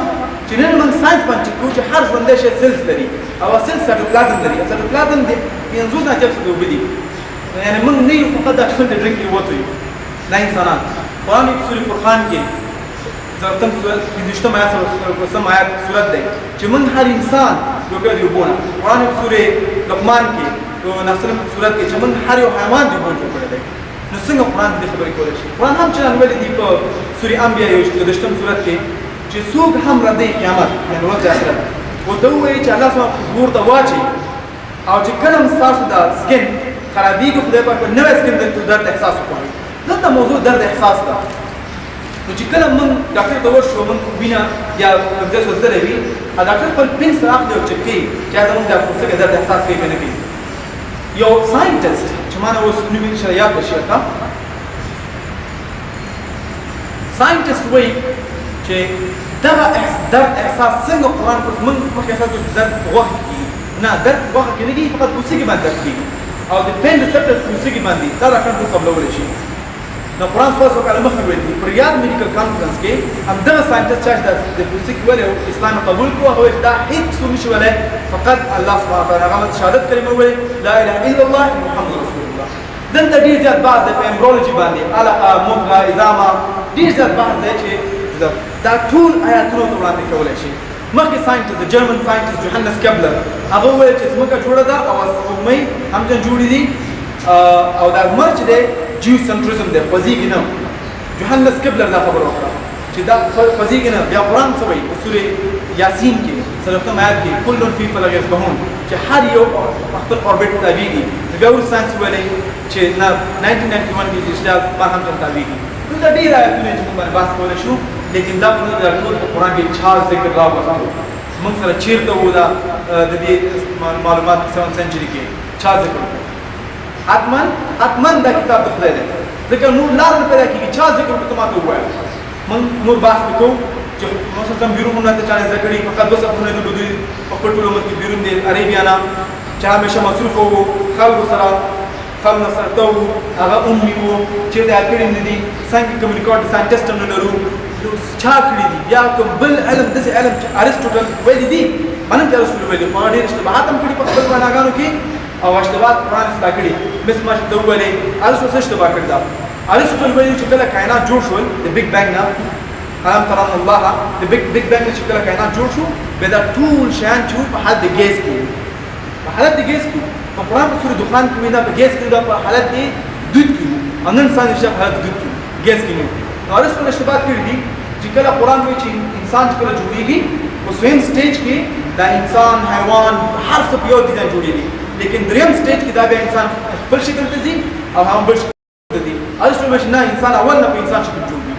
چې نن موږ ساينس باندې کوو چې هر ژوندي شی سلس لري او سلس سایتوپلازم لري سایتوپلازم د پنځوس نه چپ څه وبدي یعنی موږ نه یو فقط د خپل ډرینګ کې وته یو نه انسانان قرآن په سورة فرقان کې زرتم سورة دشتم آیات سم آیات سورة ده چې موږ هر انسان جوړ کړی دی وګونه قرآن په سورة لقمان کې او نصر سورة کې چې موږ هر یو حیوان دی جوړ کړی دی نو څنګه قرآن دې خبرې کولای شي قرآن هم چې انوي دی په سورة انبیاء یو دشتم سورة کې چې څوک هم ردی قیامت یعنی ورځ آخرت او ته وایي چې الله سبحانه حضور ته واچي او چې کله تاسو دا سکن خرابېږي خدای پاک په نوې سکن د درد احساس وکړي دلته موضوع درد احساس ده نو چې کله موږ ډاکټر ته ورشو موږ وینا یا د څه سره وي ډاکټر خپل پین سره اخلي او چک کوي چې زموږ د پوستکي درد احساس کوي کنه کوي یو ساينټیست چې مانه اوس نو ویل شي یاد بشي تا ساينټیست وایي چې درد احساس څنګه قرآن پر موږ مخکې احساس کوي درد وخت کې نه درد وخت کې نه کېږي فقط پوستکي باندې درد کېږي او د پین ریسپټر پوستکي باندې دا راکنټرول قبلولی شي نو قرآن صلی الله علیه مخکې ویل دي په ریاض میډیکل کانفرنس کې همدغه ساینټیسټ چې د پوستکي ولې اسلام قبول کړو هغه دا هیڅ څوک نشي ویلی فقط الله سبحانه وتعالی هغه شهادت کلمه ویلې لا اله الا الله محمد رسول الله دلته ډېر زیات بحث دی په امبرولوژي باندې علقه مضغه عظامه ډېر زیات بحث دی چې دا ټول آیاتونو ته وړاندې کولی شي مخکې ساینټیسټ د جرمن ساینټیسټ جوهانس کپلر هغه وویل چې ځمکه جوړه ده او سپوږمۍ همدن جوړې دي او دا لمر چې دی جیو سنټریزم دی خوځېږي نه جوهانس کپلر دا خبره وکړه چې دا خوځېږي نه بیا قرآن څه وایي په سورې یاسین کې څلوېښتم آیات کې کل فی فلک یسبحون چې هر یو خپل اوربټ تابعېږي بیا وروسته ساینس ویلی چې نه 1991 کې چې دا بار هم تابعېږي دلته ډېر آیتونه چې موږ باندې بحث کولی شو لیکن دا ټول په قرآن کې چا ذکر راوستو موږ سره چېرته وو دا د دې معلومات 7 سنچري کې چا ذکر وکړو حتما دا کتاب د خدای دی ځکه نور لار نه پیدا کېږي چا ذکر وکړو ته ما ته ووایه موږ نور بحث وکړو چې مثلا بیرونونه ته چا نه زده کړي فقط 2 صفونه د دوی په خپل ټول عمر کې بیرون دی عربیانه چې همیشه مصروف وو خلکو سره خم نصرته وو هغه امي وو چې دا کړي نه دي څنګه کمیونیکیټ ساينټیسټ نه لرو چا کړي دي یا کوم بل علم داسې علم چې ارسطوټل ویلي دي منم چې ارسطوټل ویلي خو ډېر اشتباهات هم کړي په خپل معناګانو کې او اشتباهات قرآن اصلاح کړي مثل ما چې ته وویلې ارسطوټل څه اشتباه کړي دا ارسطوټل ویلي چې کله کائنات جوړ شول د بیگ بینګ نه الم ترون الله د بیگ بینګ نه چې کله کائنات جوړ شو بیا دا ټول شیان چې په حالت د ګیس کې په حالت د ګیس کې په قرآن په سورې دخان کې دا په ګیس کې دا په حالت د دود کې او نن انسان نشه په حالت د دود کې ګیس کې نه نو ارسطوټل اشتباه کړي دي چې کله قرآن وایي چې انسان چې کله جوړېږي په سویم سټیج کې دا انسان حیوان هر څه په یو ډیزاین جوړېږي لیکن دریم سټیج کې دا بیا انسان خپل شکل ته ځي او هم بل شکل ته ځي ارسطوټل وایي نه انسان اول نه په انسان شکل جوړېږي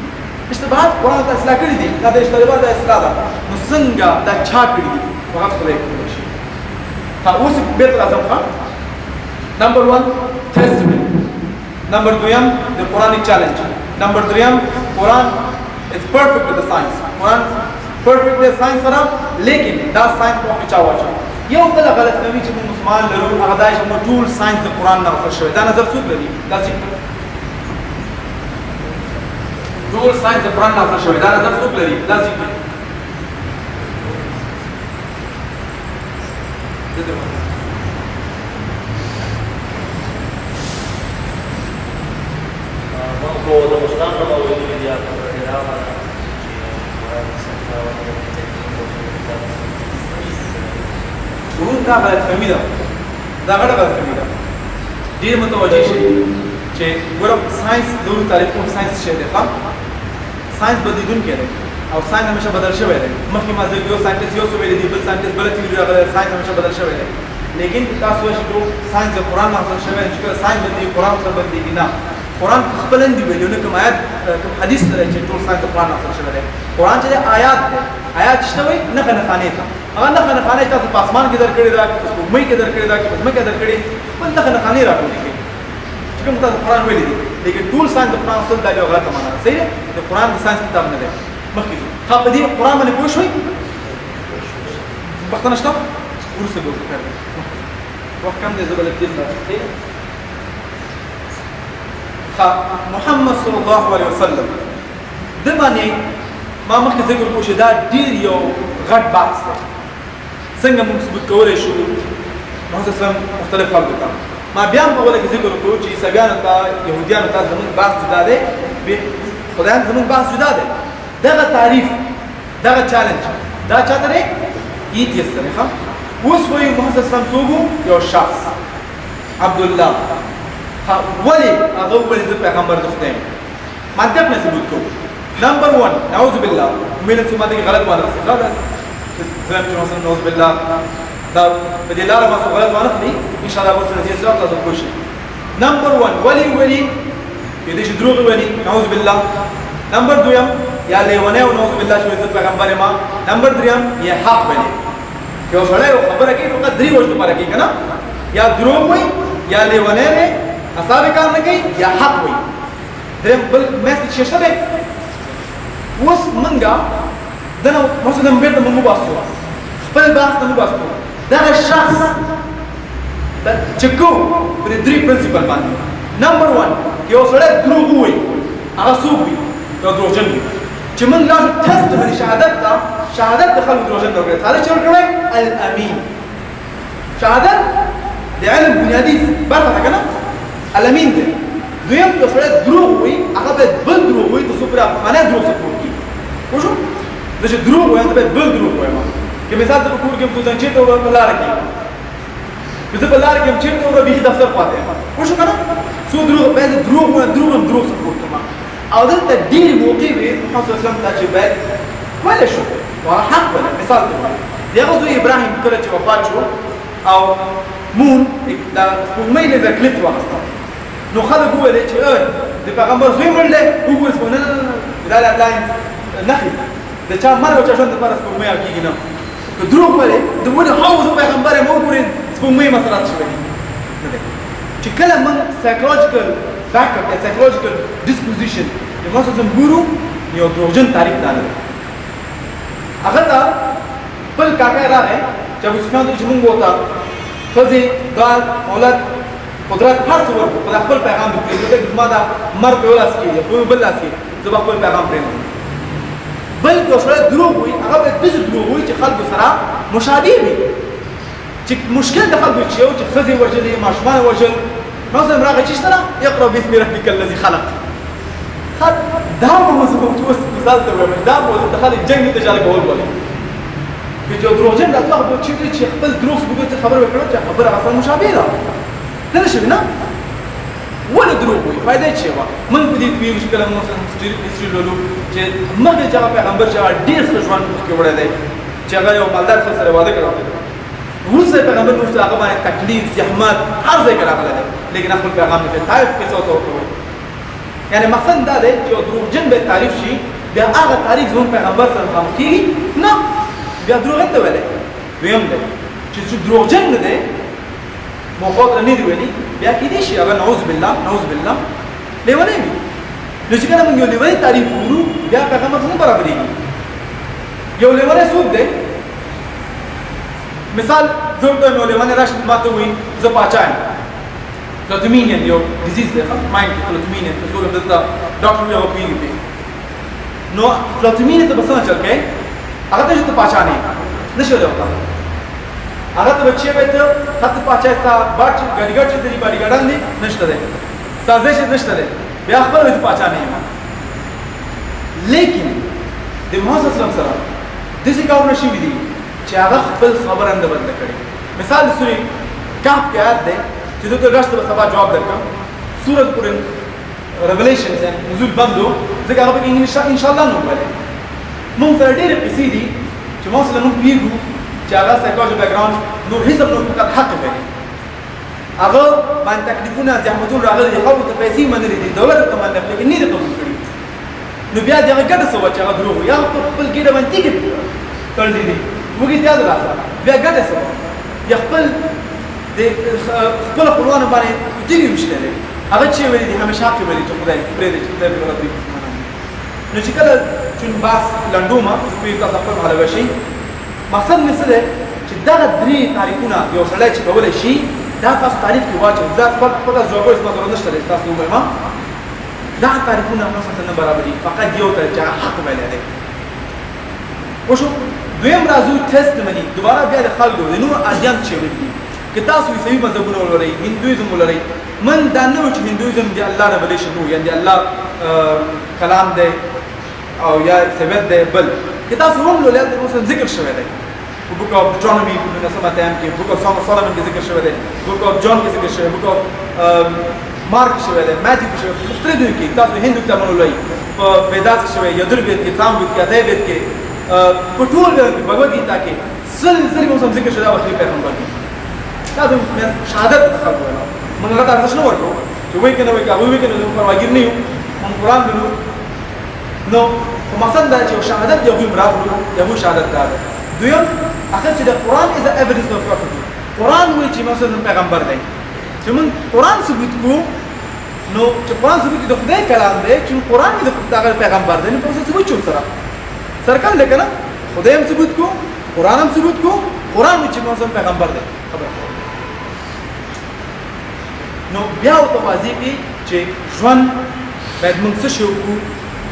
اشتباهات قرآن ته اصلاح کړي دي دا د اشتباهات د اصلاح ده نو څنګه دا چا کړي دي فقط خدای کولی شي اوس بیت اعظم ښه نمبر 1 ټیسټمنټ نمبر 2 د قرآن چیلنج نمبر 3 قرآن It's perfect with the science. Quran perfect with science سره لیکن دا ساينس په چا واچو یو بل غلط فهمي چې مسلمان لرو هغه دا چې موږ ټول ساينس د قرآن نه اخر شوی دا نظر څوک لري دا چې ټول ساينس د قرآن نه اخر شوی دا نظر څوک لري دا چې Kalau ada Muslim kalau ini dia ورون دا غلط فهمي ده دا غلط فهمي ده ډېر متوجه شي چې ګوره ساينس ضرور تعریف کوم ساينس شی دی ښه ساينس بدلیدونکی دی او ساينس همیشه بدل شوی دی مخکې ما یو ساينټیسټ یو څه ویلی دی بل ساينټیسټ بله تیوري راغلی ساينس همیشه بدل شوی دی لیکن تاسو وایئ چې ټول ساينس د قرآن نه اخذ شوی دی چې کله ساينس بدلېږي قرآن سره بدلېږي نه قرآن خپل نه دی ویلي نه کوم آیات کوم حدیث دی چې ټول ساينس د قرآن نه اخذ شوی دی قرآن چې آیات دی آیات شته وایي نښه نښانې ته هغه نښه نښانې تاسو په اسمان کې درکړې ده په سپوږمۍ کې درکړې ده په ځمکه درکړې خپل نښه نښانې راټولې کړي چې کوم تاسو قرآن ویلی دي لیکن ټول ساينس د قرآن سره دا یو غلطه معنا ده صحیح ده د قرآن د ساينس کتاب نه دی مخکې ځو ښه په دې قرآن باندې پوه شوئ پوښتنه شته وروسته به وکړو وخت کم دی زه به لږ تېز لاړ شم محمد صلی الله علیه وسلم د باندې ما مخکې ذکر وکړو چې دا ډېر یو غټ بحث دی څنګه موږ ثبوت کولی شو محمد صلی الله مختلف خلکو ته ما بیا هم په اوله کې ذکر وکړو چې عیسویانو ته یهودیانو ته زموږ بحث جدا دی خدایان زموږ بحث جدا دی دغه تعریف دغه چالنج دا چاته دی ایتیست دی ښه اوس وایو محمد صلی الله علیه وسلم څوک یو شخص عبدالله ولې هغه وویل زه پیغمبر د خدای یم منطق نه ثبوت کوو نمبر 1 نعوذ بالله مینه څه باندې غلط وانخلي خلاص زم چې مثلا نعوذ بالله دا په دې لاره ما څه غلط وانخلي ان شاء الله ورسره چې ځواب تاسو کوشش نمبر 1 ولي کې دې چې دروغ ولي نعوذ بالله نمبر 2 یا لیونه او نعوذ بالله چې پیغمبر ما نمبر 3 یا حق ولي یو سړی خبره کوي فقط درې وجه لپاره کوي کنه یا دروغ وایي یا لیونه نه اصحاب کار نه کوي یا حق وایي دریم بل میسج شته دی اوس منګه دنه مثلا بیرته موږ واسو خپل بحث نه واسو دا شخص چې کو پر درې پرنسپل باندې نمبر 1 یو سړی دروغ وایي هغه څوک وي یو دروغجن وي چې موږ لازم ټیسټ باندې شهادت د خلکو دروغجن نه کړي هغه چې ورکړي الامین شهادت د علم بنیادی برخه ده کنه الامین دی دویم یو سړی دروغ وایي هغه باید بل دروغ وایي ترڅو پرې افغانۍ دروغ څه کوي پوه شو زه چې دروغ وایم زه باید بل دروغ وایم که مثال زه په کور کې یم څو چېرته وړم په لاره کې زه په لاره کې یم چېرته وړم بیخي دفتر خواته یم پوه شو که نه څو دروغ باید دروغ وایم دروغ سپورټ کوم او دلته ډېرې موقع وي محمد صلی الله علیه وسلم ته چې باید ویلی شو هغه حق ویلی مثال د هغه زوی ابراهیم کله چې وفات شو او مون د سپوږمۍ لیزر کلیپ واخیسته نو خلک وویلې چې د پیغمبر زوی مړ دی وګورې سپوږمۍ نه دا لاین نخي د چا مرګ او چا ژوند دپاره سپوږمۍ کېږي نه که دروغ ویلې د ولې زه پیغمبر یم وګورې سپوږمۍ مسلات شوی دي چې کله موږ سایکولوژیکل بیک اپ یا سایکولوژیکل ډسپوزیشن د محمد صلی ګورو یو دروغجن تعریف دا نه دی هغه ته خپل کاکا راغی چې ابو سفیان ته چې موږ ورته ښځې ګال اولاد قدرت هر څه ورکړو خو د خپل پیغام دې پرېږدو زما دا مر په یو لاس کې یا په بل لاس کې زه به خپل پیغام پرېږدم بلکې یو سړی دروغ وایي هغه باید داسې دروغ وایي چې خلکو سره مشابه وي چې مشکل د خلکو چې یو چې ښځې وژلې ماشومان وژل مثلا راغی چې سره اقرا باسم ربک الذي خلق دا موضوع چې اوس مثال ته وایم دا موضوع د خلک جنګ ته اشاره کول وایي چې یو دروغجن دا هغه چې خپل دروغ ثبوت خبره وکړو چې خبره اصلا مشابه ده نه شي نه ولا دروغ وي فائدې چې وا من په دې ویل چې کله موږ هیستوري لولو چې مخکې چې پیغمبر چې ډېر ښه ژوند کې وړی دی چې هغه یو مالدار سره واده کړی وروسته پیغمبر موږ هغه باندې تکلیف زحمت هر ځای کې راغلی دی لیکن خپل پیغام په طائف کې څه وکړو یعنی مقصد دا دی چې یو دروغجن به تعریف شي بیا هغه تعریف زموږ پیغمبر سره مخامخ کېږي نه بیا دروغ ته ویلی دویم دی چې دروغجن نه دی موقعات نه دی ویلي بیا کېدای شي هغه نعوذ بالله لیونی وي نو چې کله موږ یو لیونی تعریف وکړو بیا پیغمبر څنګه برابرېږي یو لیونی څوک دی مثال زه ورته وایم یو لیونی راشي ما ته وایي زه پاچا یم فلوتومینین یو ډیزیز دی مایند کې فلوتومینین که څوک دلته ډاکټر وي هغه پوهېږي پرې نو فلوتومینین ته به څنګه چل کوې هغه ته چې ته پاچا نه یې نه شي ویلی ورته هغه ته بچی به ته خط پاچا ستا باټ ګاډیګاډ چې دی باډیګاډان دی نشته دی سازش نشته دی بیا خپل وځي پاچا نه یم لیکن د محمد صلی الله علیه وسلم سره داسې کارونه شوي دي چې هغه خپل خبره نه بنده کړې مثال د سورې کهف کې آیت دی چې زه ته راشته به سبا جواب درکړم سورت پورې ریولیشنز یعنې نزول بند و ځکه هغه پکې انشاءالله نوم ویلی موږ سره ډېرې قصې دي چې موږ سره موږ پوهېږو چې هغه سایکولوژي بیکګراوند نور هیڅ هم نور فقط حق کوي هغه باندې تکلیفونه زحمتونه راغلي دي خلکو ته پیسې منلې دي دولت ته منلې لیکن نه دي قبول کړي نو بیا د هغه ګټه څه وه چې هغه دروغ یا په خپل ګېډه باندې تیږې تړلي دي وږي تیاد راسه بیا ګټه څه وه یا خپل د خپلو خپلوانو باندې تیږې ویشتلی دی هغه چې ویلي دي همیشه حق ویلي چې خدای پرېږدي چې خدای پرې غلطوي نو چې کله چون بحث لنډومه زه پوهېږم تاسو خپل حلوه شي مقصد مې څه دی چې دغه درې تعریفونه یو سړی چې کولی شي دا تاسو تعریف کې واچو ځکه په تاسو جواب یې ما نشته تاسو وایم دا تعریفونه موږ نه برابري فقط یو ته چې حق ویل دی وشو دویم راځو ټیسټمنی دوباره بیا د خلکو د نور ادیان چې ویلي که تاسو عیسوي مذهبونه ولرئ هندویزم ولرئ من دا نه و چې هندویزم دی الله ریولیشن وو یعنی الله کلام دی او یا سبب دی بل که تاسو هم لولل د مثلا ذکر شوی دی book of Deuteronomy په نسمه تایم کې book of Song of Solomon کې ذکر شوی دی book of John کې ذکر شوی book of مارک شوی دی ماتیو کې شوی مختلف دي کې تاسو هندو کتابونه ولولئ په ویداس شوی یجربید کې ساموید کې ادیبید کې په ټول بھگوت گیتا کې سل موږ ذکر شوی دا وخت پیغمبر دی تاسو شهادت خلکو ولا موږ هغه ارزښت نه ورکو چې وایي کنه وایي هغه وایي کنه نو پرواګیر نه یو موږ قرآن ګلو نو مقصد دا چې شهادت یو مرافلو یو شهادت دا دویم اخر چې د قرآن از ایویډنس اف پروفیټ قرآن وایي چې مثلا پیغمبر دی چې موږ قرآن ثبوت کو نو چې قرآن ثبوت د خدای کلام دی چې قرآن د خدای پیغمبر دی نو په څه ثبوت چور سره سرکل دی کنه خدای هم ثبوت کو قرآن هم ثبوت کو قرآن وایي چې مثلا پیغمبر دی خبره نو بیا او توازی کې چې ژوند باید موږ څه شو کو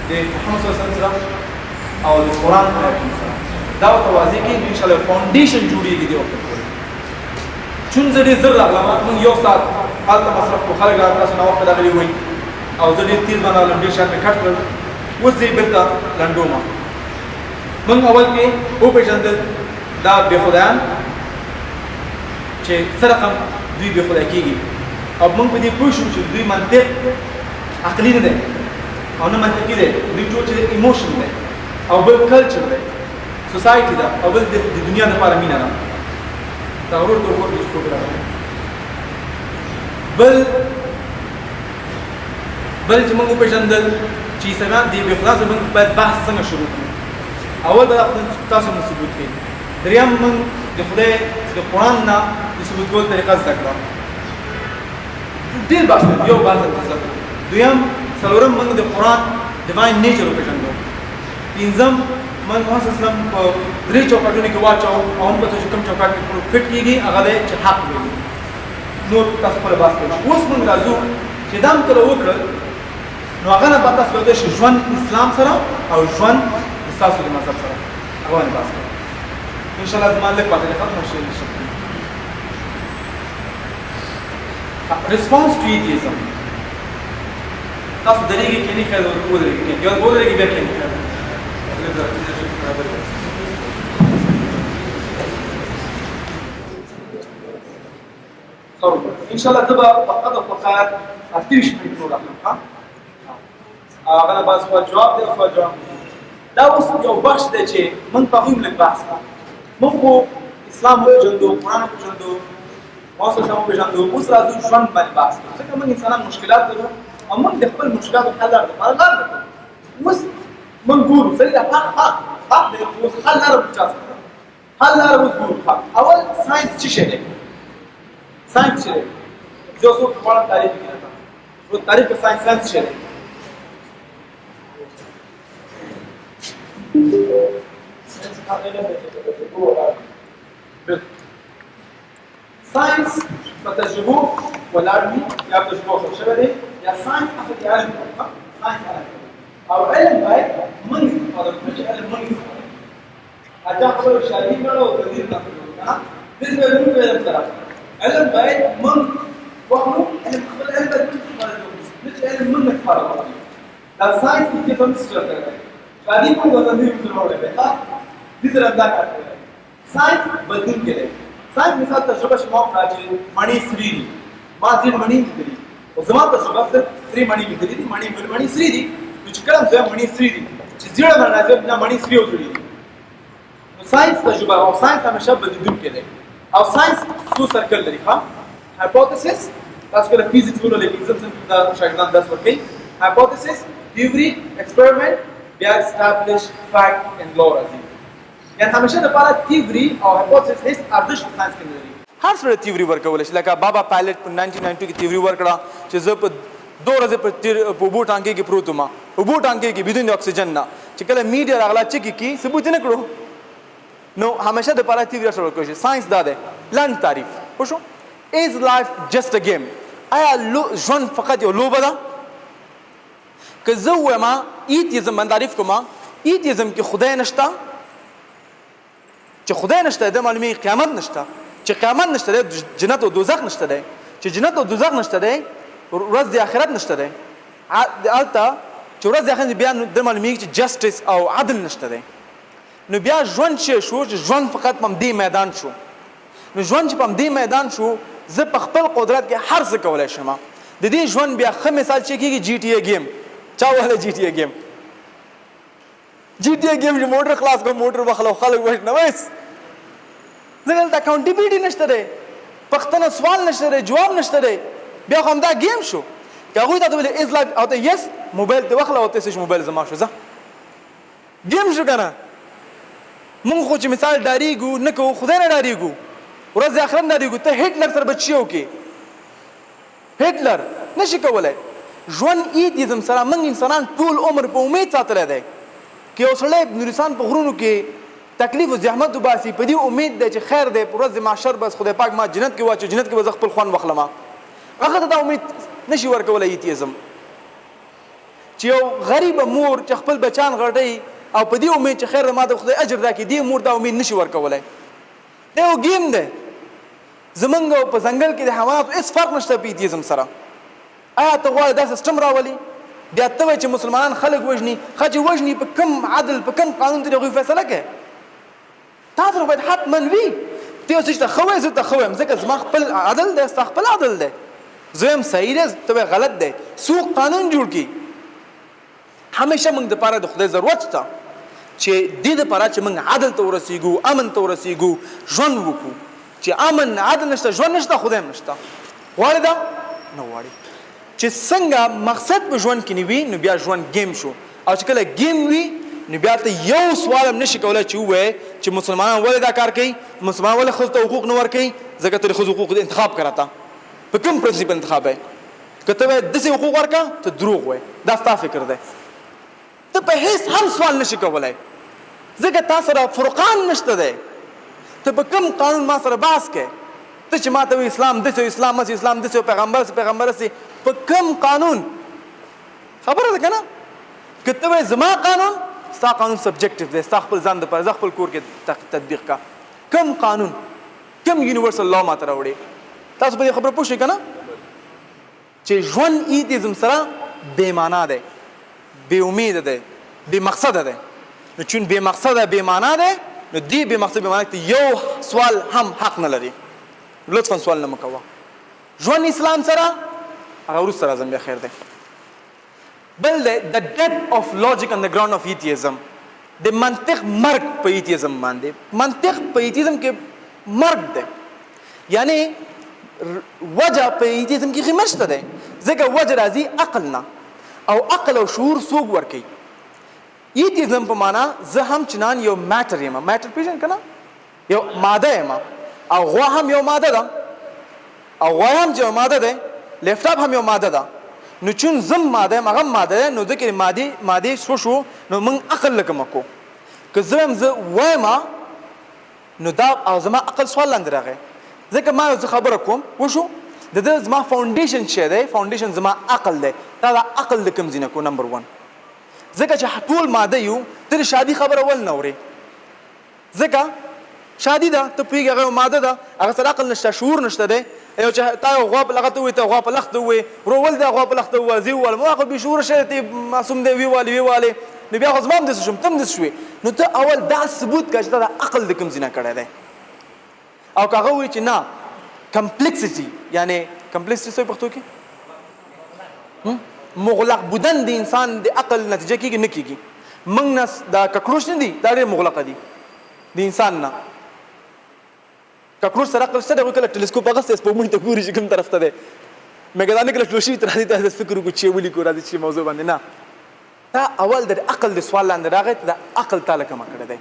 د محمد صلی الله علیه وسلم او د قرآن سره دا او توازی کې ان شاء الله فاونډیشن جوړیږي دی وخت چون زړه زر راغلم موږ یو سات حالت مصرف کو خلک راځي نو وخت راغلی وای او زړه تیز باندې لمبي شات په کټ کړ اوس دې بیرته لنډوما موږ اول کې او پیژندل دا به خدایان چې سره کوم دوی به خدای کېږي او موږ په دې پوه شو چې دوی منطق عقلي نه دی او نه منطقي دی دوی ټول چې ایموشن دی او بل کلچر دی سوسایټي ده او بل د دنیا لپاره مینه ده دا ورور ته ورور چې کوټه بل چې موږ پیژندل چې سمات دی به خلاص موږ باید بحث څنګه شروع کړو اول به تاسو موږ ثبوت کړئ دریم موږ د خدای د قرآن نه د ثبوت کولو طریقه زده کړو ډېر بحث یو بحث زده دویم څلورم موږ د قرآن ډیواین نیچر وپېژندو پنځم موږ محمد اسلام په درې چوکاټونو کې واچو او هم په کوم چوکاټ کې فټ کېږي هغه دی چې حق وي نور تاسو په بحث کوي اوس موږ راځو چې دا موږ وکړل نو هغه نه به تاسو د ژوند اسلام سره او ژوند تاسو د مذهب سره هغه نه بحث کوو ان شاء الله زما لږ پاتې ختم شي response to atheism تاسو درېږي کې نه کېدو ودرېږي یو ودرېږي بیا کې نه ان شاء الله تبقى فقط فقط اتریش منټ نور اخلم ها هغه بس په جواب دی او جواب دا اوس یو بخش دی چې من په هم لږ بحث موږ اسلام وجندو قرآن وجندو اوس هم وجندو اوس راځو ژوند باندې بحث ځکه موږ انسانان مشکلات لرو او موږ د خپل مشکلاتو حل لپاره لار لرو اوس موږ ګورو سړي حق دی اوس حل لرو چا سره حل لرو ګورو اول ساينس څه شي دی ساينس څه دی زه اوس په اړه تعریف کوم او تعریف په ساينس څه دی ساينس فتجربه والعلمي يا تجربه شبه يا ساينس اخذ علم ساينس او علم باي من هذا مش علم من اجا خبر شادي کړه او تدیر نه ها دې به موږ علم سره علم باي من وهو علم خپل علم مش علم من فرق دا ساينس کې کوم څه کوي شادي په دغه دې سره وړه ها دې سره دا کوي ساينس بدل کړي ساينس مثال تجربه شما راځي مڼي سری دي ما ځین مڼي دي او زما تجربه صرف سری مڼي دي مڼي سری دي چې کله زه مڼي سری دي چې زیړه راځي نه مڼي سری وځي نو ساينس تجربه او ساينس همیشه بدل کړي او ساينس څو سرکل لري ها هایپوتھیسس تاسو کله فزیکس ولولئ اگزامپل دا شاګردان درس ورکړي هایپوتھیسس تھیوري ایکسپریمنت بیا اسټابلیش فیکټ اند لا راځي یعنی همیشه د پاره تھیوري او هایپوتھیسس هیڅ ارزښت ساينس کې نه لري هر څه تھیوري ورکول شي لکه بابا پایلټ په 1992 کې تھیوري ورکړه چې زه په 2 ورځې په بو ټانکي کې پروت ما او بو ټانکي کې بدون اکسیجن نه چې کله میډیا راغلا چې کی ثبوت نه کړو نو همیشه د پاره تھیوري سره ورکول شي ساينس دا ده لاند تعریف وشو is life just a game آیا ژوند فقط یو لوبه ده؟ که زه ووایم ایتیزم من تعریف کوم ایتیزم کې خدای نشته، چې خدای نشته د معلومي قیامت نشته، چې قیامت نشته دی جنت او دوزخ نشته دی، چې جنت او دوزخ نشته دی ورځ د آخرت نشته دی، هلته چې ورځ د آخرت بیا د معلومي چې جسټس او عدل نشته دی. نو بیا ژوند چې شو چې ژوند فقط په همدې میدان شو. نو ژوند چې په همدې میدان شو زه په خپل قدرت کې هر څه کولی شم. د دې ژوند بیا ښه مثال چې کېږي جی ټي اے گیم. چا وهلی جی ټي اے گیم؟ جی ټي اے گیم چې موټر خلاص کړو موټر بخلو خلک وژنه وایس ځکه دلته اکاونټیبلټي نشته دی، پوښتنه سوال نشته دی، جواب نشته دی، بیا خو همدا گیم شو. که هغوی ته ویلې از لایف او ته یس موبایل دې واخله او ته چې موبایل زما شو ځه گیم شو که نه. مونږ خو چې مثال ډارېږو نه کوو خدای نه ډارېږو، ورځ د آخرت نه ډارېږو. ته هټلر سره بچي وکړې، هټلر نشي کولی. ژوند ایتیزم سره موږ انسانان ټول عمر په امید ساتلی دی که یو سړی نورستان په غرونو کې تکلیف و زحمت وباسي په دې امید دی چې خیر دی په ورځ د محشر بس خدای پاک ما جنت کې واچو، جنت کې به زه خپل خوند واخلم. هغه ته دا امید نشي ورکولی ایتیزم. چې یو غریبه مور چې خپل بچان غټوي او په دې امید چې خیر ما د خدای اجر راکړي، دې مور دا امید نشي ورکولی. دا یو گیم دی. زمونږ په ځنګل کې د حیواناتو هېڅ فرق نشته په ایتیزم سره. آیا ته غواړې دا سیسټم راولي بیا ته وایې چې مسلمانان خلک وژني؟ ښه چې وژني په کوم عدل په کوم قانون ته د هغوی فیصله کوې؟ تا سره باید حتما وي. ته یو څه چې ته ښه وایې زه ته ښه وایم ځکه زما خپل عدل دی ستا خپل عدل دی، زه وایم صحیح دی ته وایې غلط دی. څوک قانون جوړ کړي؟ همیشه موږ دپاره د خدای ضرورت شته چې دې دپاره چې موږ عدل ته ورسېږو، امن ته ورسېږو، ژوند وکړو. چې امن عدل نشته ژوند نشته خدای هم نشته. غواړې دا؟ نه غواړې. چې څنګه مقصد په ژوند کې نه وي نو بیا ژوند گیم شو. او چې کله گیم وي نو بیا ته یو سوال هم نشي کولی چې ووایې چې مسلمانان ولې دا کار کوي، مسلمانان ولې ښځو ته حقوق نه ورکوي؟ ځکه ته د ښځو حقوق انتخاب کړه. ته په کوم پرنسپل انتخاب یې؟ که ته وایې داسې حقوق ورکړه ته دروغ وایې، دا ستا فکر دی. ته په هیڅ هم سوال نشي کولی ځکه تا سره فرقان نشته دی. ته په کوم قانون ما سره بحث کوې؟ ته چې ما ته وایي اسلام داسې اسلام هسې اسلام داسې پیغمبر هسې پیغمبر هسې په کوم قانون؟ خبره ده که نه؟ که ته وایې زما قانون ستا قانون سبجکټیو دی، ستا خپل ځان دپاره زه خپل کور کې تطبیق کا. کوم قانون کوم یونیورسل لا ما ته راوړې؟ تاسو په دې خبره پوه شئ که نه چې ژوند ایتیزم سره بې معنا دی، بې امیده دی، بې مقصده دی. نو چون بې مقصده بې معنا دی نو دې بې مقصده بې معنا کې یو سوال هم حق نه لري. لطفا سوال نه مه کوه. ژوند اسلام سره هغه وروسته راځم بیا خیر دی. بل دی the death of logic on the ground of atheism. د منطق مرګ په ایتیزم باندې. منطق په ایتیزم کې مرګ دی، یعنی وجه په ایتیزم کې خیمه شته دی ځکه وجه راځي عقل نه، او عقل او شعور څوک ورکوي؟ ایتیزم په معنا زه هم چنان یو میټر یم. میټر پېژنې که نه؟ یو ماده یم او غوا هم یو ماده ده او غوا هم چې یو ماده ده، لیپټاپ هم یو ماده ده. نو چون زم ماده یم هغه ماده ده نو ځکه مادې شو نو موږ عقل له کومه کو. که زه یم زه وایم نو دا او زما عقل سوال لاندې راغی ځکه ما یو څه خبره کوم وشو د ده زما فاونډیشن چې دی فاونډیشن زما عقل دی. دا د عقل د کوم ځای نه کو نمبر 1 ځکه چې ټول ماده یو ته د شادي خبره ول نه اورې ځکه شادي ده ته پوهېږې هغه یو ماده ده هغه سره عقل نشته شعور نشته دی. یو چې تا یو غوا په لغه ته ووایي ته غوا په لخت ته ووایې ورو ول دی غوا په لخت ته ووایه زه ووالم هغه بې شعوره شی دی معصوم دی ویوالې نو بیا خو زما هم داسې شوم ته هم داسې شوې. نو ته اول دا ثبوت کړه چې تا د عقل د کوم ځای نه کړی دی. او که هغه ووایي چې نه کمپلیکسیټي یعنی کمپلیکسیټي څه پښتو کې مغلق بودن د انسان د عقل نتیجه کېږي نه کېږي. موږ نه دا ککړوش نه دي دا ډېر مغلقه دي د انسان نه. ککړوش سره عقل شته دی هغوی کله ټلیسکوپ اخیستی سپوږمۍ ته ګوري چې کوم طرف ته دی مګر دا نه کله ټول شوي ته راځي ته فکر وکړو چې ولیکو راځي چې موضوع باندې نه. دا اول د عقل د سوال لاندې راغی ته د عقل تا له کمه کړی دی.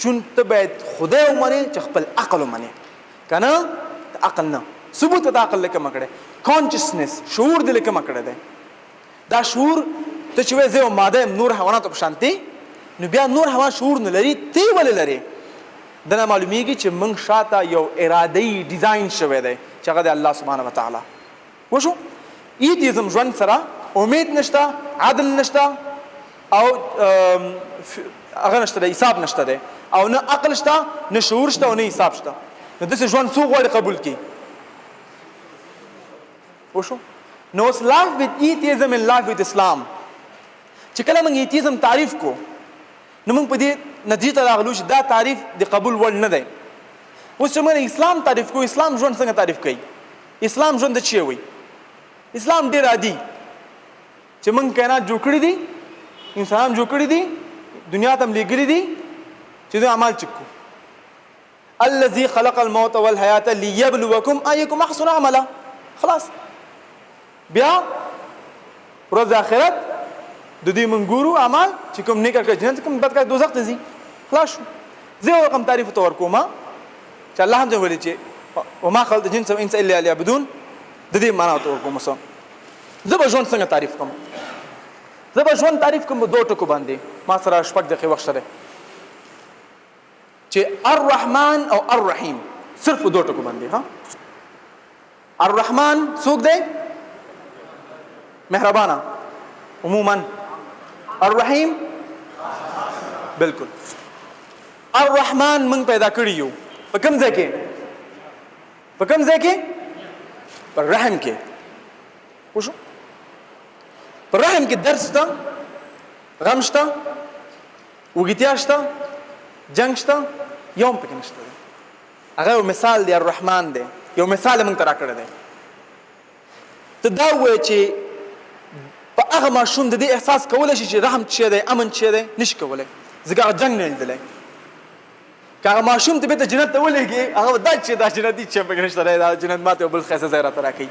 چون ته باید خدای ومنې چې خپل عقل ومنې که نه د عقل نه ثبوت د عقل له کمه کړی. کانشسنس شعور د له کمه کړی دی. دا شعور ته چې وایې زه یو ماده یم نور حیواناتو په شانتې نو بیا نور حیوان شعور نه لري ته ولې لرې؟ دنه معلومیږي چې موږ شاته یو ارادي ډیزاین شوی دی چې هغه د الله سبحانه وتعالی وشو. ایتیزم ژوند سره امید نشته، عدل نشته او هغه نشته دی، حساب نشته دی او نه عقل شته، نه شعور شته او نه حساب شته. نو داسې ژوند څوک غواړي قبول کړي؟ وشو. نو اوس life with atheism and life with Islam چې کله موږ ایتیزم تعریف کو نو موږ په دې نتیجې ته راغلو چې دا تعریف د قبول وړ نه دی. اوس چې موږ اسلام تعریف کو، اسلام ژوند څنګه تعریف کوي؟ اسلام ژوند د چی وي؟ اسلام ډېر عادي چې موږ کائنات جوړ کړي دي، انسانان جوړ کړي دي، دنیا ته هم لېږلي دي چې دوی اعمال چک کو. الذي خلق الموت والحیات لیبلوکم ایکم احسن عملا. خلاص بیا ورځ آخرت د دې موږ ګورو اعمال چې کوم نیک کړه جنت، کوم بد کړه دوزخ ته ځي. خلاص شو. زه یو رقم تعریف ته ورکوم چې الله هم ویلي چې وما خلقت الجن والانس الا ليعبدون. د دې معنا ته ورکوم. زه به ژوند څنګه تعریف کوم؟ زه به ژوند تعریف کوم په دوه ټکو باندې. ما سره شپږ دقیقې وخت شته چې الرحمن او الرحیم، صرف په دوه ټکو باندې. ها، الرحمن څوک دی؟ مهربانه عموما. الرحیم بالکل. الرحمن موږ پیدا کړی یو په کوم ځای کې؟ په کوم ځای کې؟ په رحم کې. وشو. په رحم کې درد شته، غم شته، وګتیا شته، جنگ شته، یو هم پکې نشته دی. هغه یو مثال دی، الرحمن دی. یو مثال موږ ته راکړی دی. ته دا ووایې چې په هغه ماشوم د دې احساس کولی شي چې رحم څه دی، امن څه دی؟ نشي کولی، ځکه هغه جنګ نه لیدلی. که هغه ماشوم ته بېرته جنت ته ولېږي، هغه به دا چې دا جنتي څه پکې نشته دی، دا جنت ما ته یو بل ښایسته ځای راته راکوي.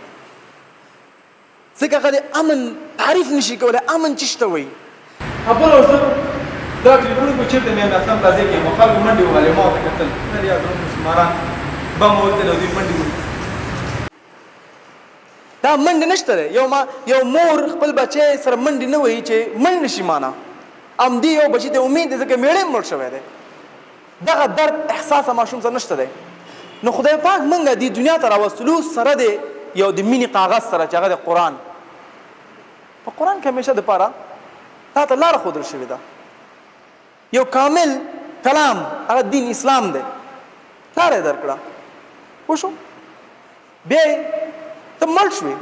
ځکه هغه د امن تعریف نشي کولی. امن څه شته وایي؟ بله ورځ دا ټلیفون کو چېرته مې اسلام تازه کې مو خلکو منډې وهلې، ما ورته کتل نه یا زموږ مسلمانان بم وهلتل او دوی منډې وهلې. دا منډې نشته دی. یو مور خپل بچی سره منډې نه وهي چې منډ نشي مانا. همدې یو بچي ته امید دی ځکه میړه یې مړ شوی دی. دغه درد احساس ماشوم سره نشته دی. نو خدای پاک موږ دې دنیا ته راوستلو سره دی یو د مینې کاغذ سره چې هغه د قرآن. په قرآن کې همیشه دپاره تا ته لاره ښودل شوې ده. یو کامل کلام هغه دین اسلام دی، لاره یې درکړه. وشو. بیا ته مړ شوې.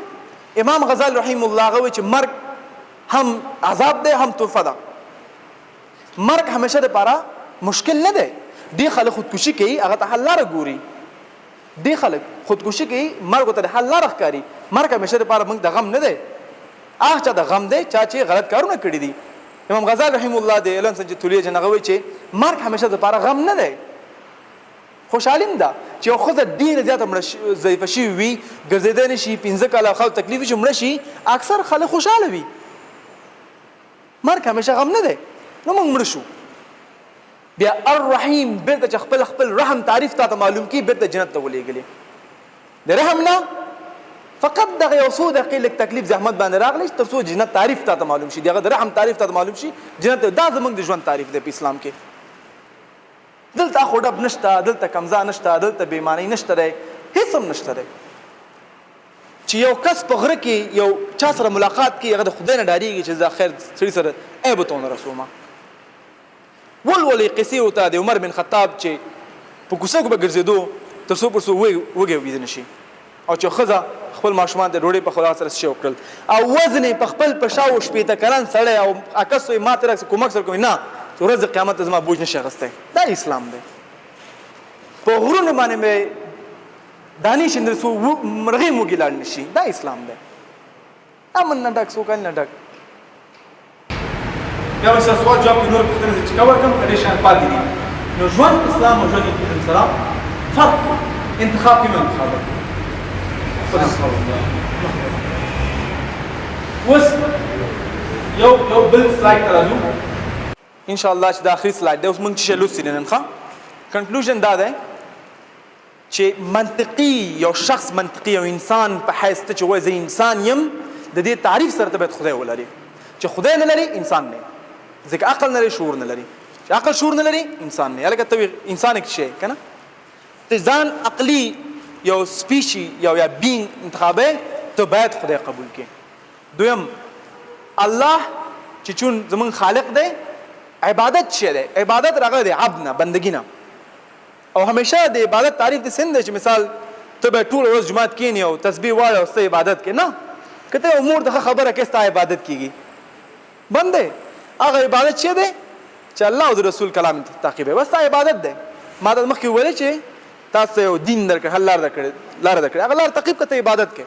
امام غزالی رحیم الله هغه وایي چې مرګ هم عذاب دی هم تحفه ده. مرګ همیشه دپاره مشکل نه دی. ډېر خلک خودکشي کوي، هغه ته حل لاره ګوري. ډېر خلک خودکشي کوي، مرګ ته د حل لاره ښکاري. مرګ همیشه دپاره موږ د غم نه دی. هغه چا د غم دی چا چې غلط کارونه کړي دي. امام غزالی رحیم الله د اعلان سنجتولیه جن هغه وایي چې مرګ همیشه دپاره غم نه دی، خوشحالي ده. چې یو ښځه ډېره زیاته ضعیفه شوې وي، ګرځېدی نه شي، 15 کاله خلک تکلیف شي، مړه شي، اکثر خلک خوشحاله وي. مرګ همیشه غم نه دی. نو موږ مړه شو. بیا الرحیم بیرته چې خپل رحم تعریف تا ته معلوم کړي، بیرته جنت ته ولېږلې. د رحم نه فقط دغه یو څو دقیقې لږ تکلیف زحمت باندې راغلی تر څو جنت تعریف تا ته معلوم شي، دغه د رحم تعریف تا ته معلوم شي، جنت. دا زموږ د ژوند تعریف دی په اسلام کې. دلته خوډب نشته، دلته کمزا نشته، دلته بېمانۍ نشته دی، هېڅ هم نشته دی. چې یو کس په غره کې یو چا سره ملاقات کوي، هغه د خدای نه ډارېږي چې زه خیر سړي سره عیب ورته ونه رسومه. ولولې قصې ورته د عمر بن خطاب چې په کوڅه کې به ګرځېدو تر څو پر څو وږی ویده نه شي، او چې ښځه خپل ماشومان ته ډوډۍ پخولا سره څه وکړل، او وزن یې په خپل په شاو شپېته کلن سړی او عکس یې ما ته کومک سره کوي، نه چې ورځ قیامت ته زما بوج نشي اخیستی. دا اسلام دی. په غرونو باندې مې دانې شیندل څو مرغۍ موږې لاړ نه شي. دا اسلام دی. امن نه ډک، سوکالي نه ډک. بیا به سوال جواب کې نور پوښتنې چې کور کوم ډېر شیان پاتې دي. نو ژوند اسلام او ژوند ایتیزم سره فرق انتخاب کې مې انتخاب اوس یو بل سلایډ ته راځو انشاءالله چې د آخري سلایډ دی. اوس موږ چې لوستي دي نن ښه کنکلوژن دا دی چې منطقي یو شخص، منطقي یو انسان په حیث ته چې وایي زه انسان یم، د دې تعریف سره ته باید خدای ولري. چې خدای نه لري انسان نه، ځکه عقل نه لري، شعور نه لري. چې عقل شعور نه لري انسان نه هلکه ته انسان یک شی که نه ته ځان عقلي یو سپیشي یا بینګ انتخابوې ته باید خدای قبول کړي دویم الله چې چون زمون خالق دی عبادت شی دی عبادت راغلی دی عبد نه بندګي نه او همیشه د عبادت تعریف د سند دی چې مثال ته به ټول ورځ جماعت کښېنې او تسبیح وایې او ستا عبادت کې نه که ته امور د ښه خبره کې ستا عبادت کېږي بند دی هغه عبادت چې دی چې الله او د رسول کلام تعقیبوي بس ستا عبادت دی ما ته مخکې وویلې چې تاسو یو دین درکړی حل لاره درکړې هغه لاره تعقیب کړه ته عبادت کې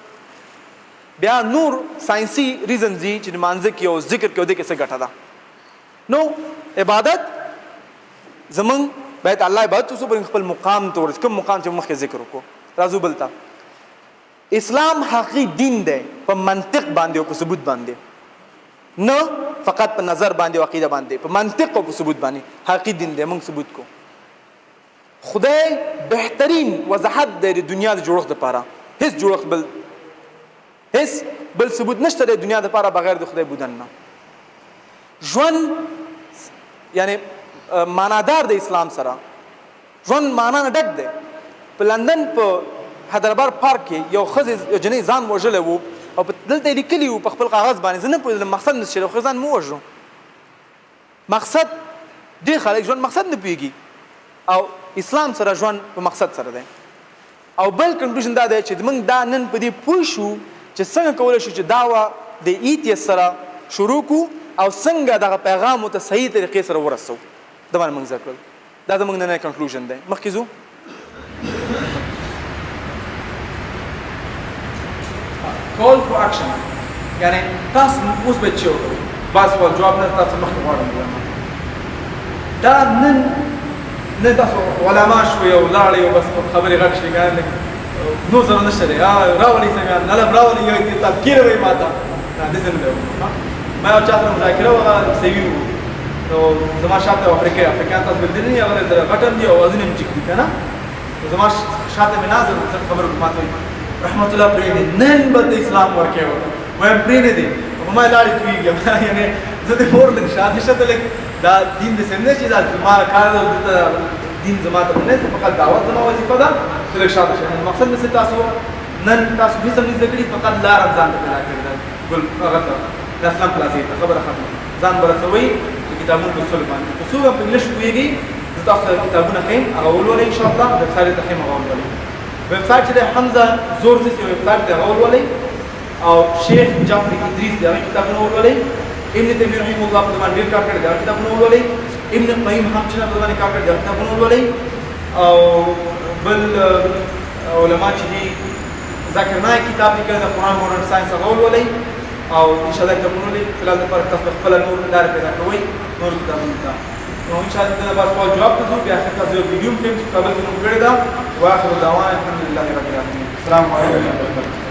بیا نور ساینسي ریزنز دي چې لمانځه کې او ذکر کې او دې کې څه ګټه ده نو عبادت زمونږ باید الله عبادت وسو پر خپل مقام ته ورسېږي کوم مقام چې مخکې ذکر وکړو راځو بل ته اسلام حقیقي دین دی په منطق باندې او په ثبوت باندې نه فقط په نظر باندې او عقیده باندې په منطق او په ثبوت باندې حقیقي دین دی موږ ثبوت کو خدای بهترین وضاحت دی د دنیا د جوړښت لپاره هیڅ جوړښت بل ثبوت نشته د دنیا لپاره بغیر د خدای بودن نه ژوند یعنی معنادار د اسلام سره ژوند معنا نه ډک دی په لندن په حیدرآباد پارک کې یو ښځې یو جنۍ ځان وژلی و او دلته یې لیکلي وو په خپل کاغذ باندې زه نه پوهېدلم مقصد نه چې خو ځان مو وژنو مقصد ډېر خلک ژوند مقصد نه پوهېږي او اسلام سره ژوند په مقصد سره دی او بل کنکلوژن دا دی چې موږ دا نن په دې پوه شو چې څنګه کولی شو چې دعوه د ایتیس سره شروع کړو او څنګه دغه پیغام ورته صحیح طریقې سره ورسوو دا باندې موږ زده کړل دا زموږ نننی کنکلوژن دی مخکې ځو call for action یعنی تاسو اوس به چې بس ول جواب نه تاسو مخکې غواړم دا نن تاسو علما شوي او لاړې او بس خبرې غټ شي ګان نو زره نشته دی راولي څنګه نه راولي یو کتاب کیروي ماته دا دې څنګه ما یو چا سره مذاکره وغه سوي نو زما شاته افریقا تاسو بدلني هغه زره غټم دی او وزن هم چیک کنه زما شاته مې نازل خبر ماته رحمت الله پرې نن به اسلام ورکه وایم پرې نه دی ما لاړې تویږم یعنی زه د مور لږ شاته لږ دا دین د سمنه چې دا ما کار د دین زما ته نه فقط دعوت زما وظیفه ده چې لږ شاته شم مقصد مې تاسو نن تاسو هیڅ هم نه ذکرې فقط لا رمضان ته پیدا کړی دا ګل هغه د اسلام کلاسې ته خبره ختمه ځان برسوي چې کتابونه په اصول باندې اصول په انګلیش پوهېږي زه تاسو کتابونه ښیم هغه ولولئ انشاءالله ویب سایټ ته ښیم هغه ولولئ ویب سایټ چې د حمزه زورزي یو ویب سایټ دی هغه ولولئ او شیخ جعفر ادریس د هغې کتابونه ولولئ ابن تیمیه رحمه الله په باندې ډېر کار کړی دی هغه کتابونه ولولئ ابن قیم هم چې په باندې کار کړی دی هغه کتابونه ولولئ او بل علما چې دي ذاکر نایک کتاب لیکلی د قرآن مورن ساینس هغه ولولئ او انشاءالله کتابونه ولولئ فلحال دپاره تاسو خپله نور لارې پیدا کوئ نور کتابونو ته نو انشاءالله د بعد سوال جواب ته ځو بیا اخر تاسو یو ویډیو هم ښیم چې کابل کې مو کړې ده واخر دعوانا الحمدلله رب العالمین السلام علیکم ورحمة الله